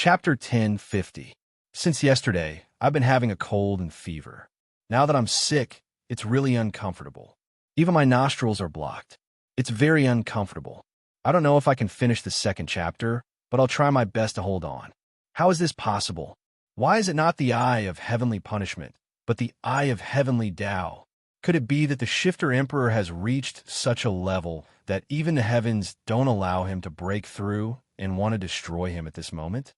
Chapter 1050. Since yesterday, I've been having a cold and fever. Now that I'm sick, it's really uncomfortable. Even my nostrils are blocked. It's very uncomfortable. I don't know if I can finish the second chapter, but I'll try my best to hold on. How is this possible? Why is it not the eye of heavenly punishment, but the eye of heavenly Tao? Could it be that the Shifter Emperor has reached such a level that even the heavens don't allow him to break through and want to destroy him at this moment?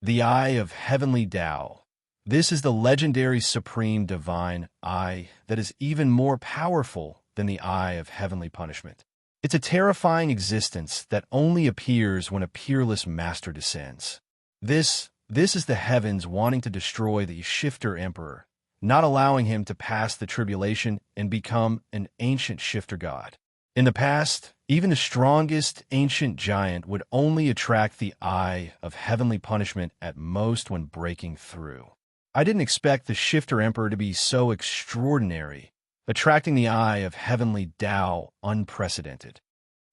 The eye of heavenly Tao. This is the legendary supreme divine eye that is even more powerful than the eye of heavenly punishment. It's a terrifying existence that only appears when a peerless master descends. This is the heavens wanting to destroy the Shifter Emperor, not allowing him to pass the tribulation and become an ancient shifter god. In the past, even the strongest ancient giant would only attract the eye of heavenly punishment at most when breaking through. I didn't expect the Shifter Emperor to be so extraordinary, attracting the eye of heavenly Tao unprecedented.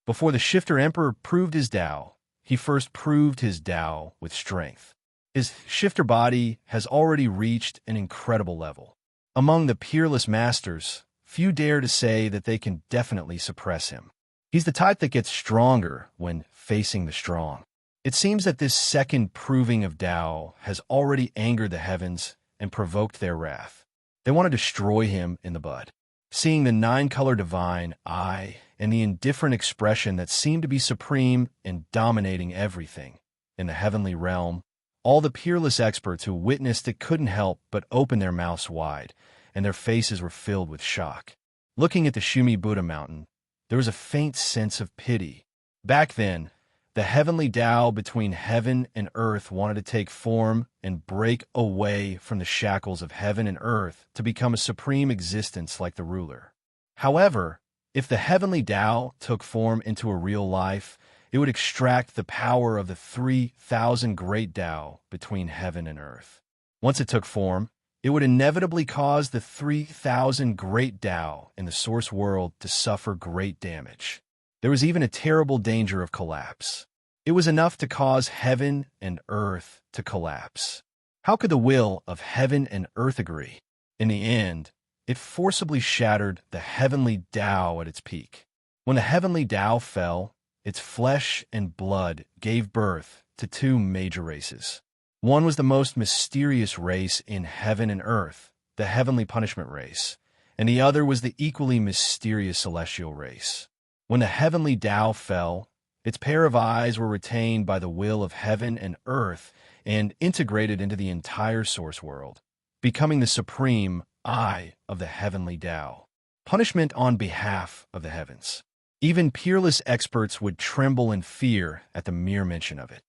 Before the Shifter Emperor proved his Tao, he first proved his Tao with strength. His shifter body has already reached an incredible level. Among the peerless masters, few dare to say that they can definitely suppress him. He's the type that gets stronger when facing the strong. It seems that this second proving of Tao has already angered the heavens and provoked their wrath. They want to destroy him in the bud. Seeing the nine-color divine eye and the indifferent expression that seemed to be supreme and dominating everything in the heavenly realm, all the peerless experts who witnessed it couldn't help but open their mouths wide, and their faces were filled with shock. Looking at the Shumi Buddha mountain, there was a faint sense of pity. Back then, the heavenly Tao between heaven and earth wanted to take form and break away from the shackles of heaven and earth to become a supreme existence like the ruler. However, if the heavenly Tao took form into a real life, it would extract the power of the 3,000 great Tao between heaven and earth. Once it took form, it would inevitably cause the 3,000 great Tao in the source world to suffer great damage. There was even a terrible danger of collapse. It was enough to cause heaven and earth to collapse. How could the will of heaven and earth agree? In the end, it forcibly shattered the heavenly Tao at its peak. When the heavenly Tao fell, its flesh and blood gave birth to two major races. One was the most mysterious race in heaven and earth, the heavenly punishment race, and the other was the equally mysterious celestial race. When the heavenly Tao fell, its pair of eyes were retained by the will of heaven and earth and integrated into the entire source world, becoming the supreme eye of the heavenly Tao. Punishment on behalf of the heavens. Even peerless experts would tremble in fear at the mere mention of it.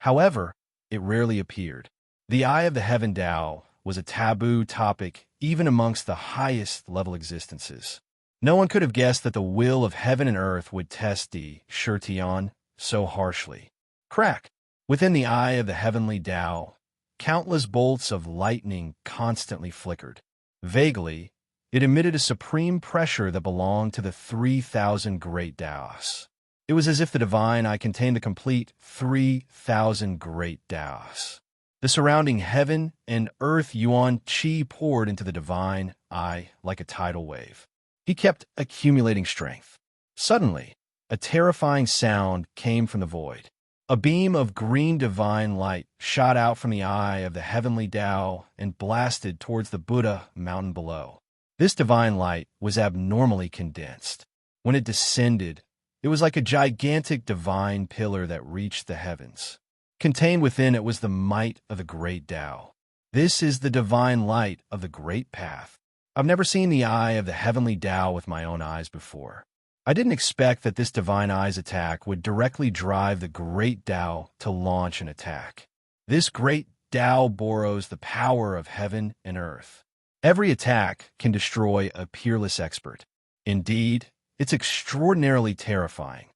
However, it rarely appeared. The eye of the heaven Tao was a taboo topic even amongst the highest level existences. No one could have guessed that the will of heaven and earth would test the Shirtian so harshly. Crack! Within the eye of the heavenly Tao, countless bolts of lightning constantly flickered. Vaguely, it emitted a supreme pressure that belonged to the 3,000 great Taos. It was as if the divine eye contained the complete 3,000 great Taos. The surrounding heaven and earth yuan qi poured into the divine eye like a tidal wave. He kept accumulating strength. Suddenly, a terrifying sound came from the void. A beam of green divine light shot out from the eye of the heavenly Tao and blasted towards the Buddha mountain below. This divine light was abnormally condensed. When it descended, it was like a gigantic divine pillar that reached the heavens. Contained within it was the might of the great Tao. This is the divine light of the great path. I've never seen the eye of the heavenly Tao with my own eyes before. I didn't expect that this divine eye's attack would directly drive the great Tao to launch an attack. This great Tao borrows the power of heaven and earth. Every attack can destroy a peerless expert. Indeed, it's extraordinarily terrifying.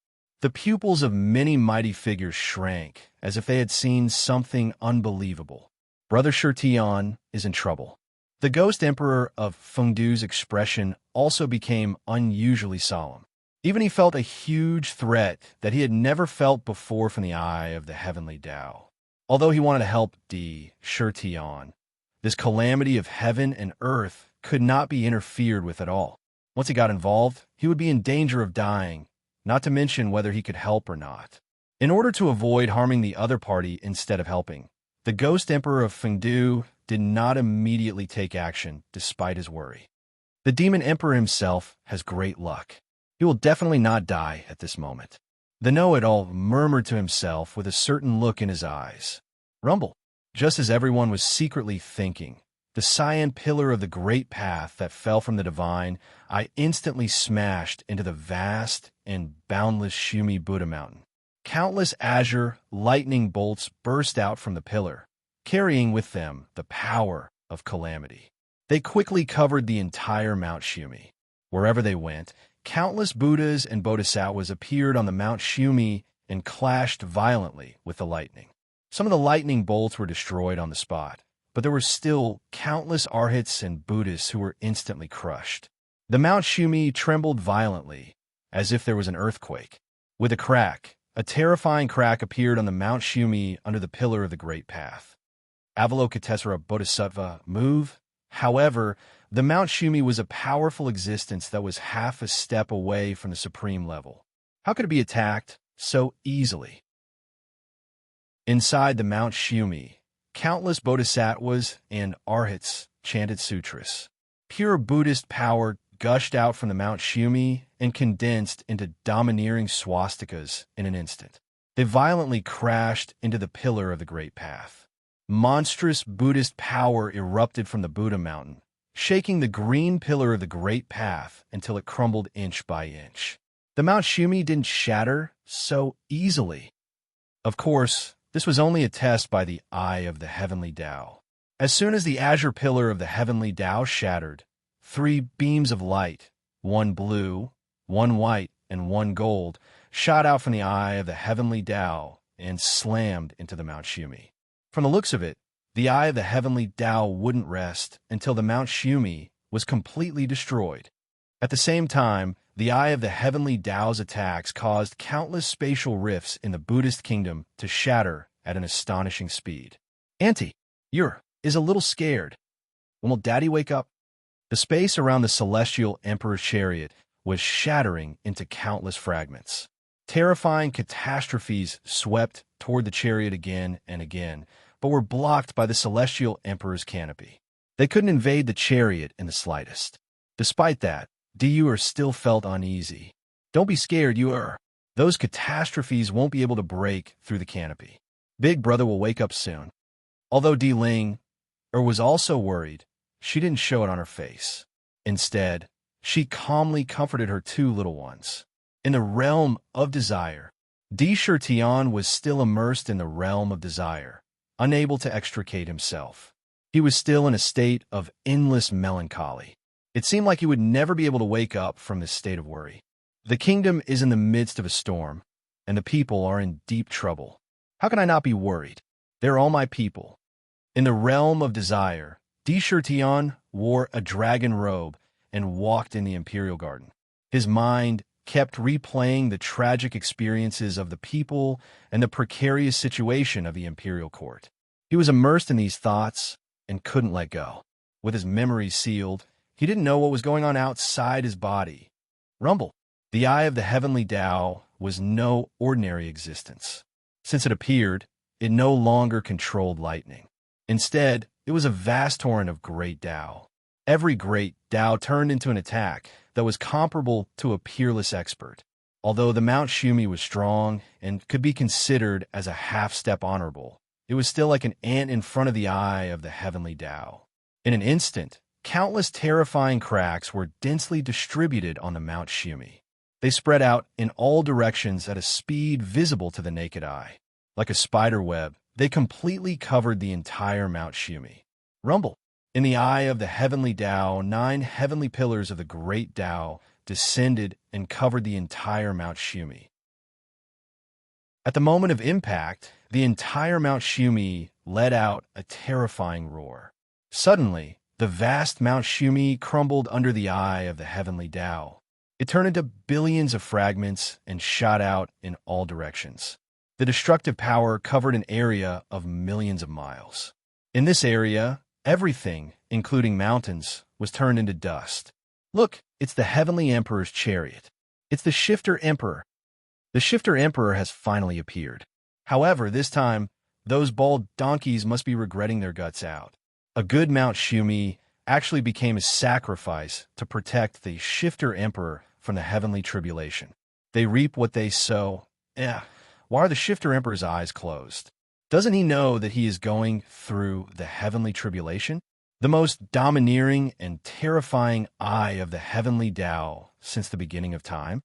The pupils of many mighty figures shrank as if they had seen something unbelievable. Brother Shirtian is in trouble. The ghost emperor of Fengdu's expression also became unusually solemn. Even he felt a huge threat that he had never felt before from the eye of the heavenly Tao. Although he wanted to help Shurtian, this calamity of heaven and earth could not be interfered with at all. Once he got involved, he would be in danger of dying, not to mention whether he could help or not. In order to avoid harming the other party instead of helping, the Ghost Emperor of Fengdu did not immediately take action despite his worry. The Demon Emperor himself has great luck. He will definitely not die at this moment. The know-it-all murmured to himself with a certain look in his eyes. Rumble. Just as everyone was secretly thinking, the cyan pillar of the great path that fell from the divine, I instantly smashed into the vast and boundless Shumi Buddha mountain. Countless azure lightning bolts burst out from the pillar, carrying with them the power of calamity. They quickly covered the entire Mount Shumi. Wherever they went, countless Buddhas and Bodhisattvas appeared on the Mount Shumi and clashed violently with the lightning. Some of the lightning bolts were destroyed on the spot, but there were still countless Arhats and Buddhists who were instantly crushed. The Mount Shumi trembled violently, as if there was an earthquake. With a crack, a terrifying crack appeared on the Mount Shumi under the pillar of the Great Path. Avalokitesvara Bodhisattva move. However, the Mount Shumi was a powerful existence that was half a step away from the supreme level. How could it be attacked so easily? Inside the Mount Shumi, countless Bodhisattvas and Arhats chanted sutras. Pure Buddhist power gushed out from the Mount Shumi and condensed into domineering swastikas in an instant. They violently crashed into the pillar of the Great Path. Monstrous Buddhist power erupted from the Buddha mountain, shaking the green pillar of the Great Path until it crumbled inch by inch. The Mount Shumi didn't shatter so easily. Of course, this was only a test by the eye of the heavenly Tao. As soon as the azure pillar of the heavenly Tao shattered, 3 beams of light, 1 blue, 1 white, and 1 gold, shot out from the eye of the heavenly Tao and slammed into the Mount Shumi. From the looks of it, the eye of the heavenly Tao wouldn't rest until the Mount Shumi was completely destroyed. At the same time, the eye of the heavenly Tao's attacks caused countless spatial rifts in the Buddhist kingdom to shatter at an astonishing speed. Auntie, is a little scared. When will Daddy wake up? The space around the celestial emperor's chariot was shattering into countless fragments. Terrifying catastrophes swept toward the chariot again and again, but were blocked by the celestial emperor's canopy. They couldn't invade the chariot in the slightest. Despite that, Diur still felt uneasy. Don't be scared, Those catastrophes won't be able to break through the canopy. Big brother will wake up soon. Although Di Ling was also worried, she didn't show it on her face. Instead, she calmly comforted her 2 little ones. In the realm of desire, Di Shurtian was still immersed in the realm of desire, unable to extricate himself. He was still in a state of endless melancholy. It seemed like he would never be able to wake up from this state of worry. The kingdom is in the midst of a storm, and the people are in deep trouble. How can I not be worried? They're all my people. In the realm of desire, Di Shurtian wore a dragon robe and walked in the imperial garden. His mind kept replaying the tragic experiences of the people and the precarious situation of the imperial court. He was immersed in these thoughts and couldn't let go. With his memories sealed, he didn't know what was going on outside his body. Rumble. The eye of the heavenly Tao was no ordinary existence. Since it appeared, it no longer controlled lightning. Instead, it was a vast torrent of great Tao. Every great Tao turned into an attack that was comparable to a peerless expert. Although the Mount Shumi was strong and could be considered as a half-step honorable, it was still like an ant in front of the eye of the heavenly Tao. In an instant, countless terrifying cracks were densely distributed on the Mount Shumi. They spread out in all directions at a speed visible to the naked eye. Like a spider web, they completely covered the entire Mount Shumi. Rumble. In the eye of the heavenly Tao, 9 heavenly pillars of the great Tao descended and covered the entire Mount Shumi. At the moment of impact, the entire Mount Shumi let out a terrifying roar. Suddenly, the vast Mount Shumi crumbled under the eye of the heavenly Tao. It turned into billions of fragments and shot out in all directions. The destructive power covered an area of millions of miles. In this area, everything, including mountains, was turned into dust. Look, it's the Heavenly Emperor's chariot. It's the Shifter Emperor. The Shifter Emperor has finally appeared. However, this time, those bald donkeys must be regretting their guts out. A good Mount Shumi actually became a sacrifice to protect the Shifter Emperor from the heavenly tribulation. They reap what they sow. Why are the Shifter Emperor's eyes closed? Doesn't he know that he is going through the heavenly tribulation? The most domineering and terrifying eye of the heavenly Tao since the beginning of time?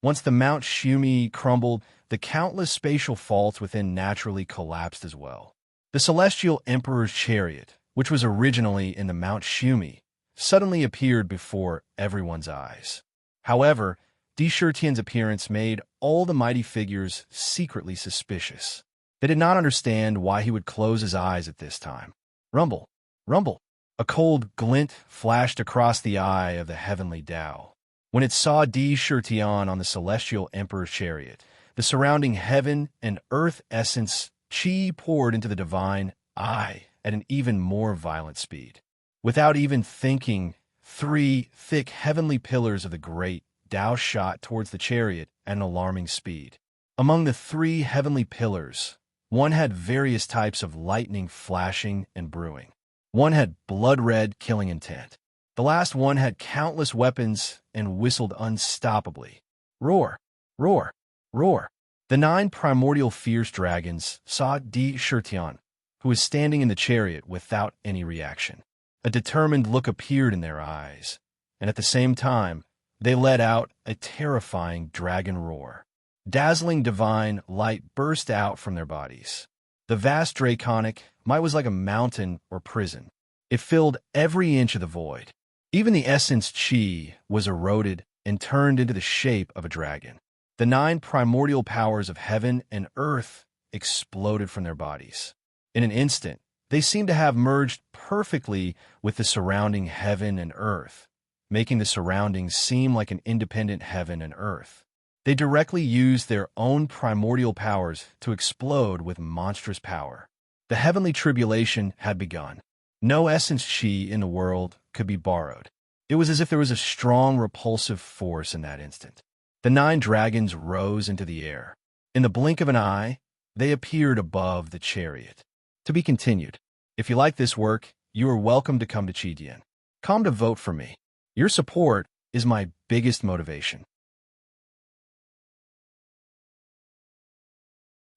Once the Mount Shumi crumbled, the countless spatial faults within naturally collapsed as well. The Celestial Emperor's chariot, which was originally in the Mount Shumi, suddenly appeared before everyone's eyes. However, Di Shurtian's appearance made all the mighty figures secretly suspicious. They did not understand why he would close his eyes at this time. Rumble, rumble. A cold glint flashed across the eye of the heavenly Tao. When it saw Di Shurtian on the Celestial Emperor's chariot, the surrounding heaven and earth essence chi poured into the divine eye at an even more violent speed. Without even thinking, 3 thick heavenly pillars of the great Tao shot towards the chariot at an alarming speed. Among the 3 heavenly pillars, one had various types of lightning flashing and brewing. One had blood-red killing intent. The last one had countless weapons and whistled unstoppably. Roar, roar, roar. The 9 primordial fierce dragons saw Di Shurtian, who was standing in the chariot without any reaction. A determined look appeared in their eyes, and at the same time, they let out a terrifying dragon roar. Dazzling divine light burst out from their bodies. The vast draconic might was like a mountain or prison. It filled every inch of the void. Even the essence chi was eroded and turned into the shape of a dragon. The 9 primordial powers of heaven and earth exploded from their bodies. In an instant, they seemed to have merged perfectly with the surrounding heaven and earth, making the surroundings seem like an independent heaven and earth. They directly used their own primordial powers to explode with monstrous power. The heavenly tribulation had begun. No essence chi in the world could be borrowed. It was as if there was a strong repulsive force in that instant. The 9 dragons rose into the air. In the blink of an eye, they appeared above the chariot. To be continued. If you like this work, you are welcome to come to Qidian. Come to vote for me. Your support is my biggest motivation.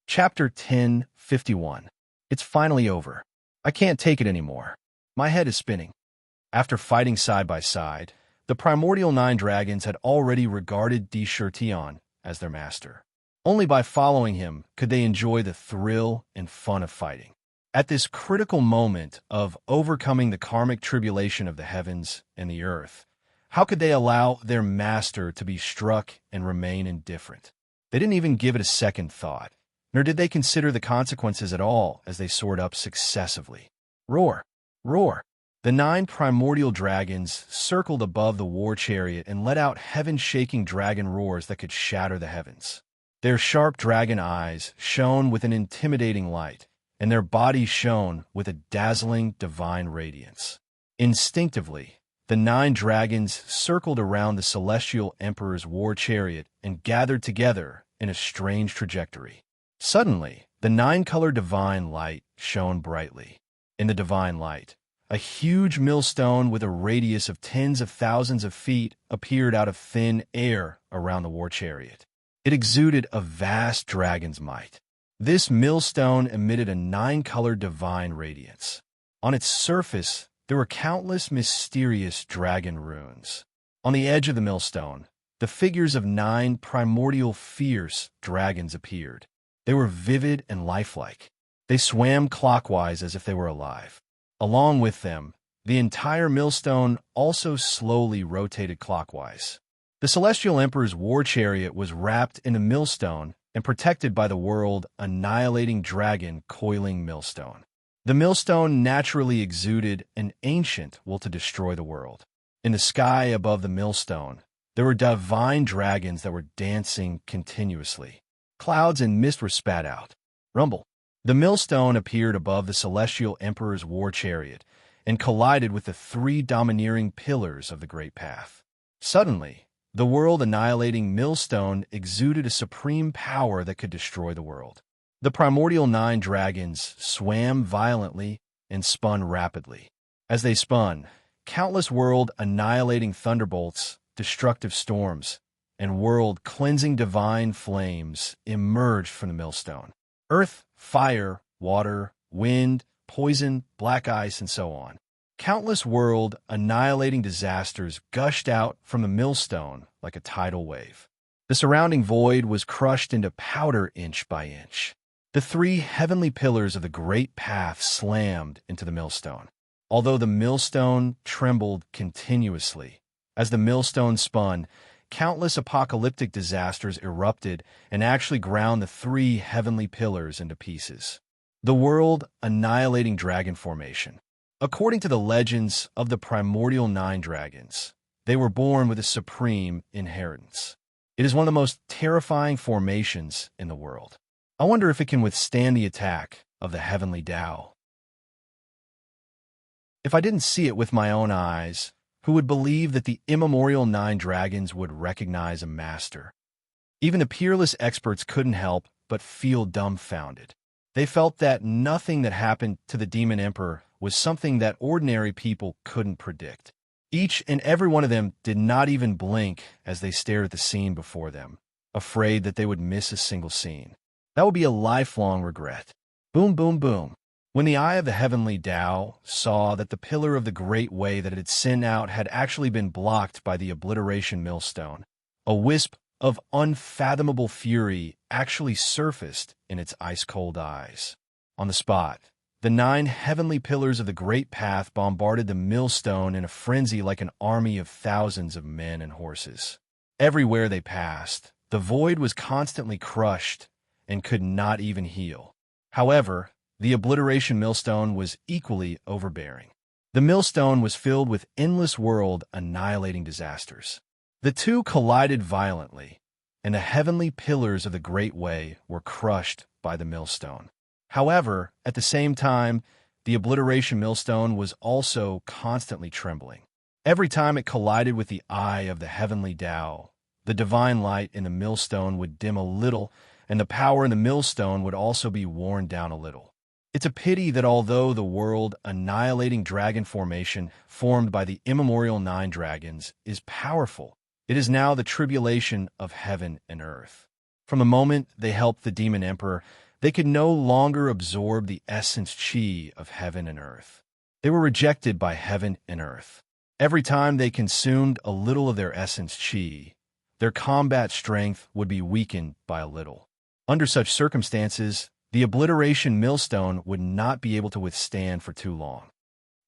Chapter 1051. It's finally over. I can't take it anymore. My head is spinning. After fighting side by side, the primordial 9 dragons had already regarded Di Shurtian as their master. Only by following him could they enjoy the thrill and fun of fighting. At this critical moment of overcoming the karmic tribulation of the heavens and the earth, how could they allow their master to be struck and remain indifferent? They didn't even give it a second thought, nor did they consider the consequences at all as they soared up successively. Roar, roar. The 9 primordial dragons circled above the war chariot and let out heaven-shaking dragon roars that could shatter the heavens. Their sharp dragon eyes shone with an intimidating light, and their bodies shone with a dazzling divine radiance. Instinctively, the 9 dragons circled around the Celestial Emperor's war chariot and gathered together in a strange trajectory. Suddenly, the 9-color divine light shone brightly. In the divine light, a huge millstone with a radius of tens of thousands of feet appeared out of thin air around the war chariot. It exuded a vast dragon's might. This millstone emitted a 9-colored divine radiance. On its surface, there were countless mysterious dragon runes. On the edge of the millstone, the figures of 9 primordial fierce dragons appeared. They were vivid and lifelike. They swam clockwise as if they were alive. Along with them, the entire millstone also slowly rotated clockwise. The Celestial Emperor's war chariot was wrapped in a millstone and protected by the world-annihilating dragon coiling millstone. The millstone naturally exuded an ancient will to destroy the world. In the sky above the millstone, There were divine dragons that were dancing continuously. Clouds and mist were spat out. Rumble. The millstone appeared above the celestial emperor's war chariot and collided with the three domineering pillars of the great path. Suddenly, the world-annihilating millstone exuded a supreme power that could destroy the world. The primordial 9 dragons swam violently and spun rapidly. As they spun, countless world-annihilating thunderbolts, destructive storms, and world-cleansing divine flames emerged from the millstone. Earth, fire, water, wind, poison, black ice, and so on. Countless world-annihilating disasters gushed out from the millstone like a tidal wave. The surrounding void was crushed into powder inch by inch. The 3 heavenly pillars of the great path slammed into the millstone. Although the millstone trembled continuously, as the millstone spun, countless apocalyptic disasters erupted and actually ground the 3 heavenly pillars into pieces. The world-annihilating dragon formation. According to the legends of the primordial 9 dragons, they were born with a supreme inheritance. It is one of the most terrifying formations in the world. I wonder if it can withstand the attack of the heavenly Tao. If I didn't see it with my own eyes, who would believe that the immemorial 9 dragons would recognize a master? Even the peerless experts couldn't help but feel dumbfounded. They felt that nothing that happened to the demon emperor was something that ordinary people couldn't predict. Each and every one of them did not even blink as they stared at the scene before them, afraid that they would miss a single scene. That would be a lifelong regret. Boom, boom, boom. When the eye of the heavenly Tao saw that the pillar of the great way that it had sent out had actually been blocked by the obliteration millstone, a wisp of unfathomable fury actually surfaced in its ice-cold eyes. On the spot, the 9 heavenly pillars of the great path bombarded the millstone in a frenzy like an army of thousands of men and horses. Everywhere they passed, the void was constantly crushed and could not even heal. However, the obliteration millstone was equally overbearing. The millstone was filled with endless world-annihilating disasters. The 2 collided violently, and the heavenly pillars of the Great Way were crushed by the millstone. However, at the same time, the obliteration millstone was also constantly trembling. Every time it collided with the eye of the heavenly Tao, the divine light in the millstone would dim a little, and the power in the millstone would also be worn down a little. It's a pity that although the world-annihilating dragon formation formed by the immemorial 9 dragons is powerful, it is now the tribulation of heaven and earth. From the moment they helped the demon emperor, they could no longer absorb the essence chi of heaven and earth. They were rejected by heaven and earth. Every time they consumed a little of their essence chi, their combat strength would be weakened by a little. Under such circumstances, the obliteration millstone would not be able to withstand for too long.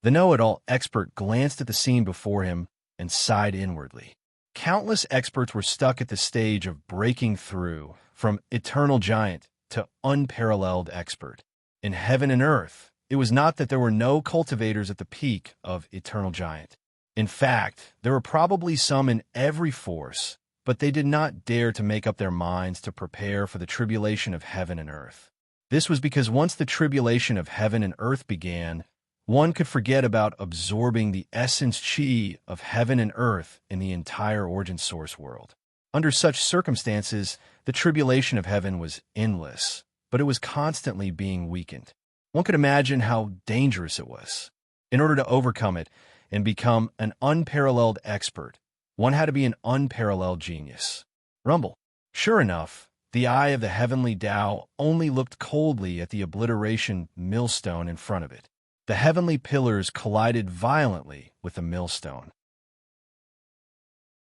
The know-it-all expert glanced at the scene before him and sighed inwardly. Countless experts were stuck at the stage of breaking through, from eternal giant to unparalleled expert. In heaven and earth, it was not that there were no cultivators at the peak of eternal giant. In fact, there were probably some in every force, but they did not dare to make up their minds to prepare for the tribulation of heaven and earth. This was because once the tribulation of heaven and earth began, one could forget about absorbing the essence chi of heaven and earth in the entire origin source world. Under such circumstances, the tribulation of heaven was endless, but it was constantly being weakened. One could imagine how dangerous it was. In order to overcome it and become an unparalleled expert, one had to be an unparalleled genius. Rumble. Sure enough, the eye of the heavenly Tao only looked coldly at the obliteration millstone in front of it. The heavenly pillars collided violently with the millstone.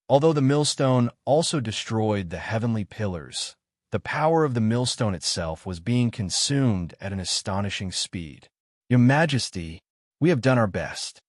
Although the millstone also destroyed the heavenly pillars, the power of the millstone itself was being consumed at an astonishing speed. Your Majesty, we have done our best.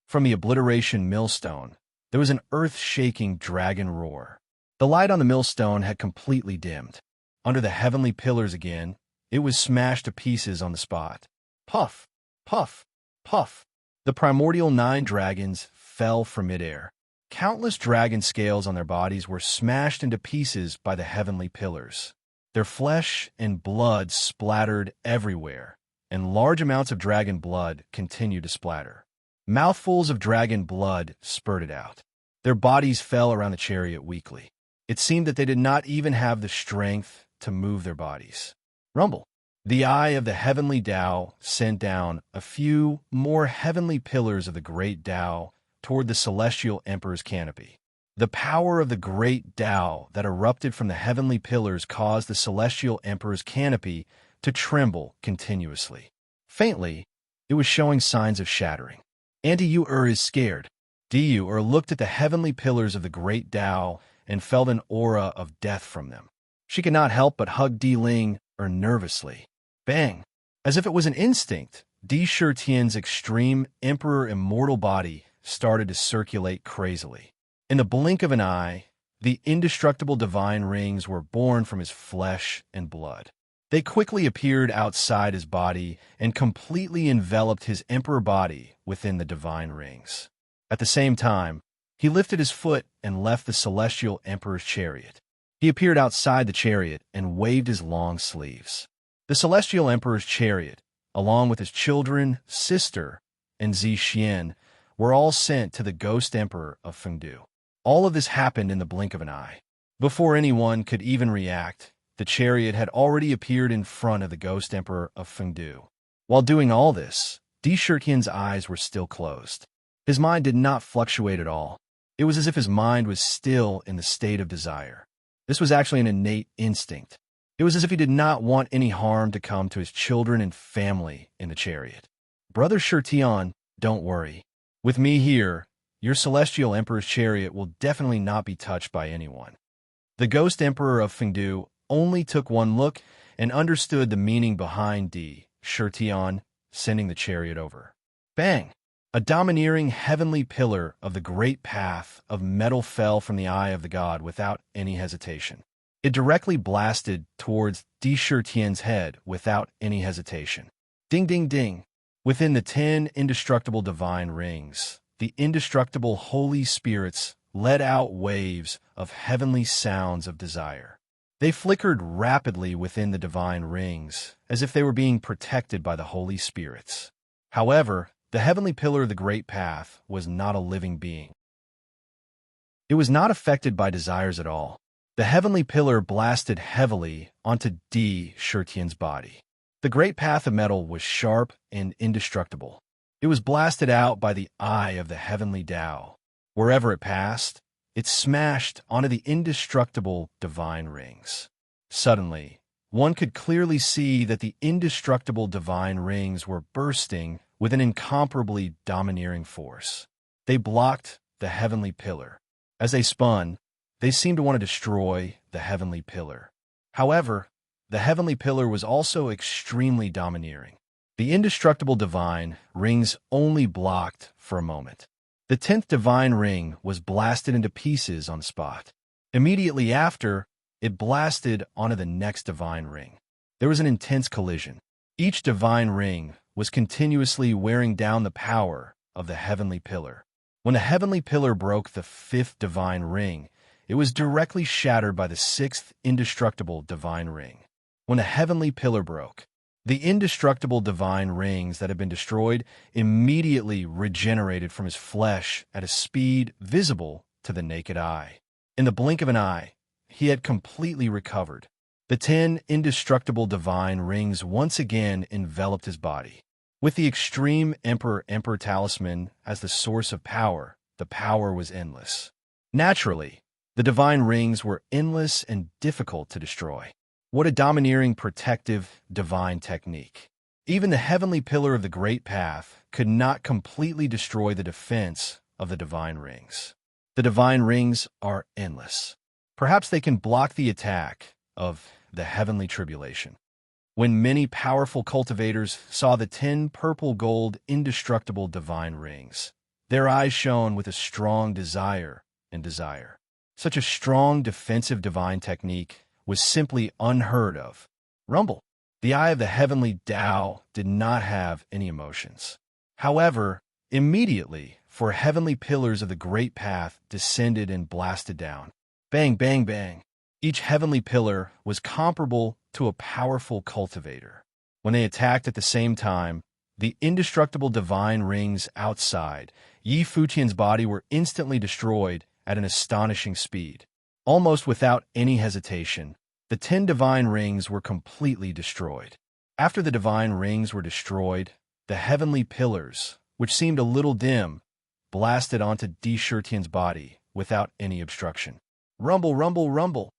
From the obliteration millstone, there was an earth-shaking dragon roar. The light on the millstone had completely dimmed. Under the heavenly pillars again, it was smashed to pieces on the spot. Puff, puff, puff. The primordial 9 dragons fell from midair. Countless dragon scales on their bodies were smashed into pieces by the heavenly pillars. Their flesh and blood splattered everywhere, and large amounts of dragon blood continued to splatter. Mouthfuls of dragon blood spurted out. Their bodies fell around the chariot weakly. It seemed that they did not even have the strength to move their bodies. Rumble. The eye of the heavenly Tao sent down a few more heavenly pillars of the great Tao toward the celestial emperor's canopy. The power of the great Tao that erupted from the heavenly pillars caused the celestial emperor's canopy to tremble continuously. Faintly, it was showing signs of shattering. Anti-Ur is scared. Du looked at the heavenly pillars of the great Tao and felt an aura of death from them. She could not help but hug Di-Ling nervously. Bang! As if it was an instinct, Di Shitian's extreme emperor immortal body started to circulate crazily. In the blink of an eye, the indestructible divine rings were born from his flesh and blood. They quickly appeared outside his body and completely enveloped his emperor body within the divine rings. At the same time, he lifted his foot and left the celestial emperor's chariot. He appeared outside the chariot and waved his long sleeves. The celestial emperor's chariot, along with his children, sister, and Zixin, were all sent to the ghost emperor of Fengdu. All of this happened in the blink of an eye. Before anyone could even react, the chariot had already appeared in front of the ghost emperor of Fengdu. While doing all this, Di Shitian's eyes were still closed. His mind did not fluctuate at all. It was as if his mind was still in the state of desire. This was actually an innate instinct. It was as if he did not want any harm to come to his children and family in the chariot. Brother Shitian, don't worry. With me here, your celestial emperor's chariot will definitely not be touched by anyone. The ghost emperor of Fengdu only took one look and understood the meaning behind Di Shitian sending the chariot over. Bang! A domineering heavenly pillar of the great path of metal fell from the eye of the god without any hesitation. It directly blasted towards Di Shitian's head without any hesitation. Ding, ding, ding. Within the 10 indestructible divine rings, the indestructible holy spirits let out waves of heavenly sounds of desire. They flickered rapidly within the divine rings, as if they were being protected by the holy spirits. However, the heavenly pillar of the great path was not a living being. It was not affected by desires at all. The heavenly pillar blasted heavily onto Di Shitian's body. The great path of metal was sharp and indestructible. It was blasted out by the eye of the heavenly Tao. Wherever it passed, it smashed onto the indestructible divine rings. Suddenly, one could clearly see that the indestructible divine rings were bursting with an incomparably domineering force. They blocked the heavenly pillar. As they spun, they seemed to want to destroy the heavenly pillar. However, the heavenly pillar was also extremely domineering. The indestructible divine rings only blocked for a moment. The 10th divine ring was blasted into pieces on the spot. Immediately after, it blasted onto the next divine ring. There was an intense collision. Each divine ring was continuously wearing down the power of the heavenly pillar. When the heavenly pillar broke the 5th divine ring, it was directly shattered by the 6th indestructible divine ring. When the heavenly pillar broke, the indestructible divine rings that had been destroyed immediately regenerated from his flesh at a speed visible to the naked eye. In the blink of an eye, he had completely recovered. The 10 indestructible divine rings once again enveloped his body. With the extreme Emperor talisman as the source of power, the power was endless. Naturally, the divine rings were endless and difficult to destroy. What a domineering, protective, divine technique. Even the heavenly pillar of the great path could not completely destroy the defense of the divine rings. The divine rings are endless. Perhaps they can block the attack of the heavenly tribulation. When many powerful cultivators saw the 10 purple gold indestructible divine rings, their eyes shone with a strong desire and desire. Such a strong defensive divine technique was simply unheard of. Rumble. The eye of the heavenly Tao did not have any emotions. However, immediately, for heavenly pillars of the great path descended and blasted down. Bang, bang, bang. Each heavenly pillar was comparable to a powerful cultivator. When they attacked at the same time, the indestructible divine rings outside Yi Fuqian's body were instantly destroyed at an astonishing speed. Almost without any hesitation, the 10 divine rings were completely destroyed. After the divine rings were destroyed, the heavenly pillars, which seemed a little dim, blasted onto Di Shurtian's body without any obstruction. Rumble, rumble, rumble.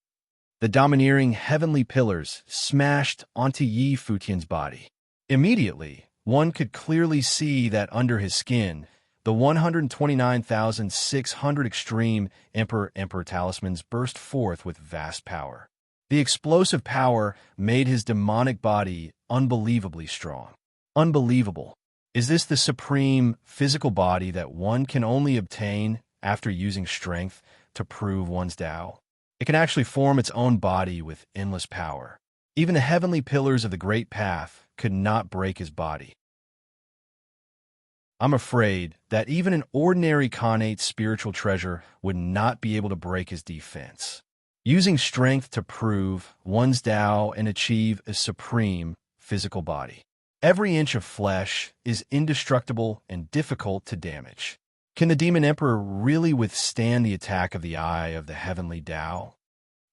The domineering heavenly pillars smashed onto Yi Fuqian's body. Immediately, one could clearly see that under his skin, the 129,600 extreme Emperor talismans burst forth with vast power. The explosive power made his demonic body unbelievably strong. Unbelievable. Is this the supreme physical body that one can only obtain after using strength to prove one's Tao? It can actually form its own body with endless power. Even the heavenly pillars of the Great Path could not break his body. I'm afraid that even an ordinary Khanate spiritual treasure would not be able to break his defense. Using strength to prove one's Tao and achieve a supreme physical body. Every inch of flesh is indestructible and difficult to damage. Can the Demon Emperor really withstand the attack of the Eye of the Heavenly Tao?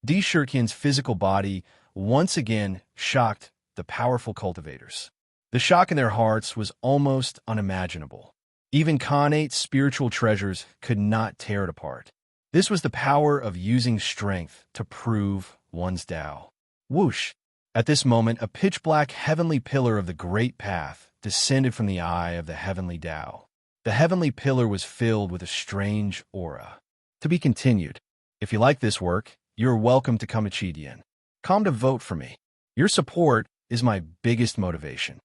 Di Shurtian's physical body once again shocked the powerful cultivators. The shock in their hearts was almost unimaginable. Even Khanate spiritual treasures could not tear it apart. This was the power of using strength to prove one's Tao. Whoosh! At this moment, a pitch-black heavenly pillar of the Great Path descended from the Eye of the Heavenly Tao. The heavenly pillar was filled with a strange aura. To be continued. If you like this work, you're welcome to come to Chidian. Come to vote for me. Your support is my biggest motivation.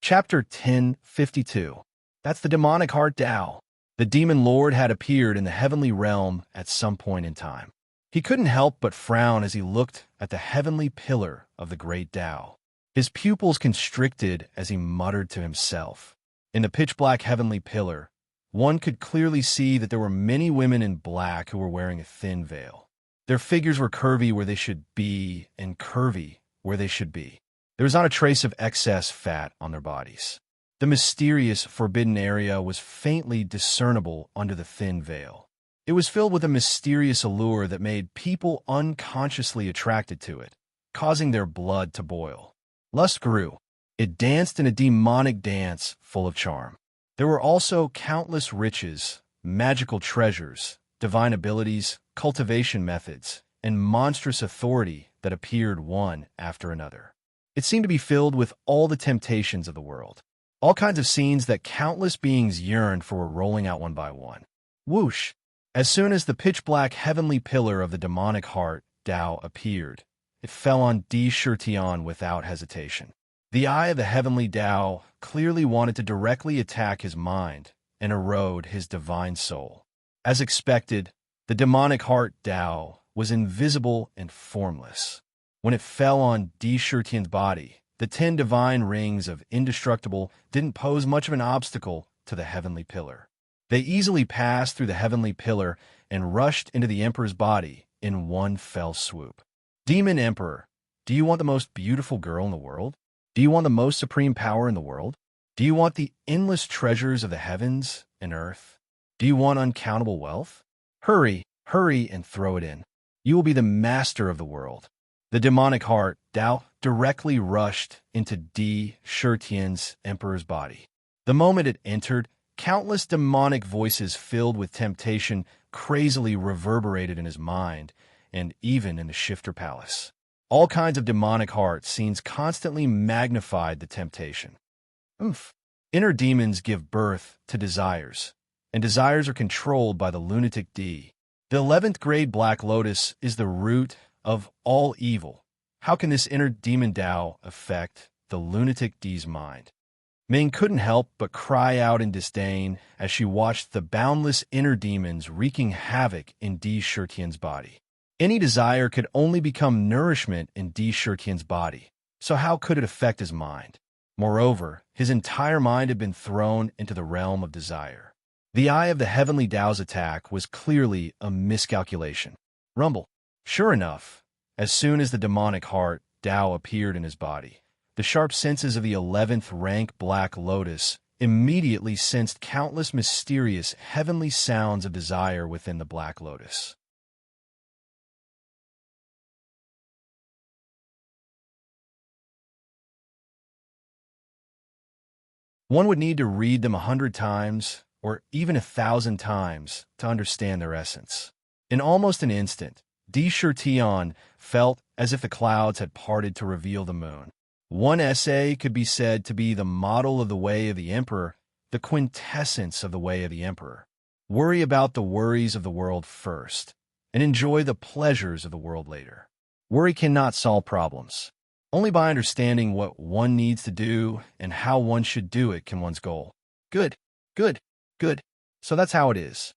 Chapter 1052. That's the demonic heart Tao. The demon lord had appeared in the heavenly realm at some point in time. He couldn't help but frown as he looked at the heavenly pillar of the great Tao. His pupils constricted as he muttered to himself. In the pitch-black heavenly pillar, one could clearly see that there were many women in black who were wearing a thin veil. Their figures were curvy where they should be and curvy where they should be. There was not a trace of excess fat on their bodies. The mysterious, forbidden area was faintly discernible under the thin veil. It was filled with a mysterious allure that made people unconsciously attracted to it, causing their blood to boil. Lust grew. It danced in a demonic dance full of charm. There were also countless riches, magical treasures, divine abilities, cultivation methods, and monstrous authority that appeared one after another. It seemed to be filled with all the temptations of the world. All kinds of scenes that countless beings yearned for were rolling out one by one. Whoosh! As soon as the pitch-black heavenly pillar of the demonic heart, Tao, appeared, it fell on Di Shurtian without hesitation. The Eye of the Heavenly Tao clearly wanted to directly attack his mind and erode his divine soul. As expected, the demonic heart Tao was invisible and formless. When it fell on Di Shurtian's body, the 10 divine rings of indestructible didn't pose much of an obstacle to the heavenly pillar. They easily passed through the heavenly pillar and rushed into the Emperor's body in one fell swoop. Demon Emperor, do you want the most beautiful girl in the world? Do you want the most supreme power in the world? Do you want the endless treasures of the heavens and earth? Do you want uncountable wealth? Hurry, hurry, and throw it in. You will be the master of the world. The demonic heart, Tao, directly rushed into Di Shurtian's Emperor's body. The moment it entered, countless demonic voices filled with temptation crazily reverberated in his mind and even in the Shifter Palace. All kinds of demonic heart scenes constantly magnified the temptation. Inner demons give birth to desires, and desires are controlled by the lunatic D. The 11th grade Black Lotus is the root of all evil. How can this inner demon Tao affect the lunatic D's mind? Ming couldn't help but cry out in disdain as she watched the boundless inner demons wreaking havoc in Di Shurtian's body. Any desire could only become nourishment in Di Shurtian's body, so how could it affect his mind? Moreover, his entire mind had been thrown into the realm of desire. The eye of the heavenly Tao's attack was clearly a miscalculation. Rumble. Sure enough, as soon as the demonic heart, Tao, appeared in his body, the sharp senses of the 11th rank Black Lotus immediately sensed countless mysterious heavenly sounds of desire within the Black Lotus. One would need to read them 100 times, or even 1,000 times, to understand their essence. In almost an instant, Di Tian felt as if the clouds had parted to reveal the moon. One essay could be said to be the model of the way of the emperor, the quintessence of the way of the emperor. Worry about the worries of the world first, and enjoy the pleasures of the world later. Worry cannot solve problems. Only by understanding what one needs to do and how one should do it can one's goal. Good, good, good. So that's how it is.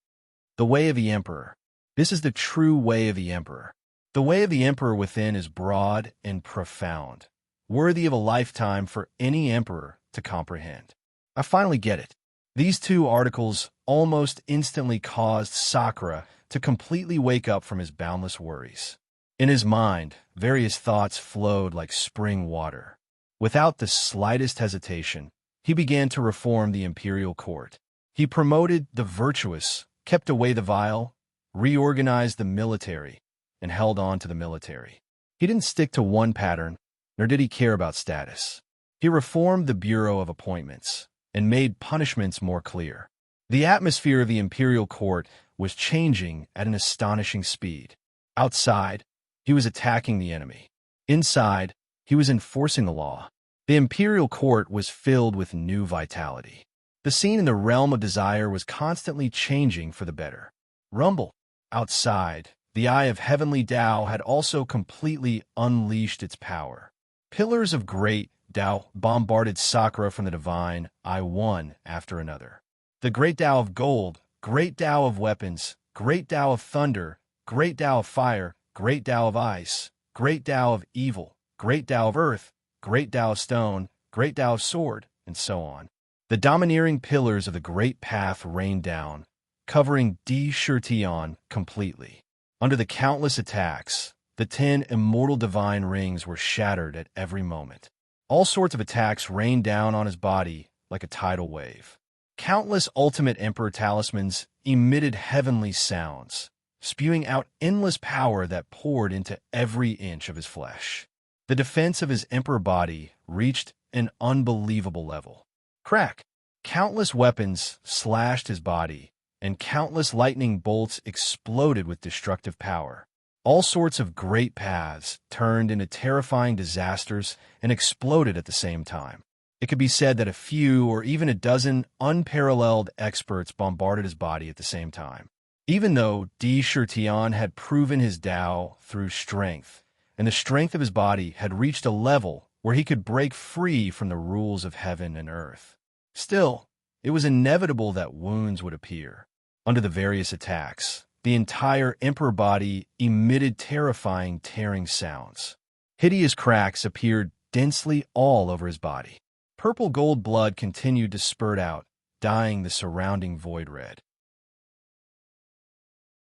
The way of the emperor. This is the true way of the emperor. The way of the emperor within is broad and profound, worthy of a lifetime for any emperor to comprehend. I finally get it. These two articles almost instantly caused Sakura to completely wake up from his boundless worries. In his mind, various thoughts flowed like spring water. Without the slightest hesitation, he began to reform the imperial court. He promoted the virtuous, kept away the vile, reorganized the military, and held on to the military. He didn't stick to one pattern, nor did he care about status. He reformed the Bureau of Appointments and made punishments more clear. The atmosphere of the imperial court was changing at an astonishing speed. Outside, he was attacking the enemy. Inside, he was enforcing the law. The imperial court was filled with new vitality. The scene in the realm of desire was constantly changing for the better. Rumble. Outside, the eye of heavenly Tao had also completely unleashed its power. Pillars of great Tao bombarded Sakura from the divine eye one after another. The great Tao of gold, great Tao of weapons, great Tao of thunder, great Tao of fire, great Tao of ice, great Tao of evil, great Tao of earth, great Tao of stone, great Tao of sword, and so on. The domineering pillars of the great path rained down, covering Di Tian completely. Under the countless attacks, the 10 immortal divine rings were shattered at every moment. All sorts of attacks rained down on his body like a tidal wave. Countless ultimate emperor talismans emitted heavenly sounds, spewing out endless power that poured into every inch of his flesh. The defense of his emperor body reached an unbelievable level. Crack! Countless weapons slashed his body, and countless lightning bolts exploded with destructive power. All sorts of great paths turned into terrifying disasters and exploded at the same time. It could be said that a few or even a dozen unparalleled experts bombarded his body at the same time. Even though Di Tian had proven his Tao through strength, and the strength of his body had reached a level where he could break free from the rules of heaven and earth. Still, it was inevitable that wounds would appear. Under the various attacks, the entire emperor body emitted terrifying tearing sounds. Hideous cracks appeared densely all over his body. Purple gold blood continued to spurt out, dyeing the surrounding void red.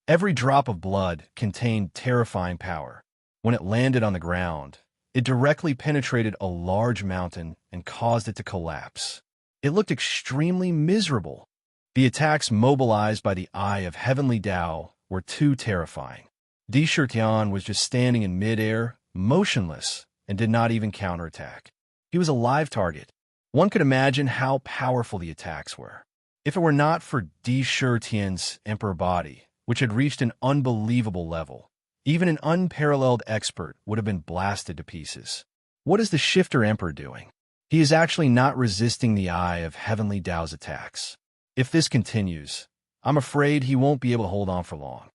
Every drop of blood contained terrifying power. When it landed on the ground, it directly penetrated a large mountain and caused it to collapse. It looked extremely miserable. The attacks mobilized by the eye of heavenly Tao were too terrifying. Di Tian was just standing in midair, motionless, and did not even counterattack. He was a live target. One could imagine how powerful the attacks were. If it were not for Di Tian's emperor body, which had reached an unbelievable level, even an unparalleled expert would have been blasted to pieces. What is the shifter emperor doing? He is actually not resisting the eye of heavenly Tao's attacks. If this continues, I'm afraid he won't be able to hold on for long.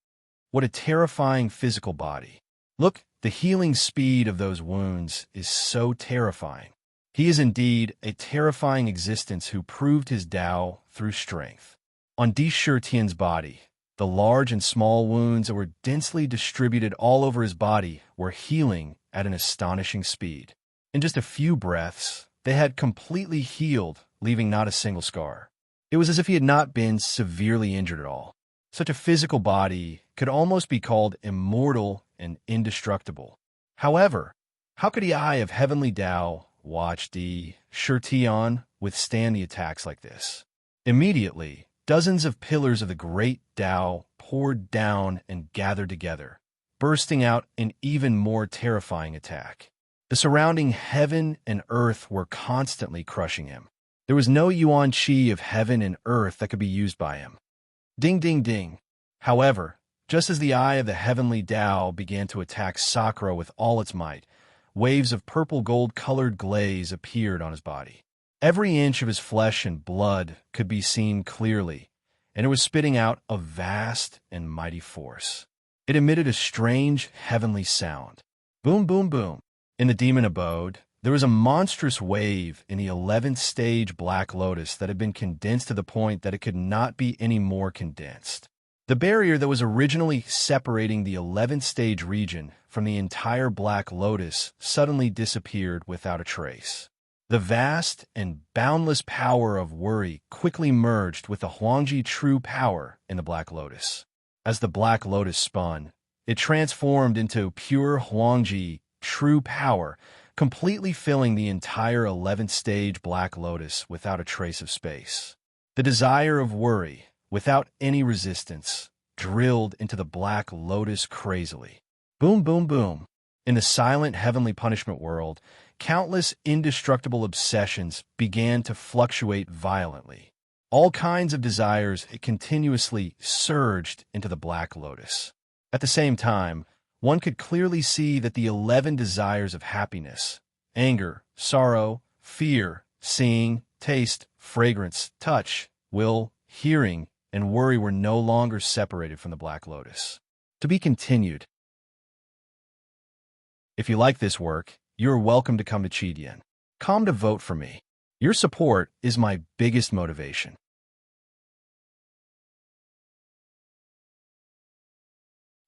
What a terrifying physical body. Look, the healing speed of those wounds is so terrifying. He is indeed a terrifying existence who proved his Tao through strength. On Di Tian's body, the large and small wounds that were densely distributed all over his body were healing at an astonishing speed. In just a few breaths, they had completely healed, leaving not a single scar. It was as if he had not been severely injured at all. Such a physical body could almost be called immortal and indestructible. However, how could the eye of heavenly Tao, watch the Shirtion, withstand the attacks like this? Immediately, dozens of pillars of the great Tao poured down and gathered together, bursting out an even more terrifying attack. The surrounding heaven and earth were constantly crushing him. There was no yuan qi of heaven and earth that could be used by him. Ding, ding, ding. However, just as the eye of the heavenly Tao began to attack Sakura with all its might, waves of purple gold-colored glaze appeared on his body. Every inch of his flesh and blood could be seen clearly, and it was spitting out a vast and mighty force. It emitted a strange, heavenly sound. Boom, boom, boom. In the demon abode, there was a monstrous wave in the 11th stage Black Lotus that had been condensed to the point that it could not be any more condensed. The barrier that was originally separating the 11th stage region from the entire Black Lotus suddenly disappeared without a trace. The vast and boundless power of worry quickly merged with the Huangji true power in the Black Lotus. As the Black Lotus spun, it transformed into pure Huangji true power, completely filling the entire 11th stage Black Lotus without a trace of space. The desire of worry, without any resistance, drilled into the Black Lotus crazily. Boom, boom, boom. In the silent heavenly punishment world, countless indestructible obsessions began to fluctuate violently. All kinds of desires continuously surged into the Black Lotus. At the same time, one could clearly see that the 11 desires of happiness, anger, sorrow, fear, seeing, taste, fragrance, touch, will, hearing, and worry were no longer separated from the Black Lotus. To be continued. If you like this work, you're welcome to come to Chidian. Come to vote for me. Your support is my biggest motivation.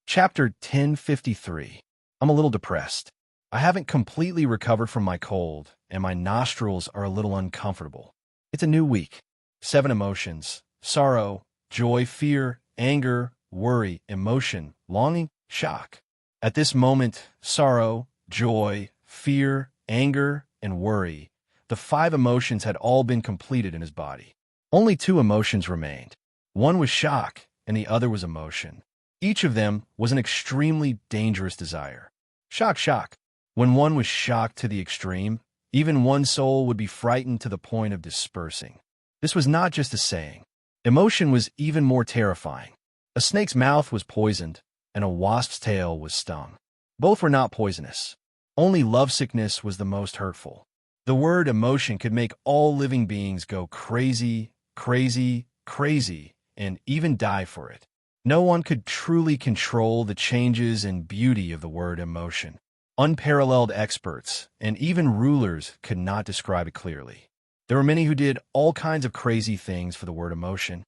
Chapter 1053. I'm a little depressed. I haven't completely recovered from my cold, and my nostrils are a little uncomfortable. It's a new week. 7 emotions: sorrow, joy, fear, anger, worry, emotion, longing, shock. At this moment, sorrow, joy, fear, anger, and worry, the 5 emotions had all been completed in his body. Only 2 emotions remained. One was shock, and the other was emotion. Each of them was an extremely dangerous desire. Shock, shock. When one was shocked to the extreme, even one soul would be frightened to the point of dispersing. This was not just a saying. Emotion was even more terrifying. A snake's mouth was poisoned, and a wasp's tail was stung. Both were not poisonous. Only lovesickness was the most hurtful. The word emotion could make all living beings go crazy, crazy, crazy, and even die for it. No one could truly control the changes and beauty of the word emotion. Unparalleled experts and even rulers could not describe it clearly. There were many who did all kinds of crazy things for the word emotion.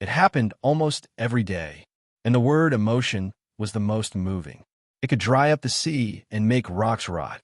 It happened almost every day, and the word emotion was the most moving. It could dry up the sea and make rocks rot.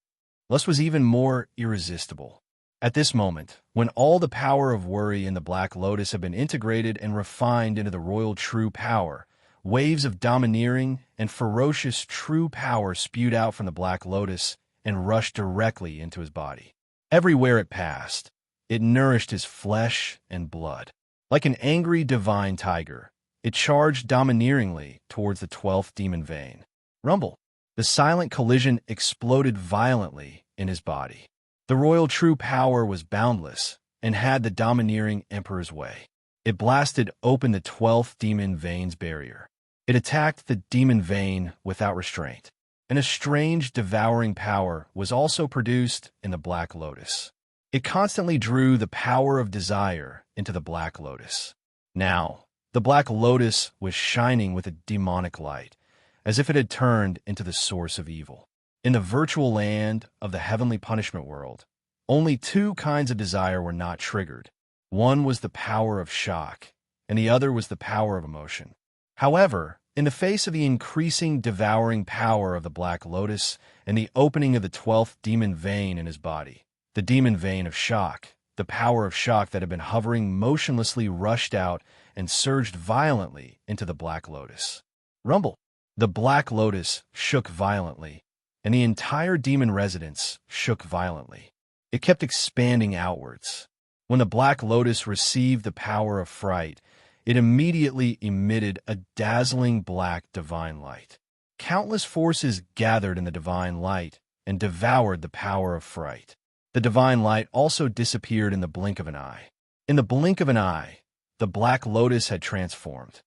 Lust was even more irresistible. At this moment, when all the power of worry in the Black Lotus had been integrated and refined into the royal true power, waves of domineering and ferocious true power spewed out from the Black Lotus and rushed directly into his body. Everywhere it passed, it nourished his flesh and blood. Like an angry divine tiger, it charged domineeringly towards the 12th demon vein. Rumble. The silent collision exploded violently in his body. The royal true power was boundless and had the domineering emperor's way. It blasted open the 12th demon vein's barrier. It attacked the demon vein without restraint, and a strange devouring power was also produced in the Black Lotus. It constantly drew the power of desire into the Black Lotus. Now, the Black Lotus was shining with a demonic light, as if it had turned into the source of evil. In the virtual land of the heavenly punishment world, only 2 kinds of desire were not triggered. One was the power of shock, and the other was the power of emotion. However, in the face of the increasing devouring power of the Black Lotus and the opening of the 12th demon vein in his body, The demon vein of shock, the power of shock that had been hovering motionlessly, rushed out and surged violently into the Black Lotus. Rumble! The Black Lotus shook violently, and the entire demon residence shook violently. It kept expanding outwards. When the Black Lotus received the power of fright, it immediately emitted a dazzling black divine light. Countless forces gathered in the divine light and devoured the power of fright. The divine light also disappeared in the blink of an eye. In the blink of an eye, the Black Lotus had transformed.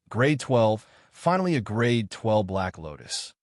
Grade 12, finally a Grade 12 Black Lotus.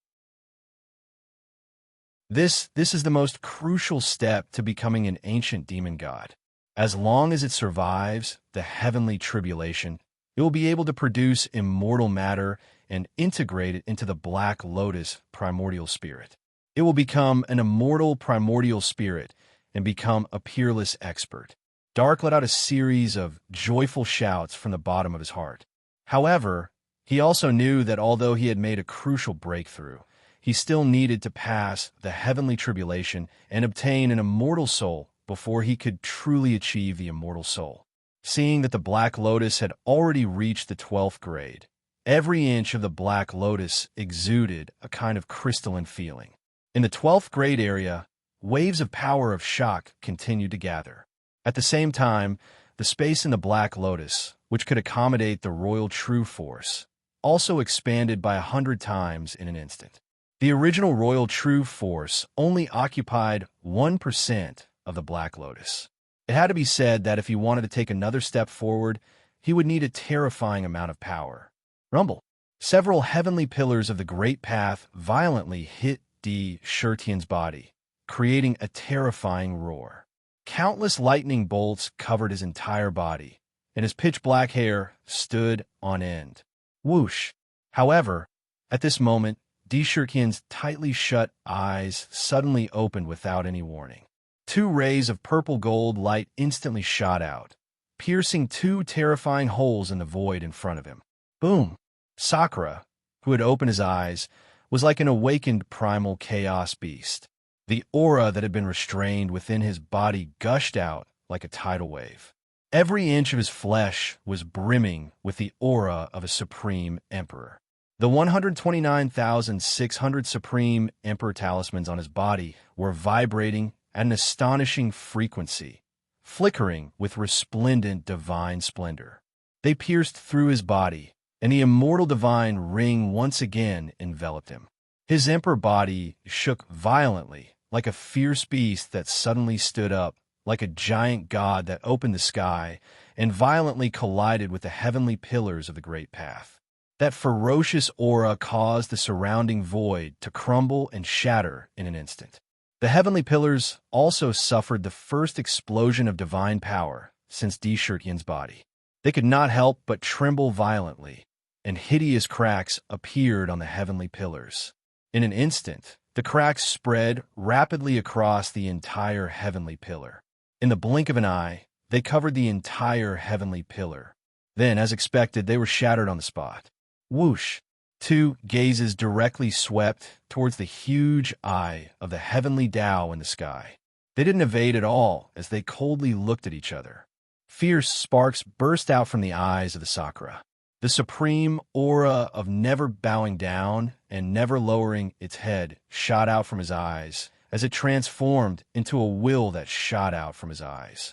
This is the most crucial step to becoming an ancient demon god. As long as it survives the heavenly tribulation, it will be able to produce immortal matter and integrate it into the Black Lotus primordial spirit. It will become an immortal primordial spirit and become a peerless expert. Dark let out a series of joyful shouts from the bottom of his heart. However, he also knew that although he had made a crucial breakthrough, he still needed to pass the heavenly tribulation and obtain an immortal soul before he could truly achieve the immortal soul. Seeing that the Black Lotus had already reached the 12th grade, every inch of the Black Lotus exuded a kind of crystalline feeling. In the 12th grade area, waves of power of shock continued to gather. At the same time, the space in the Black Lotus, which could accommodate the Royal True Force, also expanded by 100 times in an instant. The original Royal True Force only occupied 1% of the Black Lotus. It had to be said that if he wanted to take another step forward, he would need a terrifying amount of power. Rumble! Several heavenly pillars of the Great Path violently hit D. Shurtian's body, creating a terrifying roar. Countless lightning bolts covered his entire body, and his pitch-black hair stood on end. Whoosh! However, at this moment, D. Shurtian's tightly shut eyes suddenly opened without any warning. 2 rays of purple gold light instantly shot out, piercing 2 terrifying holes in the void in front of him. Boom! Sakura, who had opened his eyes, was like an awakened primal chaos beast. The aura that had been restrained within his body gushed out like a tidal wave. Every inch of his flesh was brimming with the aura of a supreme emperor. The 129,600 supreme emperor talismans on his body were vibrating at an astonishing frequency, flickering with resplendent divine splendor. They pierced through his body, and the immortal divine ring once again enveloped him. His emperor body shook violently, like a fierce beast that suddenly stood up, like a giant god that opened the sky and violently collided with the heavenly pillars of the Great Path. That ferocious aura caused the surrounding void to crumble and shatter in an instant. The heavenly pillars also suffered the first explosion of divine power since D. Shurtian's body. They could not help but tremble violently, and hideous cracks appeared on the heavenly pillars. In an instant, the cracks spread rapidly across the entire heavenly pillar. In the blink of an eye, they covered the entire heavenly pillar. Then, as expected, they were shattered on the spot. Whoosh! 2 gazes directly swept towards the huge eye of the heavenly Tao in the sky. They didn't evade at all as they coldly looked at each other. Fierce sparks burst out from the eyes of the Sakura. The supreme aura of never bowing down and never lowering its head shot out from his eyes as it transformed into a will that shot out from his eyes.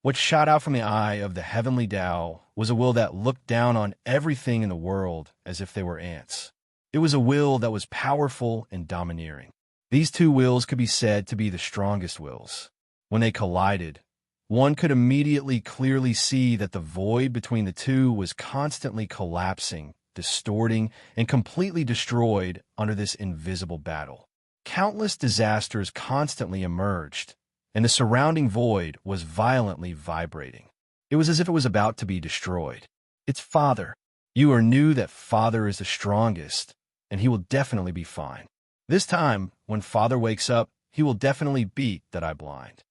What shot out from the eye of the heavenly Tao was a will that looked down on everything in the world as if they were ants. It was a will that was powerful and domineering. These 2 wills could be said to be the strongest wills. When they collided, one could immediately clearly see that the void between the 2 was constantly collapsing, distorting, and completely destroyed under this invisible battle. Countless disasters constantly emerged, and the surrounding void was violently vibrating. It was as if it was about to be destroyed. It's Father. You knew that Father is the strongest, and he will definitely be fine. This time, when Father wakes up, he will definitely beat that eye blind.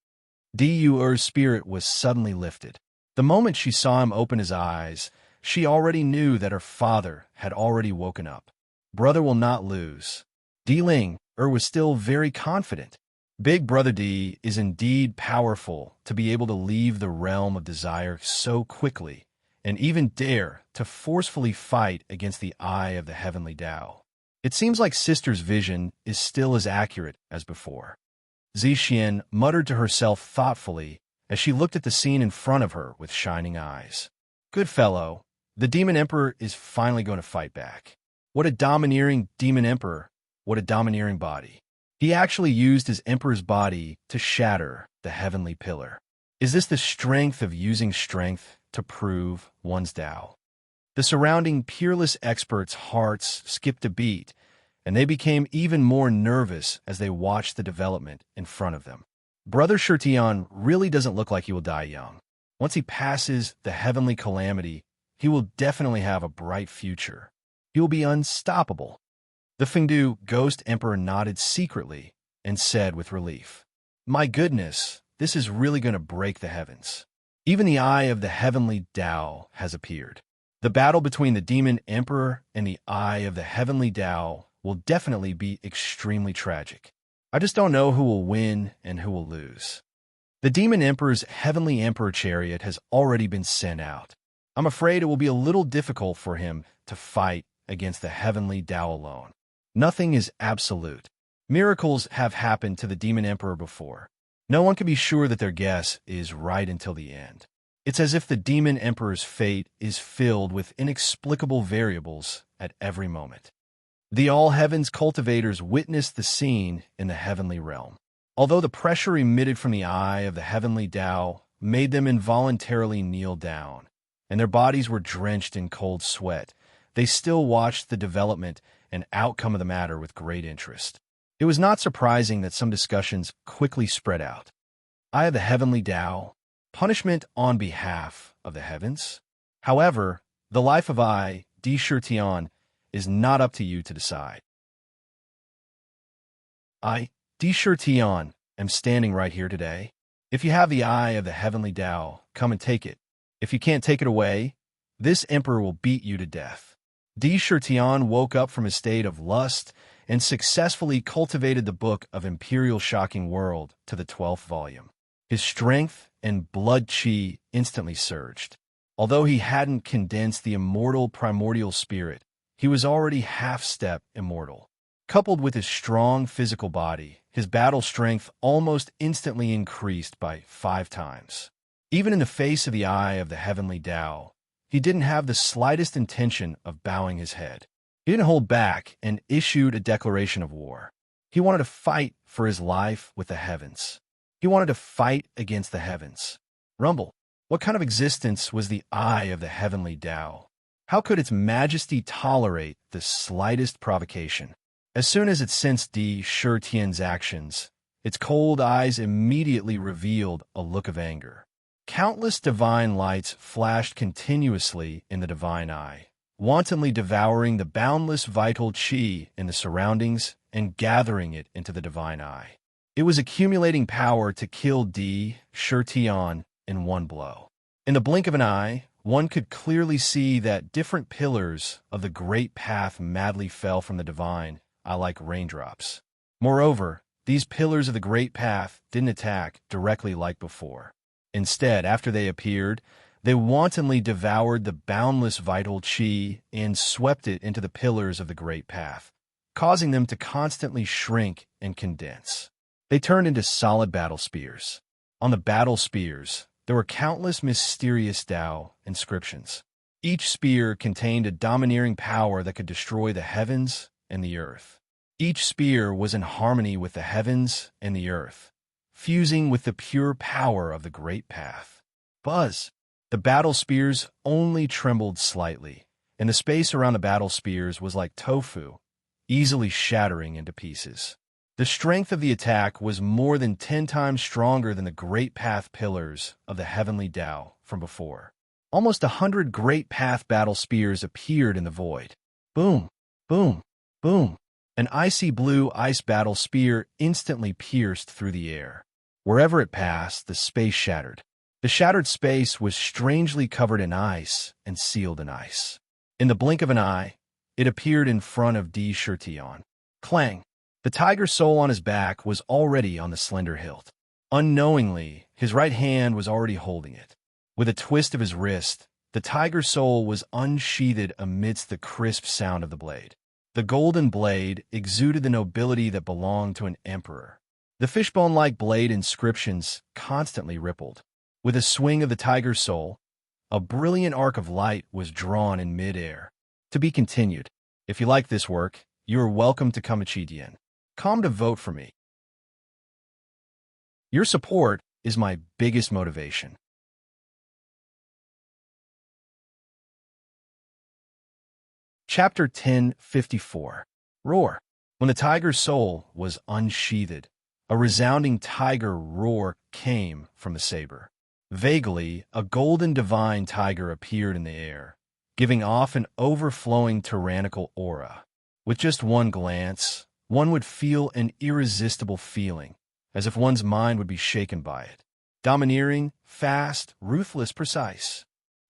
Du-Er's spirit was suddenly lifted. The moment she saw him open his eyes, she already knew that her father had already woken up. Brother will not lose. Di Ling, was still very confident. Big Brother D is indeed powerful to be able to leave the realm of desire so quickly and even dare to forcefully fight against the eye of the heavenly Tao. It seems like Sister's vision is still as accurate as before. Zixian muttered to herself thoughtfully as she looked at the scene in front of her with shining eyes. Good fellow, the Demon Emperor is finally going to fight back. What a domineering Demon Emperor, what a domineering body. He actually used his Emperor's body to shatter the heavenly pillar. Is this the strength of using strength to prove one's Tao? The surrounding peerless experts' hearts skipped a beat, and they became even more nervous as they watched the development in front of them. Brother Shirtian really doesn't look like he will die young. Once he passes the heavenly calamity, he will definitely have a bright future. He will be unstoppable. The Fengdu Ghost Emperor nodded secretly and said with relief, "My goodness, this is really going to break the heavens." Even the eye of the heavenly Tao has appeared. The battle between the Demon Emperor and the eye of the heavenly Tao will definitely be extremely tragic. I just don't know who will win and who will lose. The Demon Emperor's heavenly Emperor chariot has already been sent out. I'm afraid it will be a little difficult for him to fight against the heavenly Tao alone. Nothing is absolute. Miracles have happened to the Demon Emperor before. No one can be sure that their guess is right until the end. It's as if the Demon Emperor's fate is filled with inexplicable variables at every moment. The all-heavens cultivators witnessed the scene in the heavenly realm. Although the pressure emitted from the eye of the heavenly Tao made them involuntarily kneel down, and their bodies were drenched in cold sweat, they still watched the development and outcome of the matter with great interest. It was not surprising that some discussions quickly spread out. Eye of the heavenly Tao, punishment on behalf of the heavens? However, the life of I, D. Shirtian, is not up to you to decide. I, D. Shirtian, am standing right here today. If you have the eye of the heavenly Tao, come and take it. If you can't take it away, this emperor will beat you to death. D. Shirtian woke up from his state of lust and successfully cultivated the book of Imperial Shocking World to the 12th volume. His strength and blood chi instantly surged. Although he hadn't condensed the immortal primordial spirit, he was already half-step immortal. Coupled with his strong physical body, his battle strength almost instantly increased by 5 times. Even in the face of the eye of the heavenly Tao, he didn't have the slightest intention of bowing his head. He didn't hold back and issued a declaration of war. He wanted to fight for his life with the heavens. He wanted to fight against the heavens. Rumble, what kind of existence was the eye of the heavenly Tao? How could its majesty tolerate the slightest provocation? As soon as it sensed D. Shirtian's actions, its cold eyes immediately revealed a look of anger. Countless divine lights flashed continuously in the divine eye, wantonly devouring the boundless vital chi in the surroundings and gathering it into the divine eye. It was accumulating power to kill D. Shirtian in one blow. In the blink of an eye, one could clearly see that different pillars of the great path madly fell from the divine eye like raindrops. Moreover, these pillars of the great path didn't attack directly like before. Instead, after they appeared, they wantonly devoured the boundless vital chi and swept it into the pillars of the great path, causing them to constantly shrink and condense. They turned into solid battle spears. On the battle spears, there were countless mysterious Tao inscriptions. Each spear contained a domineering power that could destroy the heavens and the earth. Each spear was in harmony with the heavens and the earth, fusing with the pure power of the great path. Buzz! The battle spears only trembled slightly, and the space around the battle spears was like tofu, easily shattering into pieces. The strength of the attack was more than 10 times stronger than the great path pillars of the heavenly Tao from before. Almost 100 great path battle spears appeared in the void. Boom, boom, boom. An icy blue ice battle spear instantly pierced through the air. Wherever it passed, the space shattered. The shattered space was strangely covered in ice and sealed in ice. In the blink of an eye, it appeared in front of D. Shirtian. Clang! The tiger soul on his back was already on the slender hilt. Unknowingly, his right hand was already holding it. With a twist of his wrist, the tiger soul was unsheathed amidst the crisp sound of the blade. The golden blade exuded the nobility that belonged to an emperor. The fishbone-like blade inscriptions constantly rippled. With a swing of the tiger's soul, a brilliant arc of light was drawn in mid-air. To be continued. If you like this work, you are welcome to come to vote for me. Your support is my biggest motivation. Chapter 1054. Roar. When the tiger's soul was unsheathed, a resounding tiger roar came from the saber. Vaguely, a golden divine tiger appeared in the air, giving off an overflowing tyrannical aura. With just one glance, one would feel an irresistible feeling, as if one's mind would be shaken by it. Domineering, fast, ruthless, precise.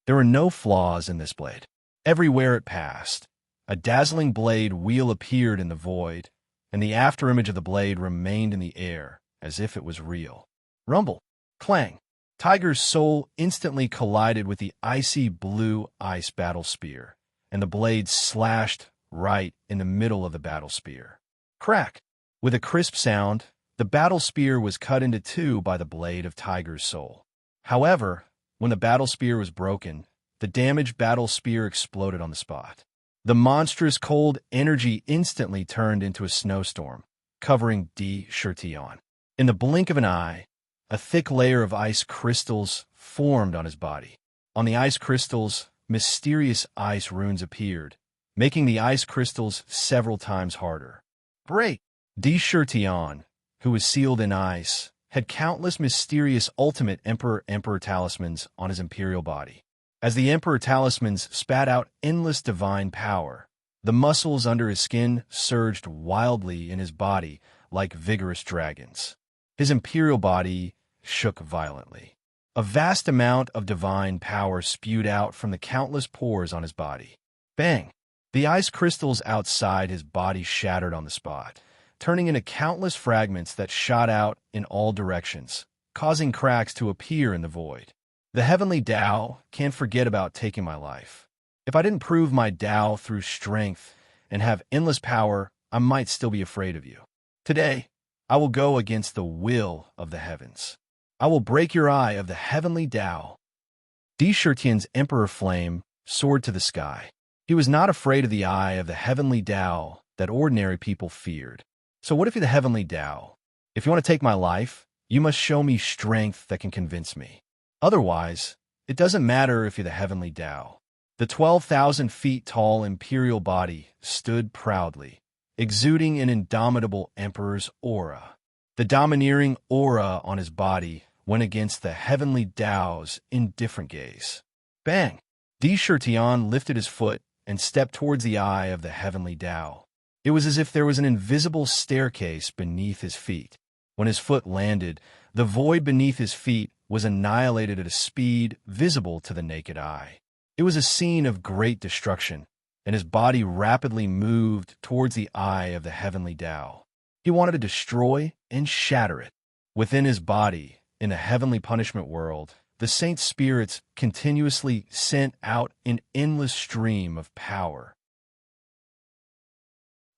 There were no flaws in this blade. Everywhere it passed, a dazzling blade wheel appeared in the void, and the afterimage of the blade remained in the air, as if it was real. Rumble. Clang. Tiger's soul instantly collided with the icy blue ice battle spear, and the blade slashed right in the middle of the battle spear. Crack! With a crisp sound, the battle spear was cut into two by the blade of Tiger's soul. However, when the battle spear was broken, the damaged battle spear exploded on the spot. The monstrous cold energy instantly turned into a snowstorm, covering D. Shirtion. In the blink of an eye, a thick layer of ice crystals formed on his body. On the ice crystals, mysterious ice runes appeared, making the ice crystals several times harder. Break! D. Shirtion, who was sealed in ice, had countless mysterious ultimate Emperor talismans on his imperial body. As the Emperor talismans spat out endless divine power, the muscles under his skin surged wildly in his body like vigorous dragons. His imperial body shook violently. A vast amount of divine power spewed out from the countless pores on his body. Bang! The ice crystals outside his body shattered on the spot, turning into countless fragments that shot out in all directions, causing cracks to appear in the void. The heavenly Tao can't forget about taking my life. If I didn't prove my Tao through strength and have endless power, I might still be afraid of you. Today, I will go against the will of the heavens. I will break your eye of the heavenly Tao. D. Shirtion's Emperor Flame soared to the sky. He was not afraid of the eye of the heavenly Tao that ordinary people feared. So what if you're the heavenly Tao? If you want to take my life, you must show me strength that can convince me. Otherwise, it doesn't matter if you're the heavenly Tao. The 12,000 feet tall imperial body stood proudly, exuding an indomitable emperor's aura. The domineering aura on his body went against the heavenly Tao's indifferent gaze. Bang! D. Shirtion lifted his foot and stepped towards the eye of the heavenly Tao. It was as if there was an invisible staircase beneath his feet. When his foot landed, the void beneath his feet was annihilated at a speed visible to the naked eye. It was a scene of great destruction, and his body rapidly moved towards the eye of the heavenly Tao. He wanted to destroy and shatter it. Within his body, in the heavenly punishment world, the saint spirits continuously sent out an endless stream of power.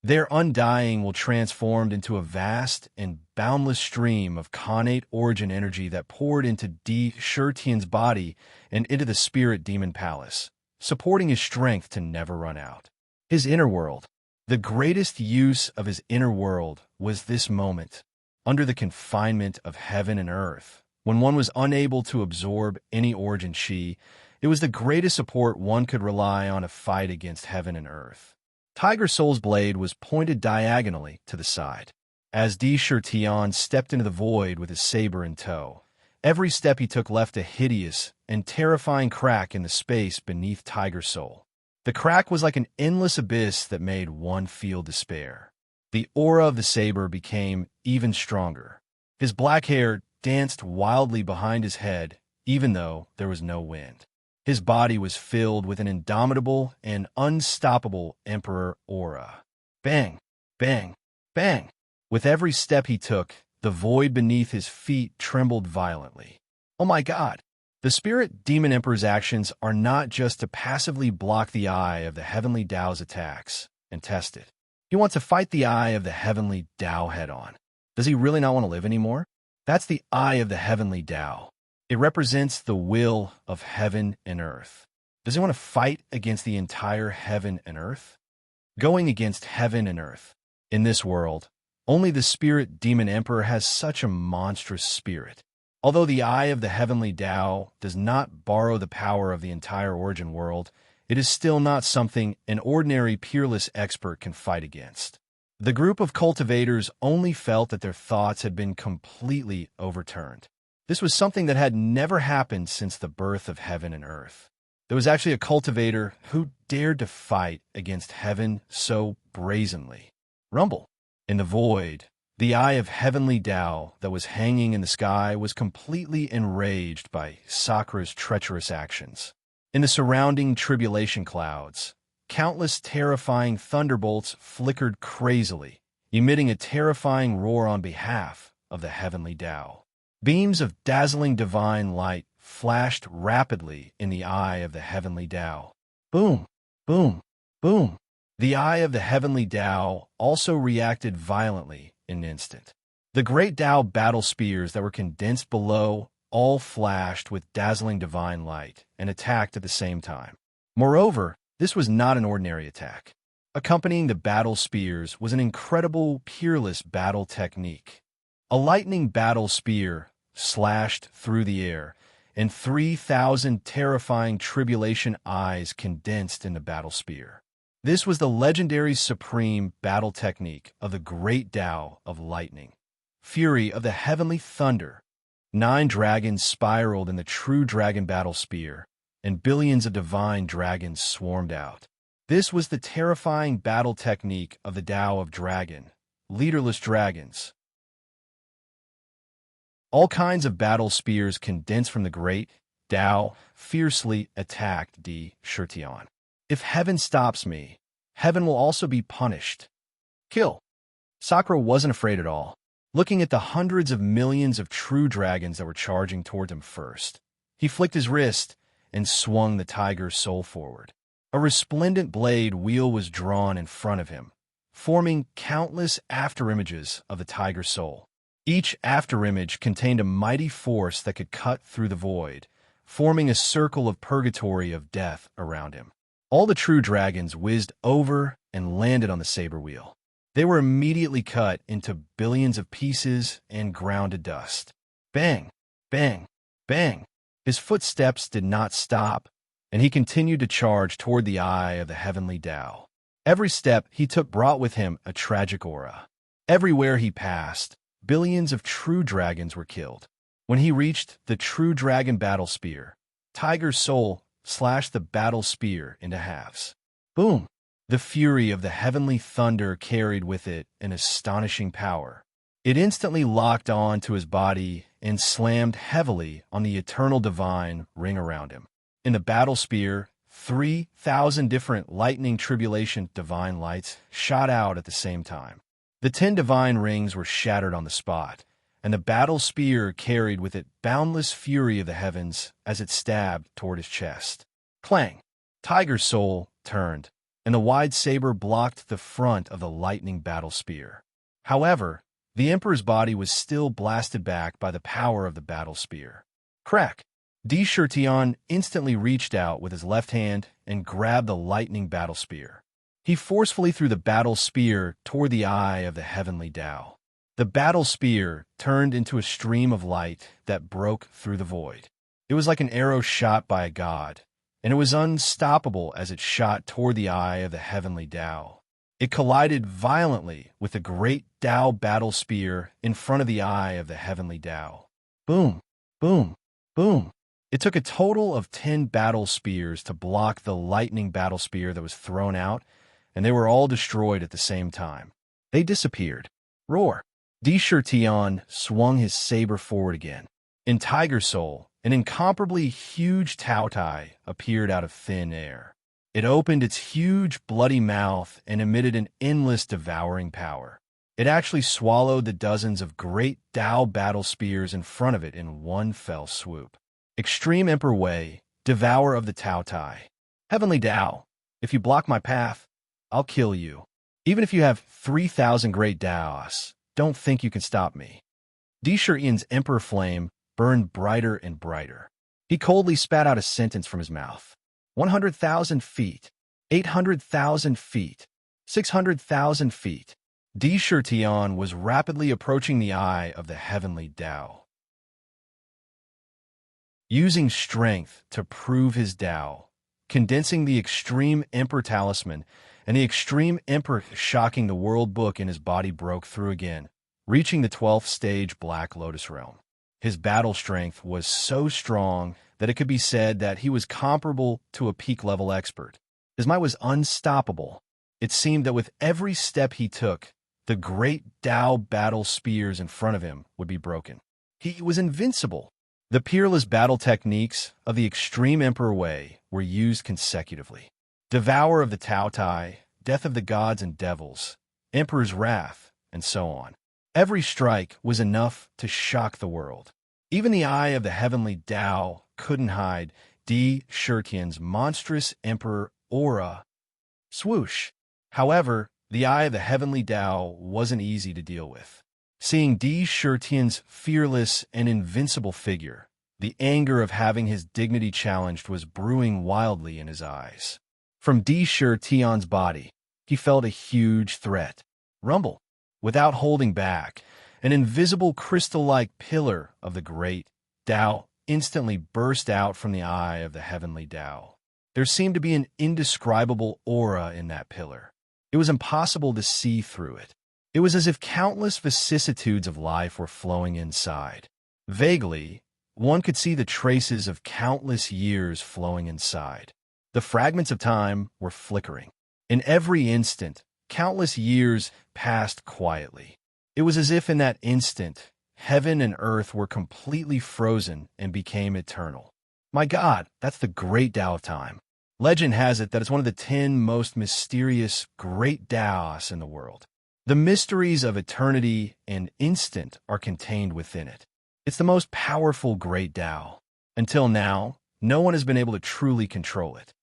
Their undying will transformed into a vast and boundless stream of connate origin energy that poured into D. Shirtion's body and into the spirit demon palace, supporting his strength to never run out. His inner world. The greatest use of his inner world was this moment, under the confinement of heaven and earth. When one was unable to absorb any origin chi, it was the greatest support one could rely on to fight against heaven and earth. Tiger Soul's blade was pointed diagonally to the side. As D. Shirtion stepped into the void with his saber in tow, every step he took left a hideous and terrifying crack in the space beneath Tiger Soul. The crack was like an endless abyss that made one feel despair. The aura of the saber became even stronger. His black hair danced wildly behind his head, even though there was no wind. His body was filled with an indomitable and unstoppable emperor aura. Bang! Bang! Bang! With every step he took, the void beneath his feet trembled violently. Oh my God! The Spirit Demon Emperor's actions are not just to passively block the eye of the Heavenly Tao's attacks and test it. He wants to fight the eye of the Heavenly Tao head-on. Does he really not want to live anymore? That's the eye of the Heavenly Tao. It represents the will of heaven and earth. Does he want to fight against the entire heaven and earth? Going against heaven and earth. In this world, only the Spirit Demon Emperor has such a monstrous spirit. Although the eye of the Heavenly Tao does not borrow the power of the entire origin world, it is still not something an ordinary peerless expert can fight against. The group of cultivators only felt that their thoughts had been completely overturned. This was something that had never happened since the birth of heaven and earth. There was actually a cultivator who dared to fight against heaven so brazenly. Rumble. In the void, the eye of Heavenly Tao that was hanging in the sky was completely enraged by Sakra's treacherous actions. In the surrounding tribulation clouds, countless terrifying thunderbolts flickered crazily, emitting a terrifying roar on behalf of the Heavenly Tao. Beams of dazzling divine light flashed rapidly in the eye of the Heavenly Tao. Boom, boom, boom. The eye of the Heavenly Tao also reacted violently in an instant. The great Tao battle spears that were condensed below all flashed with dazzling divine light and attacked at the same time. Moreover, this was not an ordinary attack. Accompanying the battle spears was an incredible, peerless battle technique. A lightning battle spear slashed through the air, and 3,000 terrifying tribulation eyes condensed in the battle spear. This was the legendary supreme battle technique of the great Tao of lightning. Fury of the heavenly thunder. 9 dragons spiraled in the true dragon battle spear, and billions of divine dragons swarmed out. This was the terrifying battle technique of the Tao of dragon, leaderless dragons. All kinds of battle spears condensed from the great Tao fiercely attacked Di Shirtian. If heaven stops me, heaven will also be punished. Kill. Sakra wasn't afraid at all. Looking at the hundreds of millions of true dragons that were charging toward him first, he flicked his wrist and swung the tiger's soul forward. A resplendent blade wheel was drawn in front of him, forming countless afterimages of the tiger's soul. Each afterimage contained a mighty force that could cut through the void, forming a circle of purgatory of death around him. All the true dragons whizzed over and landed on the saber wheel. They were immediately cut into billions of pieces and ground to dust. Bang, bang, bang. His footsteps did not stop, and he continued to charge toward the eye of the Heavenly Tao. Every step he took brought with him a tragic aura. Everywhere he passed, billions of true dragons were killed. When he reached the true dragon battle spear, Tiger's soul slashed the battle spear into halves. Boom! The fury of the heavenly thunder carried with it an astonishing power. It instantly locked on to his body and slammed heavily on the eternal divine ring around him. In the battle spear, 3,000 different lightning tribulation divine lights shot out at the same time. The 10 divine rings were shattered on the spot, and the battle spear carried with it boundless fury of the heavens as it stabbed toward his chest. Clang! Tiger's soul turned, and the wide saber blocked the front of the lightning battle spear. However, the Emperor's body was still blasted back by the power of the battle spear. Crack! Di Shirtian instantly reached out with his left hand and grabbed the lightning battle spear. He forcefully threw the battle spear toward the eye of the Heavenly Tao. The battle spear turned into a stream of light that broke through the void. It was like an arrow shot by a god, and it was unstoppable as it shot toward the eye of the Heavenly Tao. It collided violently with the great Tao battle spear in front of the eye of the Heavenly Tao. Boom, boom, boom. It took a total of 10 battle spears to block the lightning battle spear that was thrown out, and they were all destroyed at the same time. They disappeared. Roar! Di Shirtian swung his saber forward again. In Tiger Soul, an incomparably huge Taotai appeared out of thin air. It opened its huge bloody mouth and emitted an endless devouring power. It actually swallowed the dozens of great Tao battle spears in front of it in one fell swoop. Extreme Emperor Wei, devourer of the Tao Tai. Heavenly Tao, if you block my path, I'll kill you. Even if you have 3,000 great Taos, don't think you can stop me. Di Shiyan's Emperor Flame burned brighter and brighter. He coldly spat out a sentence from his mouth. 100,000 feet, 800,000 feet, 600,000 feet. Di Shiyan was rapidly approaching the eye of the heavenly Tao. Using strength to prove his Tao, condensing the Extreme Emperor Talisman, and the Extreme Emperor shocking the World Book in his body broke through again, reaching the 12th stage Black Lotus Realm. His battle strength was so strong that it could be said that he was comparable to a peak-level expert. His might was unstoppable. It seemed that with every step he took, the great Tao battle spears in front of him would be broken. He was invincible. The peerless battle techniques of the Extreme Emperor Wei were used consecutively. Devourer of the Tao Tai, Death of the Gods and Devils, Emperor's Wrath, and so on. Every strike was enough to shock the world. Even the eye of the heavenly Tao couldn't hide Di Shiyan's monstrous emperor aura. Swoosh! However, the eye of the heavenly Tao wasn't easy to deal with. Seeing Di Shiyan's fearless and invincible figure, the anger of having his dignity challenged was brewing wildly in his eyes. From Di Shiyan's body, he felt a huge threat. Rumble. Without holding back, an invisible crystal-like pillar of the great Tao instantly burst out from the eye of the heavenly Tao. There seemed to be an indescribable aura in that pillar. It was impossible to see through it. It was as if countless vicissitudes of life were flowing inside. Vaguely, one could see the traces of countless years flowing inside. The fragments of time were flickering. In every instant, countless years passed quietly. It was as if in that instant, heaven and earth were completely frozen and became eternal. My God, that's the great Tao of time. Legend has it that it's one of the 10 most mysterious great Taos in the world. The mysteries of eternity and instant are contained within it. It's the most powerful great Tao. Until now, no one has been able to truly control it.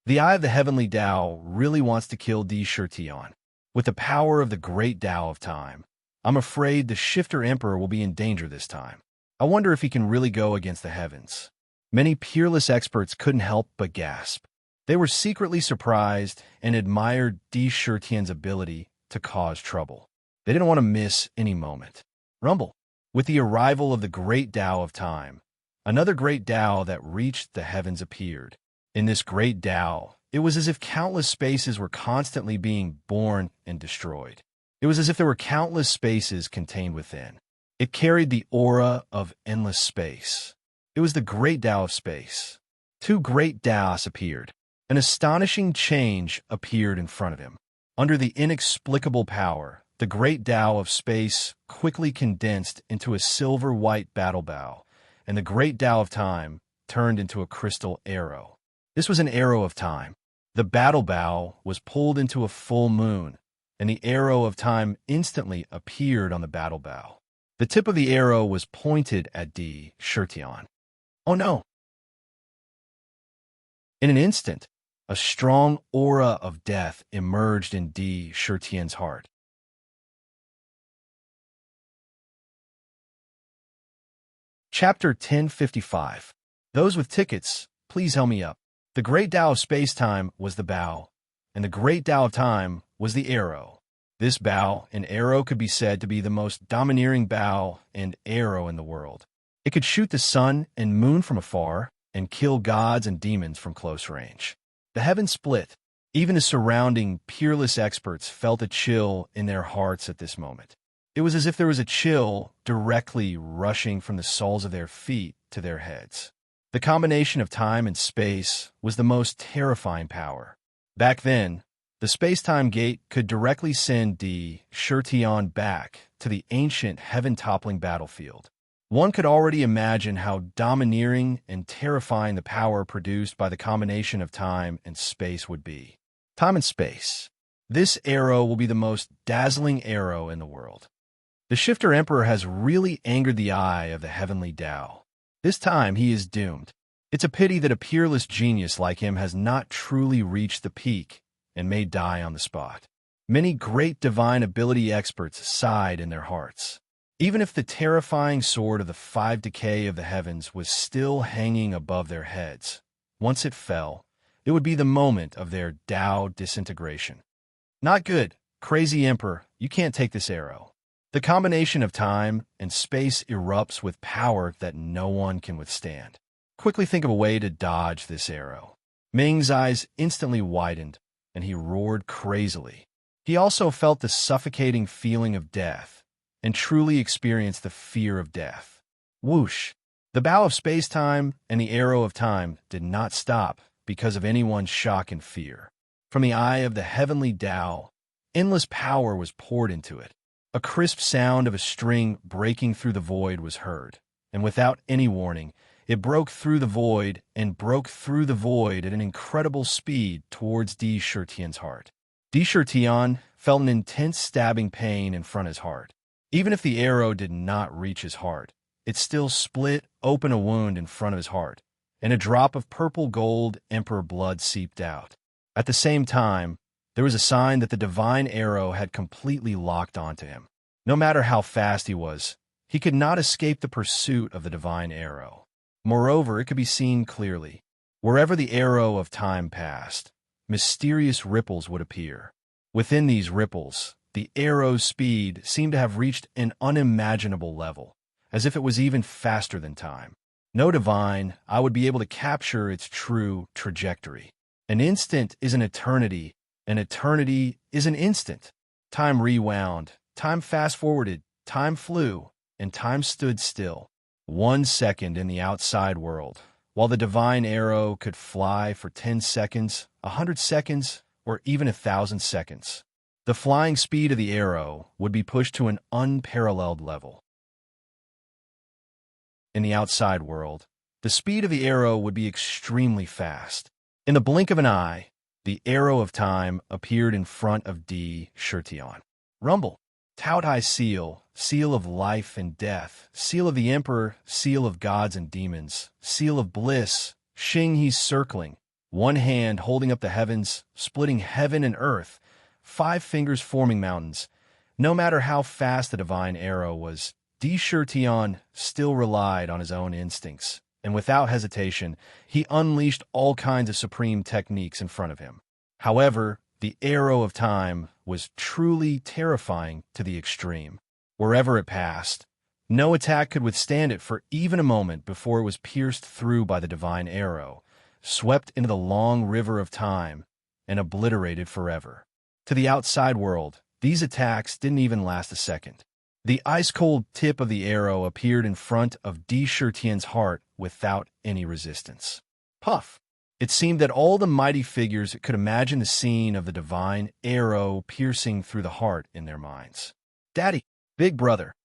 The eye of the heavenly Tao really wants to kill Di Shiyan. With the power of the great Tao of time, I'm afraid the Shifter Emperor will be in danger this time. I wonder if he can really go against the heavens. Many peerless experts couldn't help but gasp. They were secretly surprised and admired Di Shiyan's ability to cause trouble. They didn't want to miss any moment. Rumble. With the arrival of the great Tao of time, another great Tao that reached the heavens appeared. In this great Tao, it was as if countless spaces were constantly being born and destroyed. It was as if there were countless spaces contained within. It carried the aura of endless space. It was the great Tao of space. Two great Taos appeared. An astonishing change appeared in front of him. Under the inexplicable power, the great Tao of space quickly condensed into a silver-white battle bow, and the great Tao of time turned into a crystal arrow. This was an arrow of time. The battle bow was pulled into a full moon, and the arrow of time instantly appeared on the battle bow. The tip of the arrow was pointed at Di Shiyan. Oh no! In an instant, a strong aura of death emerged in Di Shiyan's heart. Chapter 1055. Those with tickets, please help me up. The great Tao of space-time was the bow, and the great Tao of time was the arrow. This bow and arrow could be said to be the most domineering bow and arrow in the world. It could shoot the sun and moon from afar and kill gods and demons from close range. The heavens split. Even the surrounding peerless experts felt a chill in their hearts at this moment. It was as if there was a chill directly rushing from the soles of their feet to their heads. The combination of time and space was the most terrifying power. Back then, the space-time gate could directly send Di Shiyan back to the ancient heaven-toppling battlefield. One could already imagine how domineering and terrifying the power produced by the combination of time and space would be. Time and space. This arrow will be the most dazzling arrow in the world. The Shifter Emperor has really angered the eye of the heavenly Tao. This time he is doomed. It's a pity that a peerless genius like him has not truly reached the peak and may die on the spot. Many great divine ability experts sighed in their hearts. Even if the terrifying sword of the 5 decay of the heavens was still hanging above their heads, once it fell, it would be the moment of their Tao disintegration. Not good, crazy Emperor, you can't take this arrow. The combination of time and space erupts with power that no one can withstand. Quickly think of a way to dodge this arrow. Ming's eyes instantly widened, and he roared crazily. He also felt the suffocating feeling of death, and truly experienced the fear of death. Whoosh! The bow of space-time and the arrow of time did not stop because of anyone's shock and fear. From the eye of the heavenly Tao, endless power was poured into it. A crisp sound of a string breaking through the void was heard, and without any warning, it broke through the void and broke through the void at an incredible speed towards Di Shirtian's heart. Di Shirtian felt an intense stabbing pain in front of his heart. Even if the arrow did not reach his heart, it still split open a wound in front of his heart, and a drop of purple gold emperor blood seeped out. At the same time, there was a sign that the divine arrow had completely locked onto him. No matter how fast he could not escape the pursuit of the divine arrow. Moreover, it could be seen clearly. Wherever the arrow of time passed, mysterious ripples would appear. Within these ripples, the arrow's speed seemed to have reached an unimaginable level, as if it was even faster than time. No divine eye would be able to capture its true trajectory. An instant is an eternity is an instant. Time rewound, time fast-forwarded, time flew, and time stood still. 1 second in the outside world, while the divine arrow could fly for 10 seconds, 100 seconds, or even 1,000 seconds. The flying speed of the arrow would be pushed to an unparalleled level. In the outside world, the speed of the arrow would be extremely fast. In the blink of an eye, the arrow of time appeared in front of Di Shirtian. Rumble, Taotai seal, seal of life and death, seal of the emperor, seal of gods and demons, seal of bliss, Xing he's circling, one hand holding up the heavens, splitting heaven and earth, 5 fingers forming mountains. No matter how fast the divine arrow was, Di Shirtian still relied on his own instincts, and without hesitation, he unleashed all kinds of supreme techniques in front of him. However, the arrow of time was truly terrifying to the extreme. Wherever it passed, no attack could withstand it for even a moment before it was pierced through by the divine arrow, swept into the long river of time, and obliterated forever. To the outside world, these attacks didn't even last a second. The ice-cold tip of the arrow appeared in front of Di Shirtian's heart without any resistance. Puff! It seemed that all the mighty figures could imagine the scene of the divine arrow piercing through the heart in their minds. Daddy, big brother,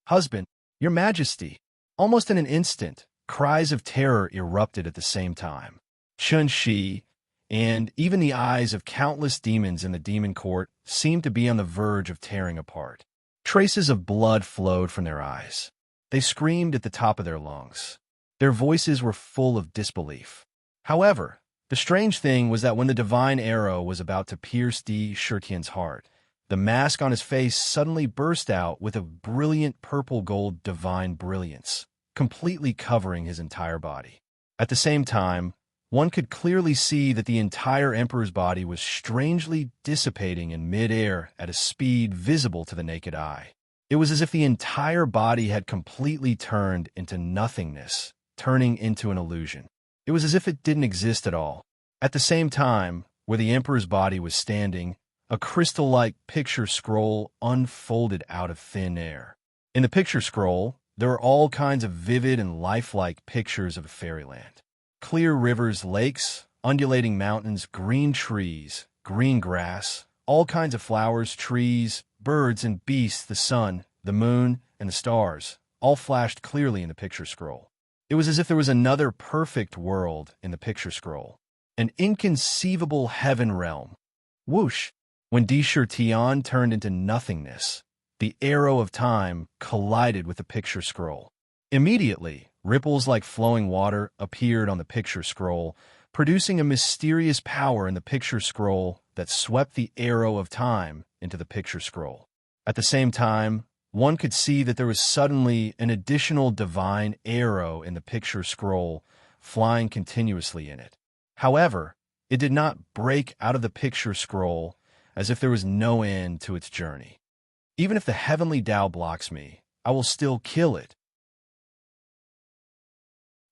husband, your majesty. Almost in an instant, cries of terror erupted at the same time. Chun Shi, and even the eyes of countless demons in the demon court seemed to be on the verge of tearing apart. Traces of blood flowed from their eyes. They screamed at the top of their lungs. Their voices were full of disbelief. However, the strange thing was that when the divine arrow was about to pierce Di Shirtian's heart, the mask on his face suddenly burst out with a brilliant purple-gold divine brilliance, completely covering his entire body. At the same time, one could clearly see that the entire emperor's body was strangely dissipating in mid-air at a speed visible to the naked eye. It was as if the entire body had completely turned into nothingness, turning into an illusion. It was as if it didn't exist at all. At the same time, where the emperor's body was standing, a crystal-like picture scroll unfolded out of thin air. In the picture scroll, there were all kinds of vivid and lifelike pictures of fairyland. Clear rivers, lakes, undulating mountains, green trees, green grass, all kinds of flowers, trees, birds and beasts, the sun, the moon, and the stars, all flashed clearly in the picture scroll. It was as if there was another perfect world in the picture scroll, an inconceivable heaven realm. Whoosh! When Di Tian turned into nothingness, the arrow of time collided with the picture scroll. Immediately, ripples like flowing water appeared on the picture scroll, producing a mysterious power in the picture scroll that swept the arrow of time into the picture scroll. At the same time, one could see that there was suddenly an additional divine arrow in the picture scroll, flying continuously in it. However, it did not break out of the picture scroll as if there was no end to its journey. Even if the heavenly Tao blocks me, I will still kill it.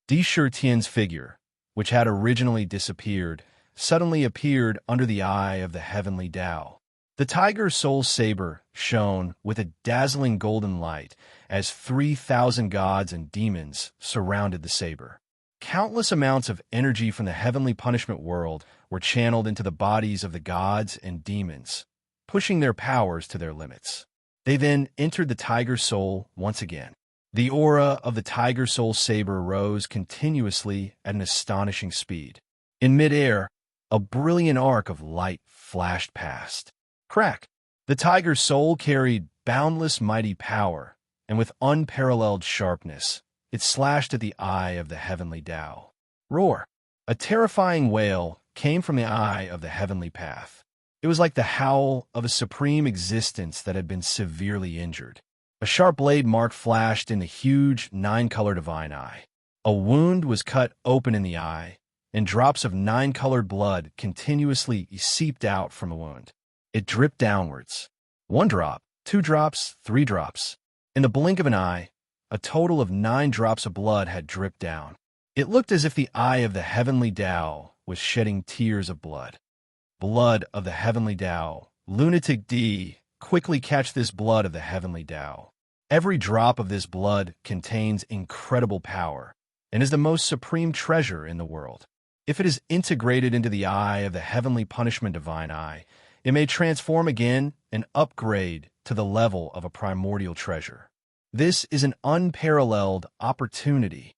Di Tian's figure, which had originally disappeared, suddenly appeared under the eye of the heavenly Tao. The tiger soul saber shone with a dazzling golden light as 3,000 gods and demons surrounded the saber. Countless amounts of energy from the heavenly punishment world were channeled into the bodies of the gods and demons, pushing their powers to their limits. They then entered the tiger soul once again. The aura of the tiger soul saber rose continuously at an astonishing speed. In midair, a brilliant arc of light flashed past. Crack! The tiger's soul carried boundless mighty power, and with unparalleled sharpness, it slashed at the eye of the heavenly Tao. Roar! A terrifying wail came from the eye of the heavenly path. It was like the howl of a supreme existence that had been severely injured. A sharp blade mark flashed in the huge, 9-color divine eye. A wound was cut open in the eye, and drops of 9-colored blood continuously seeped out from the wound. It dripped downwards. 1 drop, 2 drops, 3 drops. In the blink of an eye, a total of 9 drops of blood had dripped down. It looked as if the eye of the heavenly Tao was shedding tears of blood. Blood of the heavenly Tao. Lunatic D, quickly catch this blood of the heavenly Tao. Every drop of this blood contains incredible power and is the most supreme treasure in the world. If it is integrated into the eye of the heavenly punishment divine eye, it may transform again and upgrade to the level of a primordial treasure. This is an unparalleled opportunity.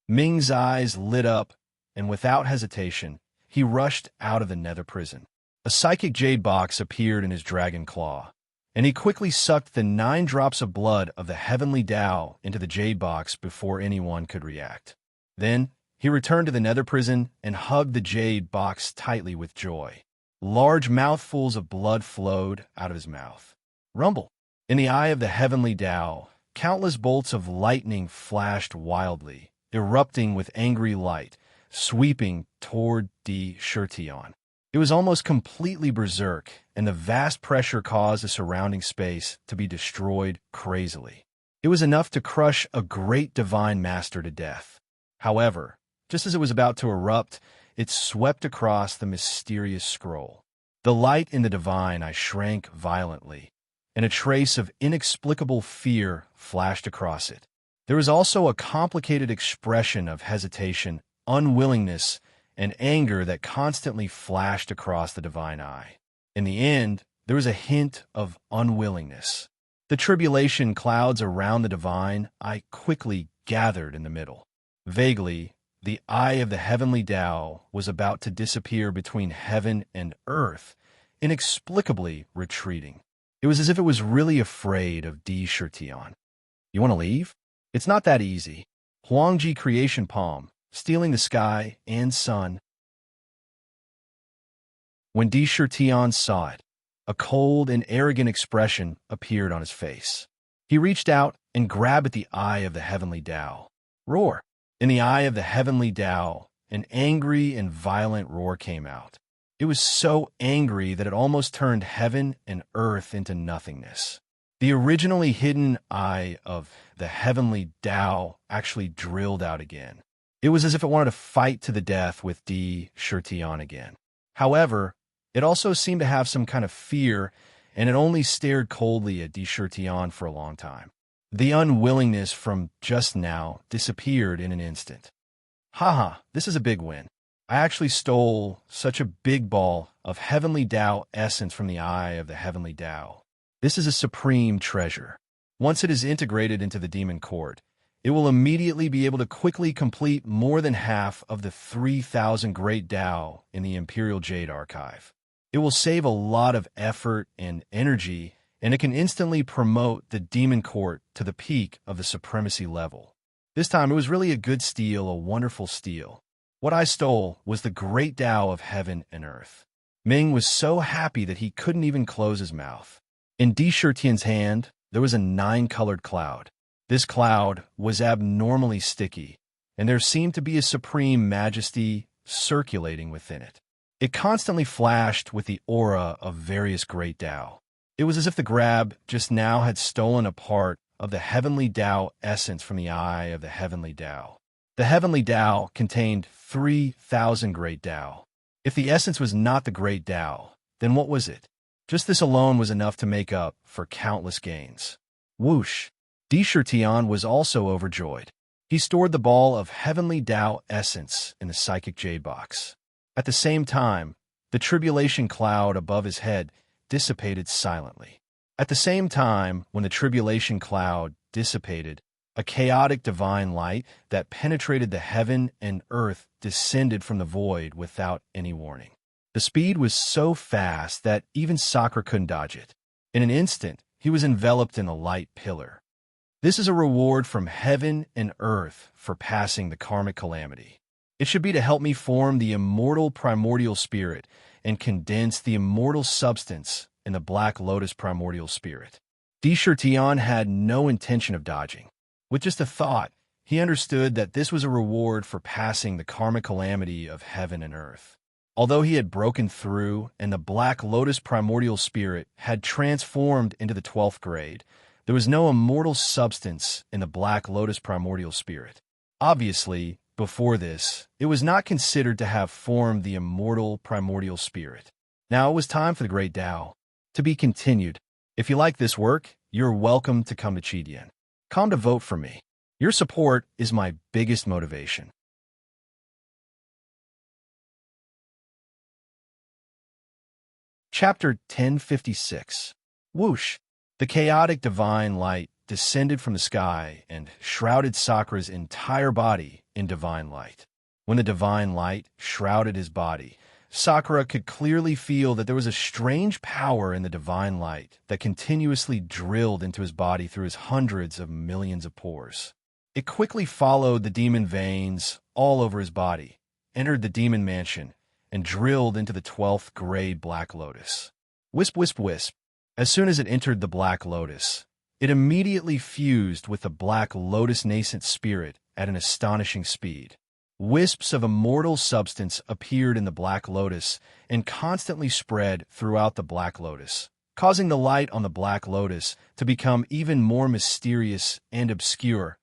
Ming's eyes lit up, and without hesitation, he rushed out of the nether prison. A psychic jade box appeared in his dragon claw, and he quickly sucked the 9 drops of blood of the heavenly Tao into the jade box before anyone could react. Then, he returned to the nether prison and hugged the jade box tightly with joy. Large mouthfuls of blood flowed out of his mouth. Rumble! In the eye of the heavenly Tao, countless bolts of lightning flashed wildly, erupting with angry light, sweeping toward Di Tian. It was almost completely berserk, and the vast pressure caused the surrounding space to be destroyed crazily. It was enough to crush a great divine master to death. However, just as it was about to erupt, it swept across the mysterious scroll. The light in the divine eye shrank violently, and a trace of inexplicable fear flashed across it. There was also a complicated expression of hesitation, unwillingness, and anger that constantly flashed across the divine eye. In the end, there was a hint of unwillingness. The tribulation clouds around the divine eye quickly gathered in the middle. Vaguely, the eye of the heavenly Tao was about to disappear between heaven and earth, inexplicably retreating. It was as if it was really afraid of Di Tian. You want to leave? It's not that easy. Huangji Creation Palm, stealing the sky and sun. When Di Tian saw it, a cold and arrogant expression appeared on his face. He reached out and grabbed at the eye of the heavenly Tao. Roar! In the eye of the heavenly Tao, an angry and violent roar came out. It was so angry that it almost turned heaven and earth into nothingness. The originally hidden eye of the heavenly Tao actually drilled out again. It was as if it wanted to fight to the death with Di Tian again. However, it also seemed to have some kind of fear, and it only stared coldly at Di Tian for a long time. The unwillingness from just now disappeared in an instant. Haha, this is a big win. I actually stole such a big ball of heavenly Tao essence from the eye of the heavenly Tao. This is a supreme treasure. Once it is integrated into the demon court, it will immediately be able to quickly complete more than half of the 3,000 great Tao in the Imperial Jade Archive. It will save a lot of effort and energy, and it can instantly promote the demon court to the peak of the supremacy level. This time, it was really a good steal, a wonderful steal. What I stole was the great Tao of heaven and earth. Ming was so happy that he couldn't even close his mouth. In Di Shitian's hand, there was a 9-colored cloud. This cloud was abnormally sticky, and there seemed to be a supreme majesty circulating within it. It constantly flashed with the aura of various great Tao. It was as if the grab just now had stolen a part of the heavenly Tao essence from the eye of the heavenly Tao. The heavenly Tao contained 3,000 great Tao. If the essence was not the great Tao, then what was it? Just this alone was enough to make up for countless gains. Whoosh! Di Shitian was also overjoyed. He stored the ball of heavenly Tao essence in the psychic jade box. At the same time, the tribulation cloud above his head dissipated silently. At the same time, when the tribulation cloud dissipated, a chaotic divine light that penetrated the heaven and earth descended from the void without any warning. The speed was so fast that even Sakura couldn't dodge it. In an instant, he was enveloped in a light pillar. This is a reward from heaven and earth for passing the karmic calamity. It should be to help me form the immortal primordial spirit and condense the immortal substance in the black lotus primordial spirit. Di Shitian had no intention of dodging. With just a thought, he understood that this was a reward for passing the karmic calamity of heaven and earth. Although he had broken through and the black lotus primordial spirit had transformed into the 12th grade, there was no immortal substance in the black lotus primordial spirit. Obviously, before this, it was not considered to have formed the immortal primordial spirit. Now it was time for the great Tao. To be continued. If you like this work, you're welcome to come to Chidian. Come to vote for me. Your support is my biggest motivation. Chapter 1056. Whoosh! The chaotic divine light descended from the sky and shrouded Sakura's entire body in divine light. When the divine light shrouded his body, Sakura could clearly feel that there was a strange power in the divine light that continuously drilled into his body through his hundreds of millions of pores. It quickly followed the demon veins all over his body, entered the demon mansion, and drilled into the 12th grade black lotus. Wisp, wisp, wisp. As soon as it entered the black lotus, it immediately fused with the black lotus nascent spirit at an astonishing speed. Wisps of immortal substance appeared in the black lotus and constantly spread throughout the black lotus, causing the light on the black lotus to become even more mysterious and obscure,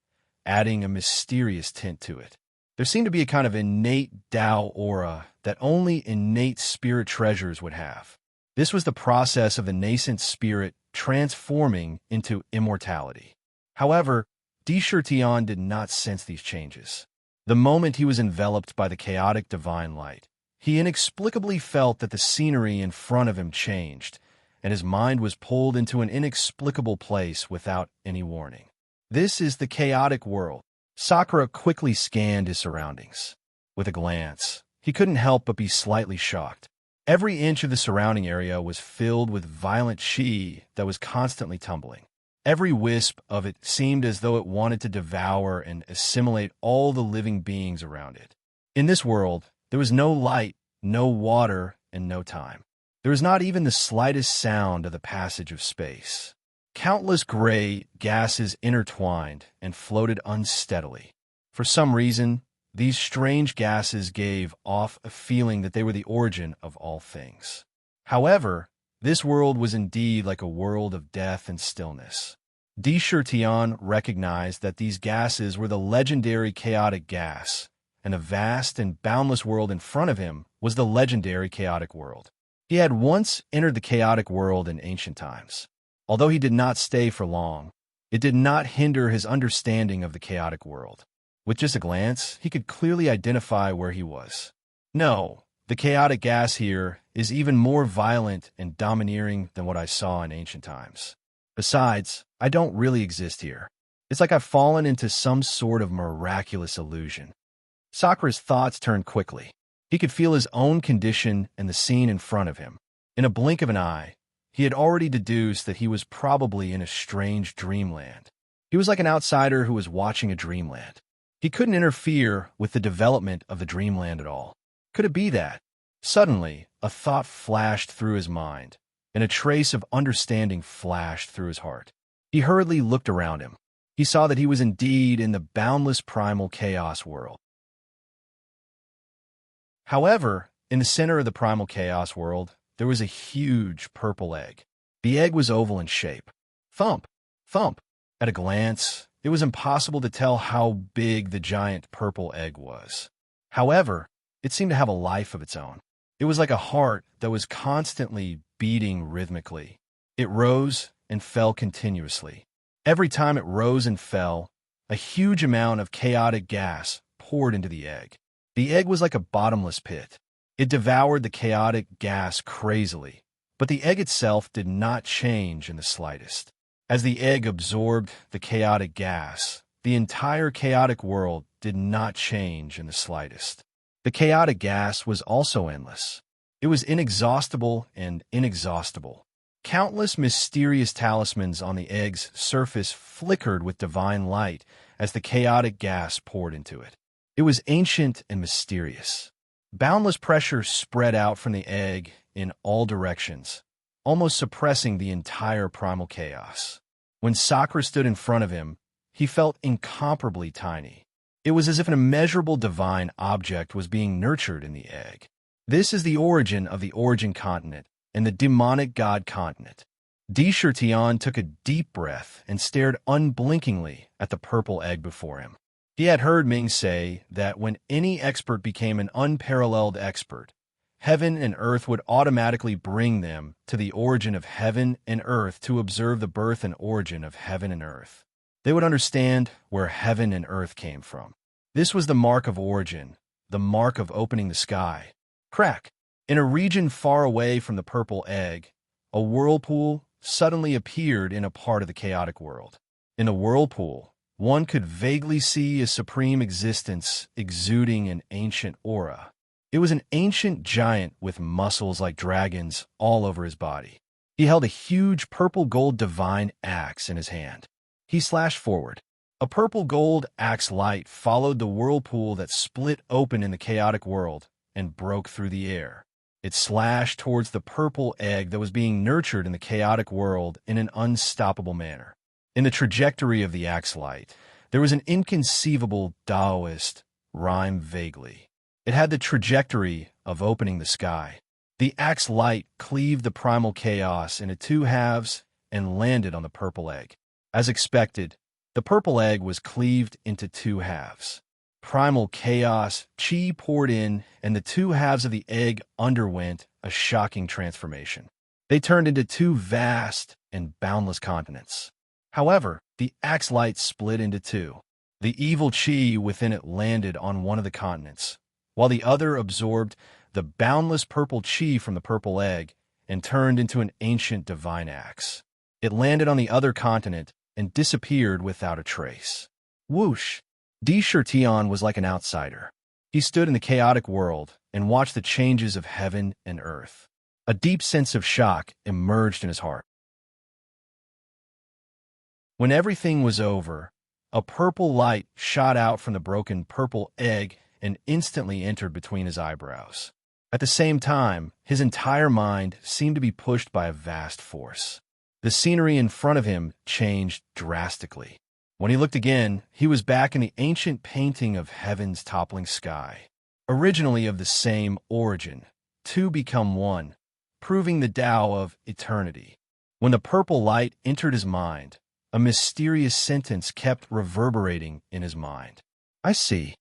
adding a mysterious tint to it. There seemed to be a kind of innate Tao aura that only innate spirit treasures would have. This was the process of the nascent spirit transforming into immortality. However, Di Shitian did not sense these changes. The moment he was enveloped by the chaotic divine light, he inexplicably felt that the scenery in front of him changed, and his mind was pulled into an inexplicable place without any warning. This is the chaotic world. Sakura quickly scanned his surroundings. With a glance, he couldn't help but be slightly shocked. Every inch of the surrounding area was filled with violent chi that was constantly tumbling. Every wisp of it seemed as though it wanted to devour and assimilate all the living beings around it. In this world, there was no light, no water, and no time. There was not even the slightest sound of the passage of space. Countless gray gases intertwined and floated unsteadily. For some reason, these strange gases gave off a feeling that they were the origin of all things. However, this world was indeed like a world of death and stillness. Di Shitian recognized that these gases were the legendary chaotic gas, and the vast and boundless world in front of him was the legendary chaotic world. He had once entered the chaotic world in ancient times. Although he did not stay for long, it did not hinder his understanding of the chaotic world. With just a glance, he could clearly identify where he was. No, the chaotic gas here is even more violent and domineering than what I saw in ancient times. Besides, I don't really exist here. It's like I've fallen into some sort of miraculous illusion. Sakura's thoughts turned quickly. He could feel his own condition and the scene in front of him. In a blink of an eye, he had already deduced that he was probably in a strange dreamland. He was like an outsider who was watching a dreamland. He couldn't interfere with the development of the dreamland at all. Could it be that? Suddenly, a thought flashed through his mind, and a trace of understanding flashed through his heart. He hurriedly looked around him. He saw that he was indeed in the boundless primal chaos world. However, in the center of the primal chaos world, there was a huge purple egg. The egg was oval in shape. Thump! Thump! At a glance, it was impossible to tell how big the giant purple egg was. However, it seemed to have a life of its own. It was like a heart that was constantly beating rhythmically. It rose and fell continuously. Every time it rose and fell, a huge amount of chaotic gas poured into the egg. The egg was like a bottomless pit. It devoured the chaotic gas crazily, but the egg itself did not change in the slightest. As the egg absorbed the chaotic gas, the entire chaotic world did not change in the slightest. The chaotic gas was also endless. It was inexhaustible and inexhaustible. Countless mysterious talismans on the egg's surface flickered with divine light as the chaotic gas poured into it. It was ancient and mysterious. Boundless pressure spread out from the egg in all directions, almost suppressing the entire primal chaos. When Sakura stood in front of him, he felt incomparably tiny. It was as if an immeasurable divine object was being nurtured in the egg. This is the origin of the origin continent and the demonic god continent. Tion took a deep breath and stared unblinkingly at the purple egg before him. He had heard Ming say that when any expert became an unparalleled expert, heaven and earth would automatically bring them to the origin of heaven and earth to observe the birth and origin of heaven and earth. They would understand where heaven and earth came from. This was the mark of origin, the mark of opening the sky. Crack! In a region far away from the purple egg, a whirlpool suddenly appeared in a part of the chaotic world. In the whirlpool, one could vaguely see a supreme existence exuding an ancient aura. It was an ancient giant with muscles like dragons all over his body. He held a huge purple-gold divine axe in his hand. He slashed forward. A purple-gold axe light followed the whirlpool that split open in the chaotic world and broke through the air. It slashed towards the purple egg that was being nurtured in the chaotic world in an unstoppable manner. In the trajectory of the axe light, there was an inconceivable Taoist rhyme vaguely. It had the trajectory of opening the sky. The axe light cleaved the primal chaos into two halves and landed on the purple egg. As expected, the purple egg was cleaved into two halves. Primal chaos, chi poured in, and the two halves of the egg underwent a shocking transformation. They turned into two vast and boundless continents. However, the axe light split into two. The evil chi within it landed on one of the continents, while the other absorbed the boundless purple chi from the purple egg and turned into an ancient divine axe. It landed on the other continent and disappeared without a trace. Whoosh! Tion was like an outsider. He stood in the chaotic world and watched the changes of heaven and earth. A deep sense of shock emerged in his heart. When everything was over, a purple light shot out from the broken purple egg and instantly entered between his eyebrows. At the same time, his entire mind seemed to be pushed by a vast force. The scenery in front of him changed drastically. When he looked again, he was back in the ancient painting of heaven's toppling sky. Originally of the same origin, two become one, proving the Tao of eternity. When the purple light entered his mind, a mysterious sentence kept reverberating in his mind. I see.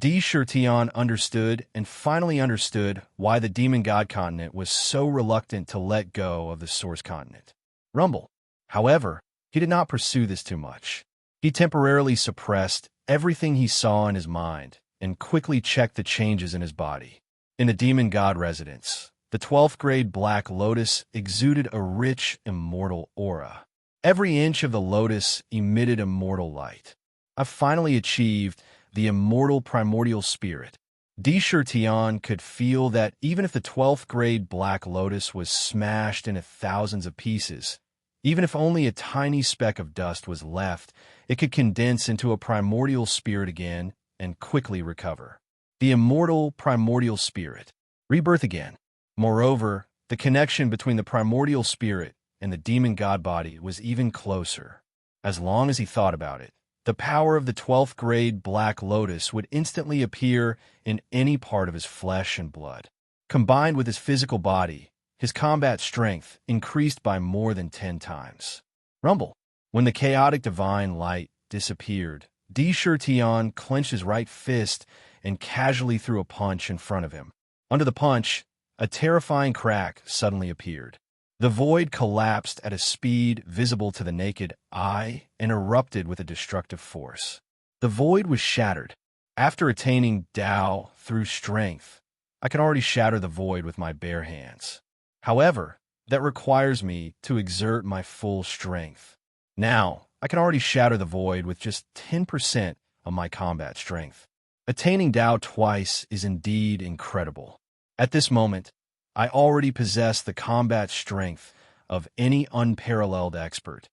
Tion understood and finally understood why the demon god continent was so reluctant to let go of the source continent. Rumble. However, he did not pursue this too much. He temporarily suppressed everything he saw in his mind and quickly checked the changes in his body. In the demon god residence, the 12th grade black lotus exuded a rich, immortal aura. Every inch of the lotus emitted immortal light. I finally achieved the immortal primordial spirit. Tian could feel that even if the 12th grade Black Lotus was smashed into thousands of pieces, even if only a tiny speck of dust was left, it could condense into a primordial spirit again and quickly recover. The immortal primordial spirit. Rebirth again. Moreover, the connection between the primordial spirit and the demon god body was even closer. As long as he thought about it, the power of the 12th grade Black Lotus would instantly appear in any part of his flesh and blood. Combined with his physical body, his combat strength increased by more than 10 times. Rumble. When the chaotic divine light disappeared, Tian clenched his right fist and casually threw a punch in front of him. Under the punch, a terrifying crack suddenly appeared. The void collapsed at a speed visible to the naked eye and erupted with a destructive force. The void was shattered. After attaining Tao through strength, I can already shatter the void with my bare hands. However, that requires me to exert my full strength. Now, I can already shatter the void with just 10% of my combat strength. Attaining Tao twice is indeed incredible. At this moment, I already possess the combat strength of any unparalleled expert.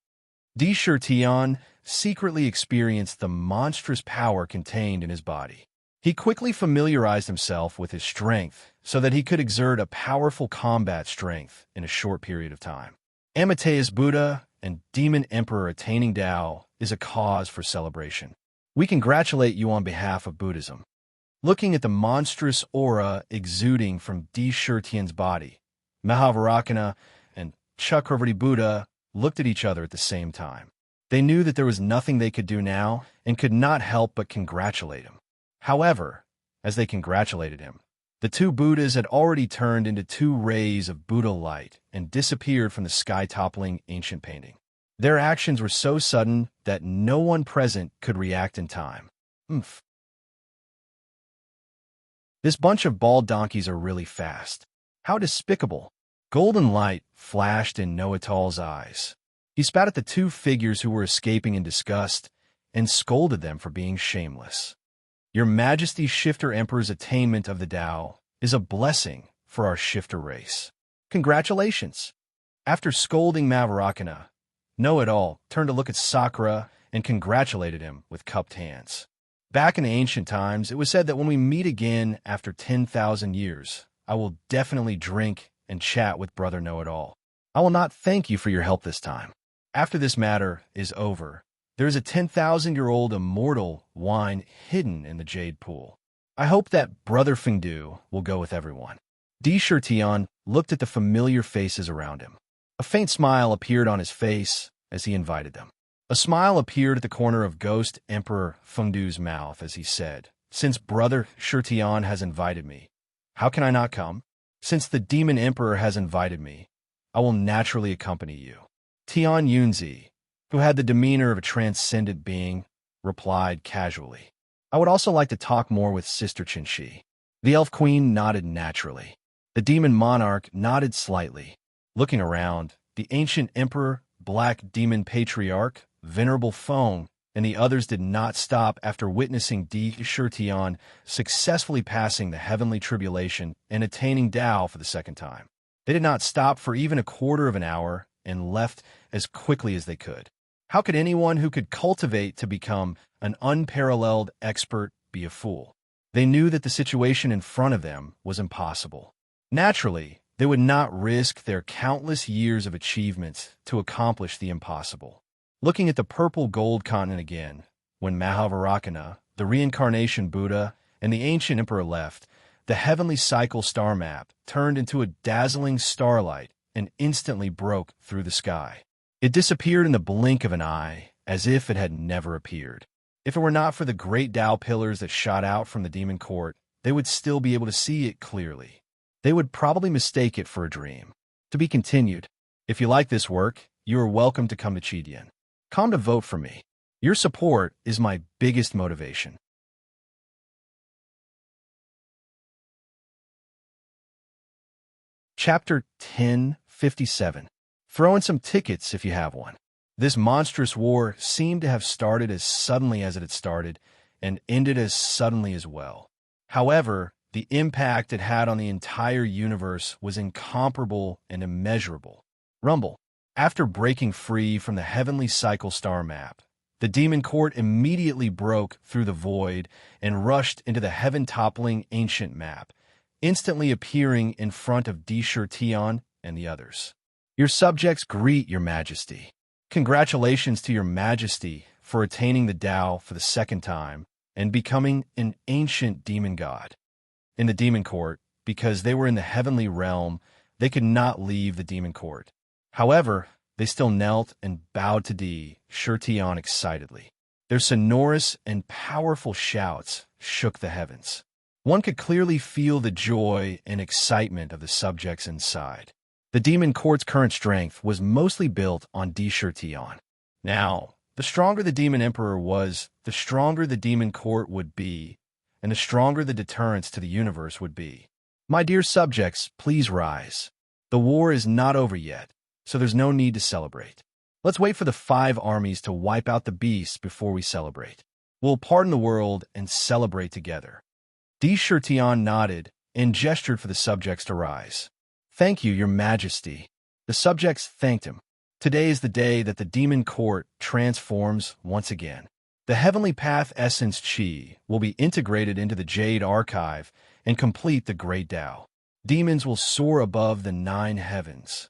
Tian secretly experienced the monstrous power contained in his body. He quickly familiarized himself with his strength so that he could exert a powerful combat strength in a short period of time. Amateus Buddha and Demon Emperor attaining Tao is a cause for celebration. We congratulate you on behalf of Buddhism. Looking at the monstrous aura exuding from Tian's body, Mahavarakana and Chakravarti Buddha looked at each other at the same time. They knew that there was nothing they could do now and could not help but congratulate him. However, as they congratulated him, the two Buddhas had already turned into two rays of Buddha light and disappeared from the sky-toppling ancient painting. Their actions were so sudden that no one present could react in time. This bunch of bald donkeys are really fast. How despicable. Golden light flashed in Noatal's eyes. He spat at the two figures who were escaping in disgust and scolded them for being shameless. Your Majesty's Shifter Emperor's attainment of the Tao is a blessing for our shifter race. Congratulations. After scolding Mavarakana, Know-It-All turned to look at Sakura and congratulated him with cupped hands. Back in ancient times, it was said that when we meet again after 10,000 years, I will definitely drink and chat with Brother Know-It-All. I will not thank you for your help this time. After this matter is over, there is a 10,000-year-old immortal wine hidden in the jade pool. I hope that Brother Fengdu will go with everyone. Tian looked at the familiar faces around him. A faint smile appeared on his face as he invited them. A smile appeared at the corner of Ghost Emperor Fengdu's mouth as he said, "Since Brother Tian has invited me, how can I not come? Since the Demon Emperor has invited me, I will naturally accompany you." Tian Yunzi, who had the demeanor of a transcendent being, replied casually, "I would also like to talk more with Sister Qinshi." The Elf Queen nodded naturally. The Demon Monarch nodded slightly. Looking around, the Ancient Emperor, Black Demon Patriarch, Venerable Feng, and the others did not stop after witnessing Tian successfully passing the heavenly tribulation and attaining Tao for the second time. They did not stop for even a quarter of an hour and left as quickly as they could. How could anyone who could cultivate to become an unparalleled expert be a fool? They knew that the situation in front of them was impossible. Naturally, they would not risk their countless years of achievements to accomplish the impossible. Looking at the purple gold continent again, when Mahavarakana, the reincarnation Buddha, and the ancient emperor left, the heavenly cycle star map turned into a dazzling starlight and instantly broke through the sky. It disappeared in the blink of an eye, as if it had never appeared. If it were not for the great Tao pillars that shot out from the demon court, they would still be able to see it clearly. They would probably mistake it for a dream. To be continued. If you like this work, you are welcome to come to Chidian. Come to vote for me. Your support is my biggest motivation. Chapter 1057. Throw in some tickets if you have one. This monstrous war seemed to have started as suddenly as it had started and ended as suddenly as well. However, the impact it had on the entire universe was incomparable and immeasurable. Rumble. After breaking free from the heavenly cycle star map, the demon court immediately broke through the void and rushed into the heaven-toppling ancient map, instantly appearing in front of Tion and the others. Your subjects greet your majesty. Congratulations to your majesty for attaining the Tao for the second time and becoming an ancient demon god. In the demon court, because they were in the heavenly realm, they could not leave the demon court. However, they still knelt and bowed to Tion excitedly. Their sonorous and powerful shouts shook the heavens. One could clearly feel the joy and excitement of the subjects inside. The demon court's current strength was mostly built on Tion. Now, the stronger the demon emperor was, the stronger the demon court would be, and the stronger the deterrence to the universe would be. My dear subjects, please rise. The war is not over yet, so there's no need to celebrate. Let's wait for the 5 armies to wipe out the beasts before we celebrate. We'll pardon the world and celebrate together. Tion nodded and gestured for the subjects to rise. Thank you, your majesty. The subjects thanked him. Today is the day that the demon court transforms once again. The heavenly path essence Qi will be integrated into the Jade Archive and complete the great Tao. Demons will soar above the 9 heavens.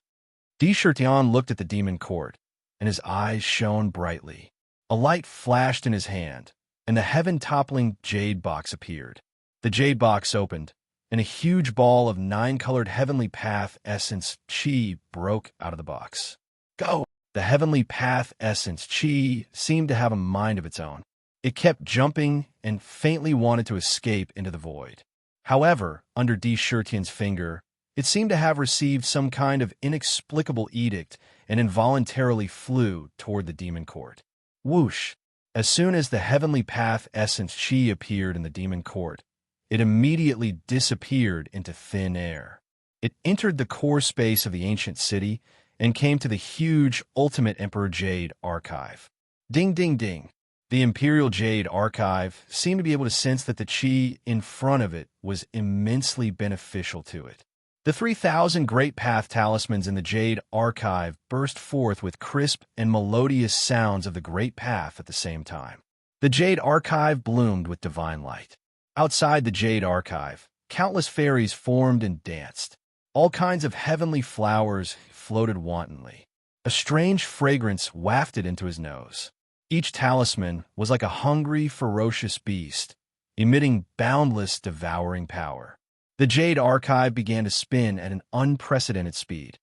Tion looked at the demon court, and his eyes shone brightly. A light flashed in his hand, and the heaven-toppling jade box appeared. The jade box opened, and a huge ball of 9-colored heavenly path essence Qi broke out of the box. Go! The heavenly path essence Qi seemed to have a mind of its own. It kept jumping and faintly wanted to escape into the void. However, under Tion's finger, it seemed to have received some kind of inexplicable edict and involuntarily flew toward the demon court. Whoosh! As soon as the heavenly path essence Qi appeared in the demon court, it immediately disappeared into thin air. It entered the core space of the ancient city and came to the huge Ultimate Emperor Jade Archive. Ding, ding, ding. The Imperial Jade Archive seemed to be able to sense that the Qi in front of it was immensely beneficial to it. The 3,000 Great Path talismans in the Jade Archive burst forth with crisp and melodious sounds of the Great Path at the same time. The Jade Archive bloomed with divine light. Outside the Jade Archive, countless fairies formed and danced. All kinds of heavenly flowers floated wantonly. A strange fragrance wafted into his nose. Each talisman was like a hungry, ferocious beast, emitting boundless, devouring power. The Jade Archive began to spin at an unprecedented speed.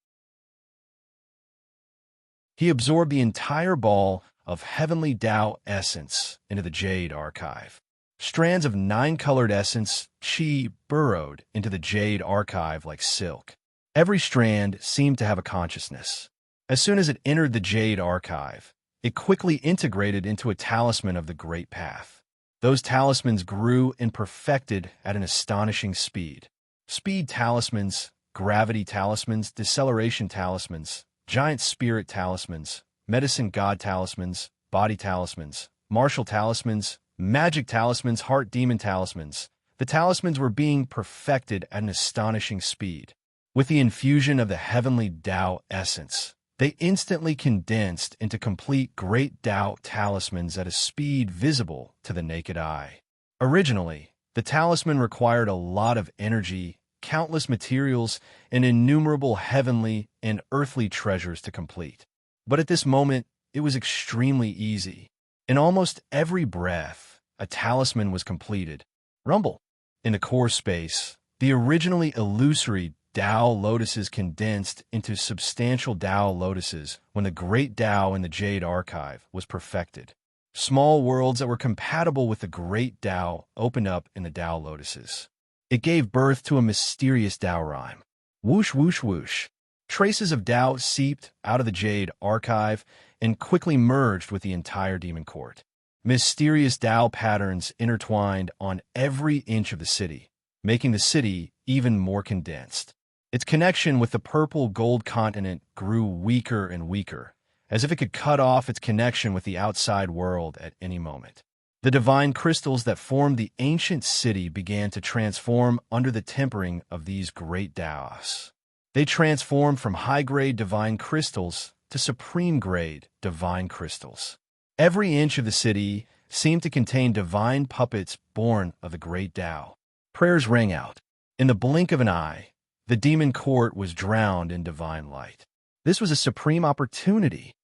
He absorbed the entire ball of heavenly Tao essence into the Jade Archive. Strands of 9-colored essence Qi burrowed into the Jade Archive like silk. Every strand seemed to have a consciousness. As soon as it entered the Jade Archive, it quickly integrated into a talisman of the Great Path. Those talismans grew and perfected at an astonishing speed. Speed talismans, gravity talismans, deceleration talismans, giant spirit talismans, medicine god talismans, body talismans, martial talismans, magic talismans, heart demon talismans. The talismans were being perfected at an astonishing speed. With the infusion of the heavenly Tao essence, they instantly condensed into complete great Tao talismans at a speed visible to the naked eye. Originally, the talisman required a lot of energy, countless materials, and innumerable heavenly and earthly treasures to complete. But at this moment, it was extremely easy. In almost every breath, a talisman was completed. Rumble. In the core space, the originally illusory Tao lotuses condensed into substantial Tao lotuses when the great Tao in the Jade Archive was perfected. Small worlds that were compatible with the great Tao opened up in the Tao lotuses. It gave birth to a mysterious Tao rhyme. Whoosh, whoosh, whoosh. Traces of Tao seeped out of the Jade Archive and quickly merged with the entire demon court. Mysterious Tao patterns intertwined on every inch of the city, making the city even more condensed. Its connection with the purple gold continent grew weaker and weaker, as if it could cut off its connection with the outside world at any moment. The divine crystals that formed the ancient city began to transform under the tempering of these great Taoists. They transformed from high-grade divine crystals to supreme-grade divine crystals. Every inch of the city seemed to contain divine puppets born of the great Tao. Prayers rang out. In the blink of an eye, the demon court was drowned in divine light. This was a supreme opportunity.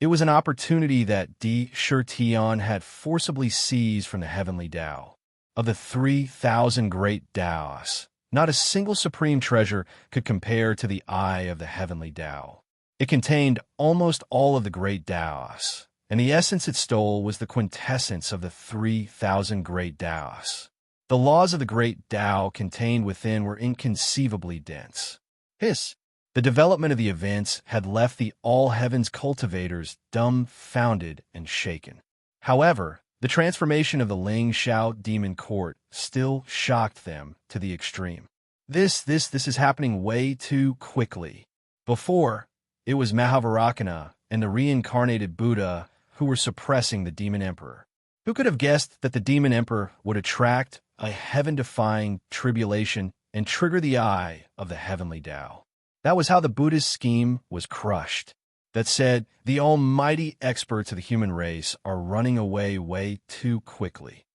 It was an opportunity that Di Shurtian had forcibly seized from the heavenly Tao. Of the 3,000 great Taoists, not a single supreme treasure could compare to the eye of the heavenly Tao. It contained almost all of the great Taoists, and the essence it stole was the quintessence of the 3,000 great Taoists. The laws of the great Tao contained within were inconceivably dense. The development of the events had left the all-heavens cultivators dumbfounded and shaken. However, the transformation of the Ling Shao demon court still shocked them to the extreme. This is happening way too quickly. Before, it was Mahavarakana and the reincarnated Buddha who were suppressing the demon emperor. Who could have guessed that the demon emperor would attract a heaven-defying tribulation and trigger the eye of the heavenly Tao? That was how the Buddhist scheme was crushed. That said, the almighty experts of the human race are running away way too quickly.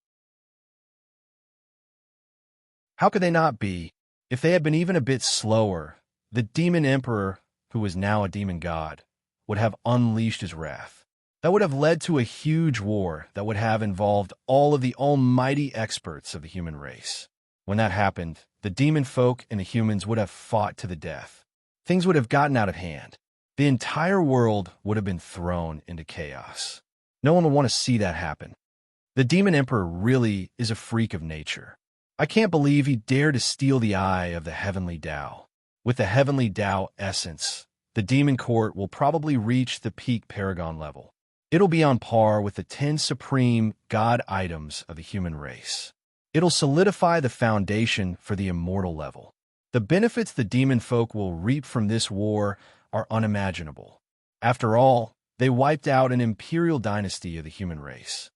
How could they not be? If they had been even a bit slower, the demon emperor, who is now a demon god, would have unleashed his wrath. That would have led to a huge war that would have involved all of the almighty experts of the human race. When that happened, the demon folk and the humans would have fought to the death. Things would have gotten out of hand. The entire world would have been thrown into chaos. No one would want to see that happen. The demon emperor really is a freak of nature. I can't believe he dared to steal the eye of the heavenly Tao. With the heavenly Tao essence, the demon court will probably reach the peak paragon level. It'll be on par with the 10 supreme god items of the human race. It'll solidify the foundation for the immortal level. The benefits the demon folk will reap from this war are unimaginable. After all, they wiped out an imperial dynasty of the human race.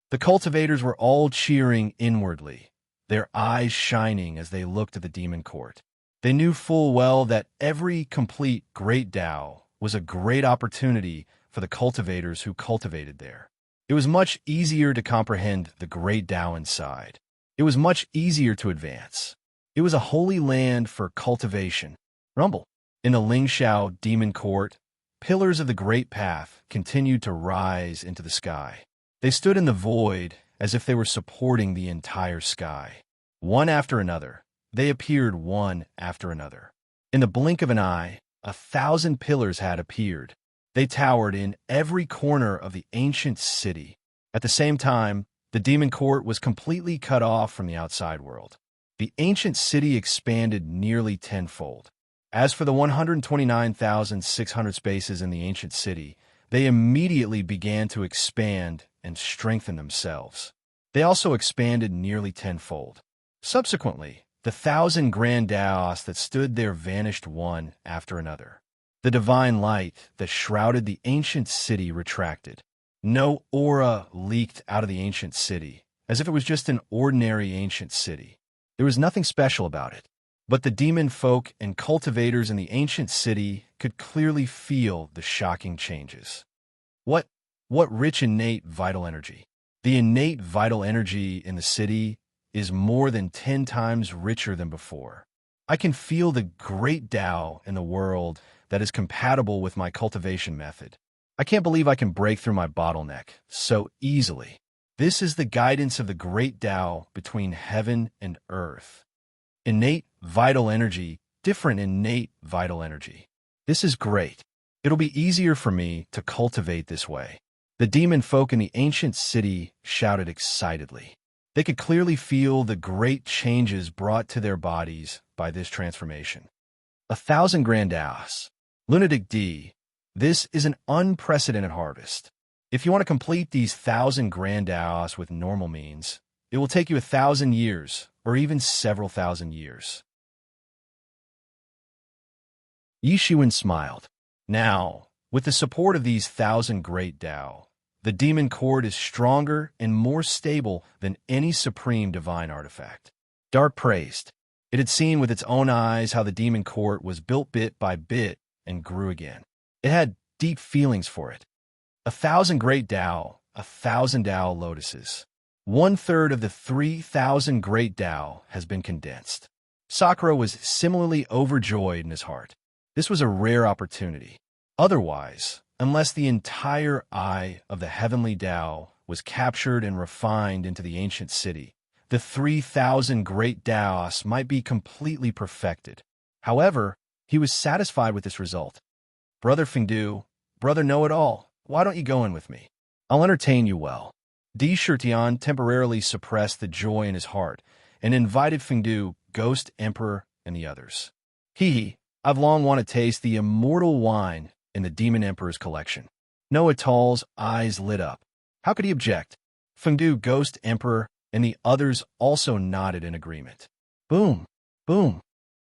The cultivators were all cheering inwardly, their eyes shining as they looked at the demon court. They knew full well that every complete great Tao was a great opportunity for the cultivators who cultivated there. It was much easier to comprehend the great Tao inside. It was much easier to advance. It was a holy land for cultivation. Rumble. In the Lingshao demon court, pillars of the great path continued to rise into the sky. They stood in the void as if they were supporting the entire sky. One after another, they appeared one after another. In the blink of an eye, 1,000 pillars had appeared. They towered in every corner of the ancient city. At the same time, the demon court was completely cut off from the outside world. The ancient city expanded nearly tenfold. As for the 129,600 spaces in the ancient city, they immediately began to expand and strengthen themselves. They also expanded nearly tenfold. Subsequently, the 1,000 grand Taoists that stood there vanished one after another. The divine light that shrouded the ancient city retracted. No aura leaked out of the ancient city, as if it was just an ordinary ancient city. There was nothing special about it. But the demon folk and cultivators in the ancient city could clearly feel the shocking changes. What rich innate vital energy. The innate vital energy in the city is more than 10 times richer than before. I can feel the great Tao in the world that is compatible with my cultivation method. I can't believe I can break through my bottleneck so easily. This is the guidance of the great Tao between heaven and earth. Innate vital energy, different innate vital energy. This is great. It'll be easier for me to cultivate this way. The demon folk in the ancient city shouted excitedly. They could clearly feel the great changes brought to their bodies by this transformation. 1,000 grand Taoists. Lunatic D. This is an unprecedented harvest. If you want to complete these 1,000 grand Taoists with normal means, it will take you 1,000 years, or even several thousand years. Yi Shiwen smiled. Now, with the support of these 1,000 great Tao, The demon court is stronger and more stable than any supreme divine artifact. Dark praised. It had seen with its own eyes how the demon court was built bit by bit and grew again. It had deep feelings for it. 1,000 great Tao, 1,000 Tao lotuses. 1/3 of the 3,000 great Tao has been condensed. Sakura was similarly overjoyed in his heart. This was a rare opportunity. Otherwise, unless the entire eye of the heavenly Tao was captured and refined into the ancient city, the 3,000 great Taos might be completely perfected. However, he was satisfied with this result. Brother Fengdu, brother know-it-all, why don't you go in with me? I'll entertain you well. Di Shirtian temporarily suppressed the joy in his heart and invited Fengdu, Ghost Emperor, and the others. I've long wanted to taste the immortal wine in the Demon Emperor's collection. Know-it-all's eyes lit up. How could he object? Fengdu, Ghost Emperor, and the others also nodded in agreement. Boom, boom.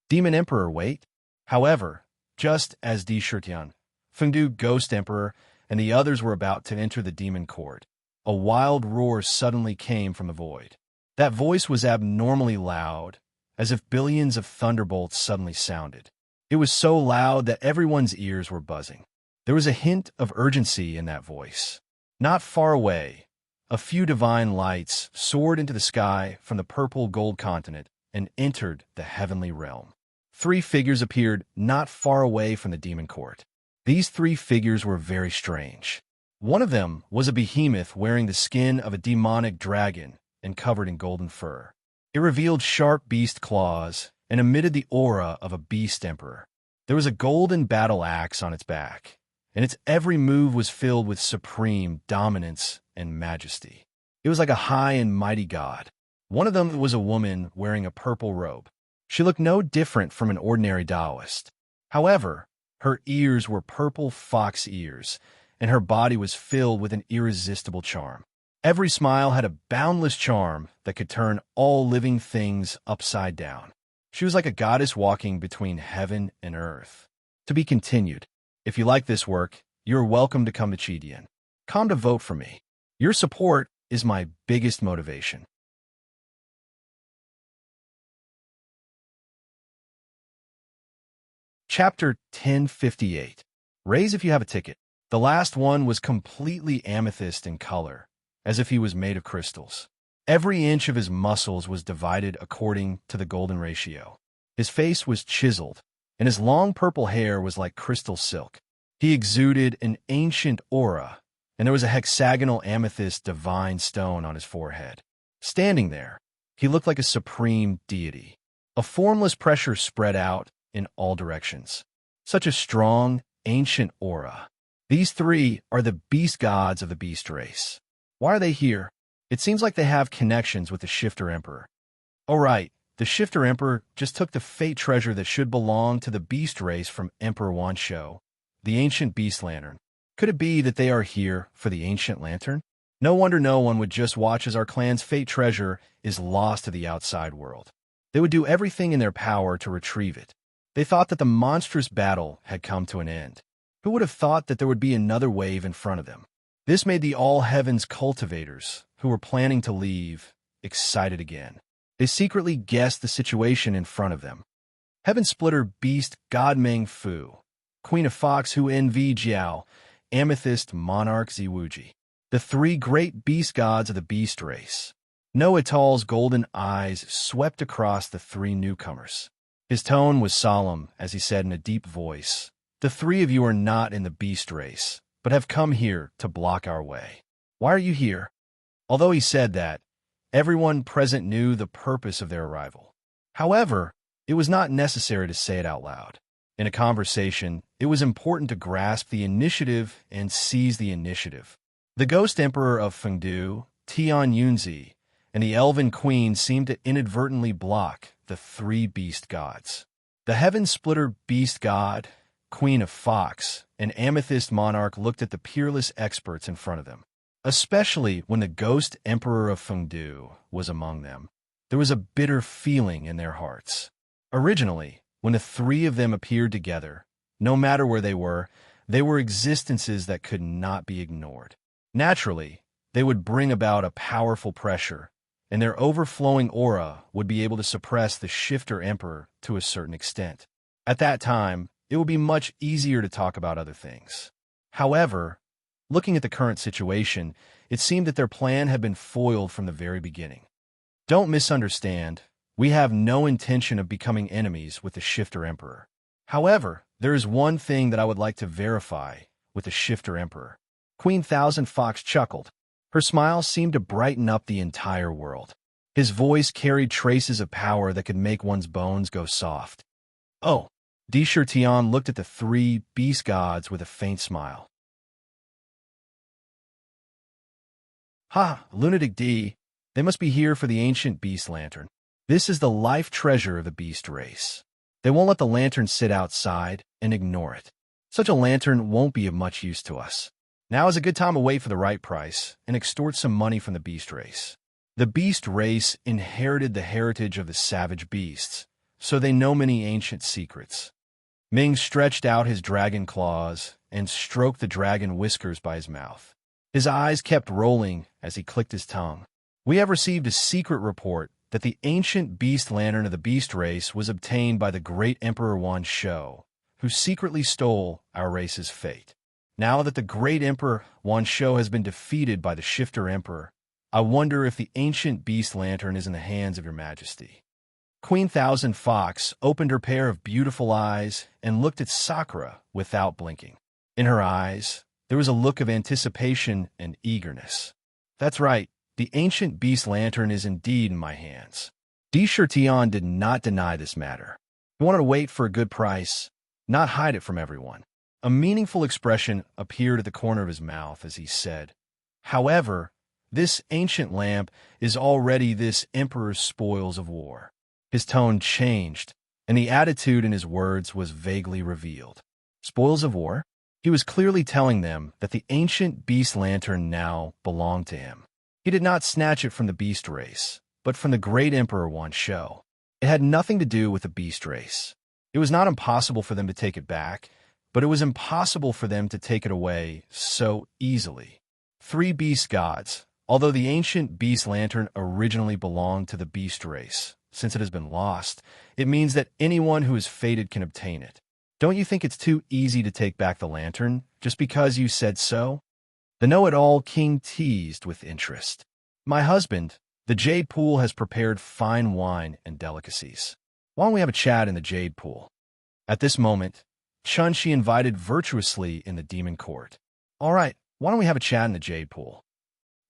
Demon Emperor, wait. However, just as Di Shirtian, Fengdu, Ghost Emperor, and the others were about to enter the demon court, a wild roar suddenly came from the void. That voice was abnormally loud, as if billions of thunderbolts suddenly sounded. It was so loud that everyone's ears were buzzing. There was a hint of urgency in that voice. Not far away, a few divine lights soared into the sky from the purple gold continent and entered the heavenly realm. 3 figures appeared not far away from the demon court. These 3 figures were very strange. One of them was a behemoth wearing the skin of a demonic dragon and covered in golden fur. It revealed sharp beast claws and emitted the aura of a beast emperor. There was a golden battle axe on its back, and its every move was filled with supreme dominance and majesty. It was like a high and mighty god. One of them was a woman wearing a purple robe. She looked no different from an ordinary Taoist. However, her ears were purple fox ears, and her body was filled with an irresistible charm. Every smile had a boundless charm that could turn all living things upside down. She was like a goddess walking between heaven and earth. To be continued. If you like this work, you are welcome to come to Chidian. Come to vote for me. Your support is my biggest motivation. Chapter 1058. Raise if you have a ticket. The last one was completely amethyst in color, as if he was made of crystals. Every inch of his muscles was divided according to the golden ratio. His face was chiseled, and his long purple hair was like crystal silk. He exuded an ancient aura, and there was a hexagonal amethyst divine stone on his forehead. Standing there, he looked like a supreme deity. A formless pressure spread out in all directions. Such a strong, ancient aura. These 3 are the beast gods of the beast race. Why are they here? It seems like they have connections with the Shifter Emperor. Oh right, the Shifter Emperor just took the fate treasure that should belong to the beast race from Emperor Wanshou, the ancient beast lantern. Could it be that they are here for the ancient lantern? No wonder no one would just watch as our clan's fate treasure is lost to the outside world. They would do everything in their power to retrieve it. They thought that the monstrous battle had come to an end. Who would have thought that there would be another wave in front of them? This made the all-heavens cultivators, who were planning to leave, excited again. They secretly guessed the situation in front of them. Heaven Splitter Beast God Meng Fu, Queen of Fox Hu Nv Jiao, Amethyst Monarch Ziwuji, the 3 great beast gods of the beast race. Know-it-all's golden eyes swept across the 3 newcomers. His tone was solemn as he said in a deep voice, "The 3 of you are not in the beast race, but have come here to block our way. Why are you here?" Although he said that, everyone present knew the purpose of their arrival. However, it was not necessary to say it out loud. In a conversation, it was important to grasp the initiative and seize the initiative. The Ghost Emperor of Fengdu, Tian Yunzi, and the Elven Queen seemed to inadvertently block the 3 beast gods. The Heaven Splitter Beast God, Queen of Fox, and Amethyst Monarch looked at the peerless experts in front of them, especially when the Ghost Emperor of Fengdu was among them. There was a bitter feeling in their hearts. Originally, when the 3 of them appeared together, no matter where they were existences that could not be ignored. Naturally, they would bring about a powerful pressure, and their overflowing aura would be able to suppress the shifter emperor to a certain extent. At that time, it would be much easier to talk about other things. However, looking at the current situation, it seemed that their plan had been foiled from the very beginning. Don't misunderstand, we have no intention of becoming enemies with the shifter emperor. However, there is one thing that I would like to verify with the shifter emperor. Queen Thousand Fox chuckled. Her smile seemed to brighten up the entire world. His voice carried traces of power that could make one's bones go soft. Oh, Tion looked at the three beast gods with a faint smile. Ha, lunatic D, they must be here for the ancient beast lantern. This is the life treasure of the beast race. They won't let the lantern sit outside and ignore it. Such a lantern won't be of much use to us. Now is a good time to wait for the right price and extort some money from the beast race. The beast race inherited the heritage of the savage beasts, so they know many ancient secrets. Ming stretched out his dragon claws and stroked the dragon whiskers by his mouth. His eyes kept rolling as he clicked his tongue. We have received a secret report that the ancient beast lantern of the beast race was obtained by the great Emperor Wan Shou, who secretly stole our race's fate. Now that the great Emperor Wan Shou has been defeated by the shifter emperor, I wonder if the ancient beast lantern is in the hands of your majesty. Queen Thousand Fox opened her pair of beautiful eyes and looked at Sakura without blinking. In her eyes, there was a look of anticipation and eagerness. That's right, the ancient beast lantern is indeed in my hands. Tion did not deny this matter. He wanted to wait for a good price, not hide it from everyone. A meaningful expression appeared at the corner of his mouth as he said, "However, this ancient lamp is already this emperor's spoils of war." His tone changed, and the attitude in his words was vaguely revealed. Spoils of war? He was clearly telling them that the ancient beast lantern now belonged to him. He did not snatch it from the beast race, but from the great Emperor Wan Shou. It had nothing to do with the beast race. It was not impossible for them to take it back, but it was impossible for them to take it away so easily. Three beast gods. Although the ancient beast lantern originally belonged to the beast race, since it has been lost, it means that anyone who is fated can obtain it. Don't you think it's too easy to take back the lantern, just because you said so? The know-it-all king teased with interest. My husband, the Jade Pool, has prepared fine wine and delicacies. Why don't we have a chat in the Jade Pool? At this moment, Chun-Shi invited virtuously in the demon court. All right, why don't we have a chat in the Jade Pool?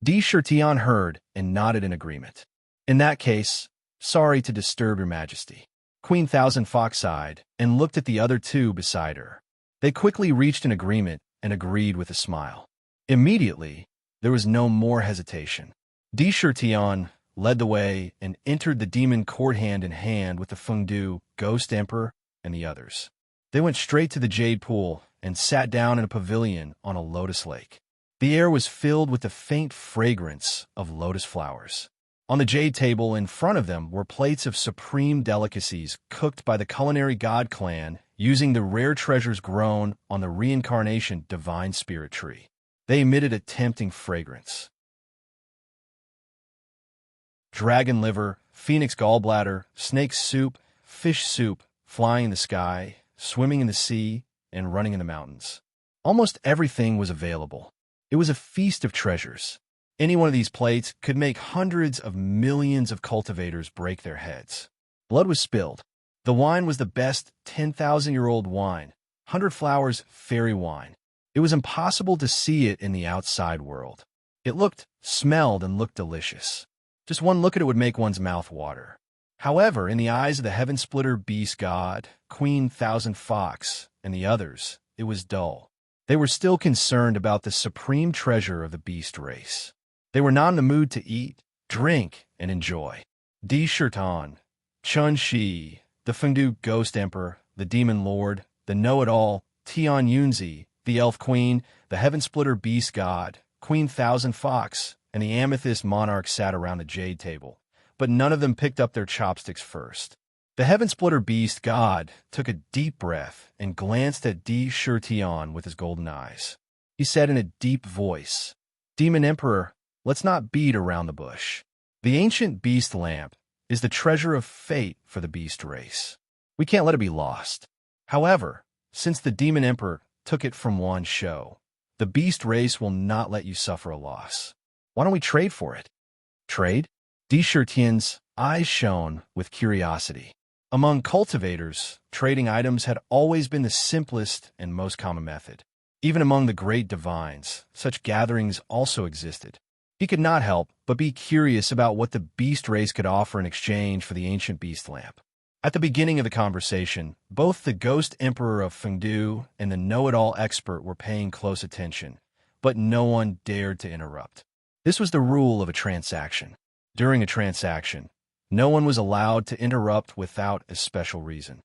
Tion heard and nodded in agreement. In that case, sorry to disturb your majesty. Queen Thousand Fox sighed and looked at the other two beside her. They quickly reached an agreement and agreed with a smile. Immediately, there was no more hesitation. Tion led the way and entered the demon court hand in hand with the Fengdu, Ghost Emperor, and the others. They went straight to the Jade Pool and sat down in a pavilion on a lotus lake. The air was filled with the faint fragrance of lotus flowers. On the jade table in front of them were plates of supreme delicacies cooked by the culinary god clan using the rare treasures grown on the reincarnation divine spirit tree. They emitted a tempting fragrance. Dragon liver, phoenix gallbladder, snake soup, fish soup, flying in the sky, swimming in the sea, and running in the mountains. Almost everything was available. It was a feast of treasures. Any one of these plates could make hundreds of millions of cultivators break their heads. Blood was spilled. The wine was the best 10,000-year-old wine, 100 Flowers fairy wine. It was impossible to see it in the outside world. It looked, smelled, and looked delicious. Just one look at it would make one's mouth water. However, in the eyes of the Heaven Splitter Beast God, Queen Thousand Fox, and the others, it was dull. They were still concerned about the supreme treasure of the beast race. They were not in the mood to eat, drink, and enjoy. Tion, Chun-Shi, the Fengdu Ghost Emperor, the Demon Lord, the Know-It-All, Tian Yunzi, the Elf Queen, the Heaven Splitter Beast God, Queen Thousand Fox, and the Amethyst Monarch sat around the jade table, but none of them picked up their chopsticks first. The Heaven Splitter Beast God took a deep breath and glanced at Tion with his golden eyes. He said in a deep voice, Demon Emperor, let's not beat around the bush. The ancient beast lamp is the treasure of fate for the beast race. We can't let it be lost. However, since the Demon Emperor took it from one show, the beast race will not let you suffer a loss. Why don't we trade for it? Trade? Deshertian's eyes shone with curiosity. Among cultivators, trading items had always been the simplest and most common method. Even among the great divines, such gatherings also existed. He could not help but be curious about what the beast race could offer in exchange for the ancient beast lamp. At the beginning of the conversation, both the Ghost Emperor of Fengdu and the know-it-all expert were paying close attention, but no one dared to interrupt. This was the rule of a transaction. During a transaction, no one was allowed to interrupt without a special reason.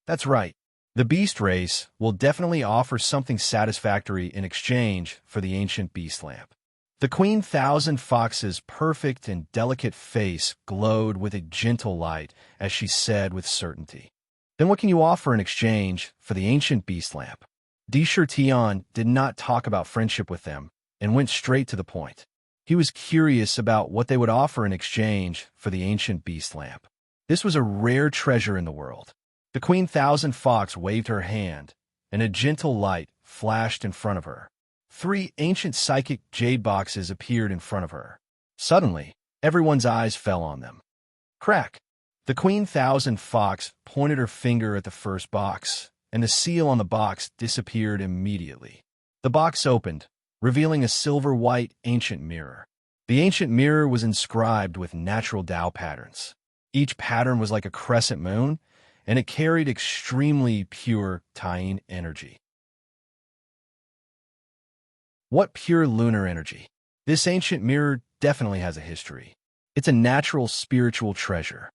That's right. The beast race will definitely offer something satisfactory in exchange for the ancient beast lamp. The Queen Thousand Fox's perfect and delicate face glowed with a gentle light as she said with certainty, "Then what can you offer in exchange for the ancient beast lamp?" Deshertian did not talk about friendship with them and went straight to the point. He was curious about what they would offer in exchange for the ancient beast lamp. This was a rare treasure in the world. The Queen Thousand Fox waved her hand, and a gentle light flashed in front of her. 3 ancient psychic jade boxes appeared in front of her. Suddenly, everyone's eyes fell on them. Crack! The Queen Thousand Fox pointed her finger at the first box, and the seal on the box disappeared immediately. The box opened, revealing a silver-white ancient mirror. The ancient mirror was inscribed with natural Tao patterns. Each pattern was like a crescent moon, and it carried extremely pure Taiying energy. What pure lunar energy! This ancient mirror definitely has a history. It's a natural spiritual treasure.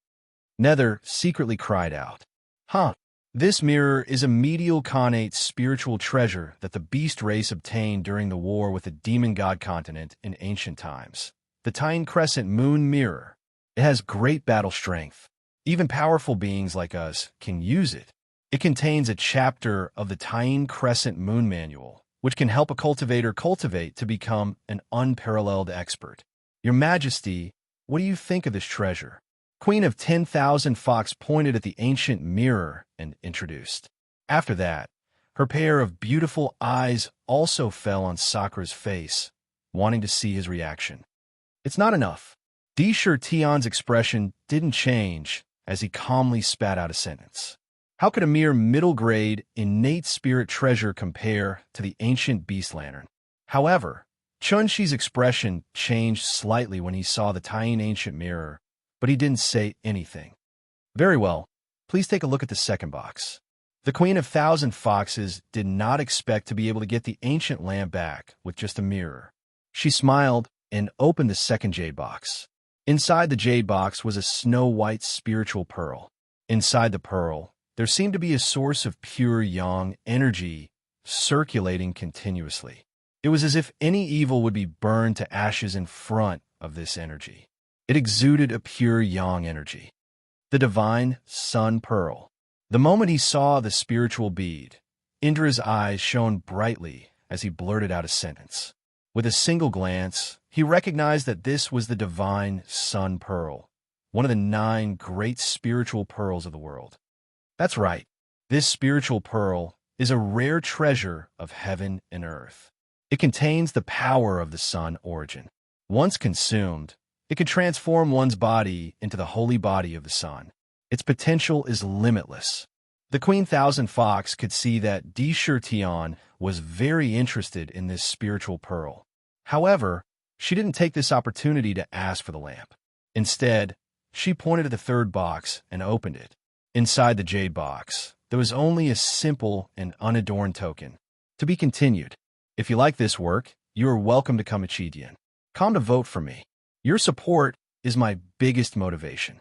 Nether secretly cried out. Huh! This mirror is a medial connate spiritual treasure that the beast race obtained during the war with the demon god continent in ancient times. The Taiying Crescent Moon Mirror. It has great battle strength. Even powerful beings like us can use it. It contains a chapter of the Taiying Crescent Moon Manual, which can help a cultivator cultivate to become an unparalleled expert. Your Majesty, what do you think of this treasure? Queen of 10,000 Fox pointed at the ancient mirror and introduced. After that, her pair of beautiful eyes also fell on Sakura's face, wanting to see his reaction. It's not enough. Deshertian's expression didn't change as he calmly spat out a sentence. How could a mere middle-grade, innate spirit treasure compare to the ancient beast lantern? However, Chunxi's expression changed slightly when he saw the Taiying ancient mirror, but he didn't say anything. Very well, please take a look at the second box. The Queen of Thousand Foxes did not expect to be able to get the ancient lamp back with just a mirror. She smiled and opened the second jade box. Inside the jade box was a snow-white spiritual pearl. Inside the pearl, there seemed to be a source of pure yang energy circulating continuously. It was as if any evil would be burned to ashes in front of this energy. It exuded a pure yang energy. The divine sun pearl. The moment he saw the spiritual bead, Indra's eyes shone brightly as he blurted out a sentence. With a single glance, he recognized that this was the divine sun pearl, one of the 9 great spiritual pearls of the world. That's right. This spiritual pearl is a rare treasure of heaven and earth. It contains the power of the sun origin. Once consumed, it could transform one's body into the holy body of the sun. Its potential is limitless. The Queen Thousand Fox could see that Deshertian was very interested in this spiritual pearl. However, she didn't take this opportunity to ask for the lamp. Instead, she pointed at the third box and opened it. Inside the jade box, there was only a simple and unadorned token. To be continued. If you like this work, you are welcome to come to Chidian. Come to vote for me. Your support is my biggest motivation.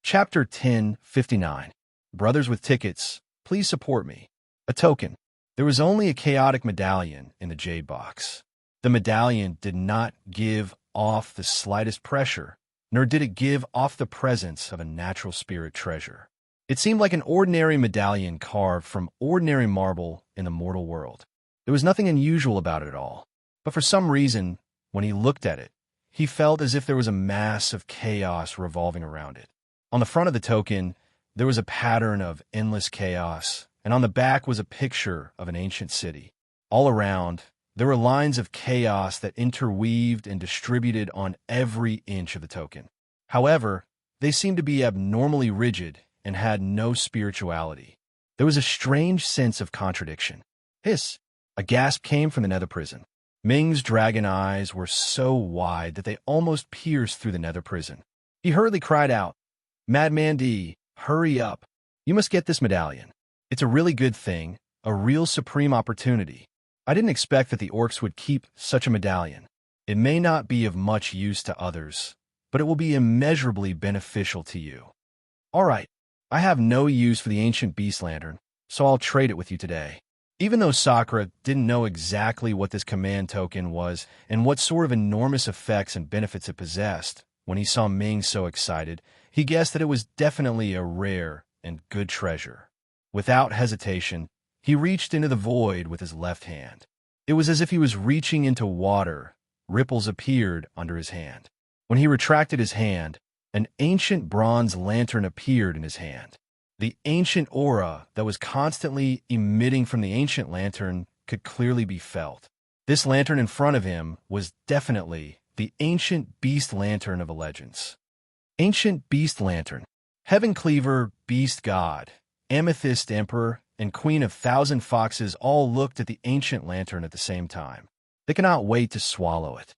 Chapter 1059. Brothers with tickets, please support me. A token. There was only a chaotic medallion in the jade box. The medallion did not give off the slightest pressure, nor did it give off the presence of a natural spirit treasure. It seemed like an ordinary medallion carved from ordinary marble in the mortal world. There was nothing unusual about it at all. But for some reason, when he looked at it, he felt as if there was a mass of chaos revolving around it. On the front of the token, there was a pattern of endless chaos, and on the back was a picture of an ancient city. All around, there were lines of chaos that interweaved and distributed on every inch of the token. However, they seemed to be abnormally rigid and had no spirituality. There was a strange sense of contradiction. Hiss! A gasp came from the nether prison. Ming's dragon eyes were so wide that they almost pierced through the nether prison. He hurriedly cried out, "Madman D, hurry up. You must get this medallion. It's a really good thing, a real supreme opportunity. I didn't expect that the orcs would keep such a medallion. It may not be of much use to others, but it will be immeasurably beneficial to you. All right, I have no use for the ancient beast lantern, so I'll trade it with you today." Even though Sakura didn't know exactly what this command token was and what sort of enormous effects and benefits it possessed, when he saw Ming so excited, he guessed that it was definitely a rare and good treasure. Without hesitation, he reached into the void with his left hand. It was as if he was reaching into water. Ripples appeared under his hand. When he retracted his hand, an ancient bronze lantern appeared in his hand. The ancient aura that was constantly emitting from the ancient lantern could clearly be felt. This lantern in front of him was definitely the ancient beast lantern of the legends. Ancient beast lantern, heaven cleaver, beast god, amethyst emperor, and queen of thousand foxes all looked at the ancient lantern at the same time. They could not wait to swallow it.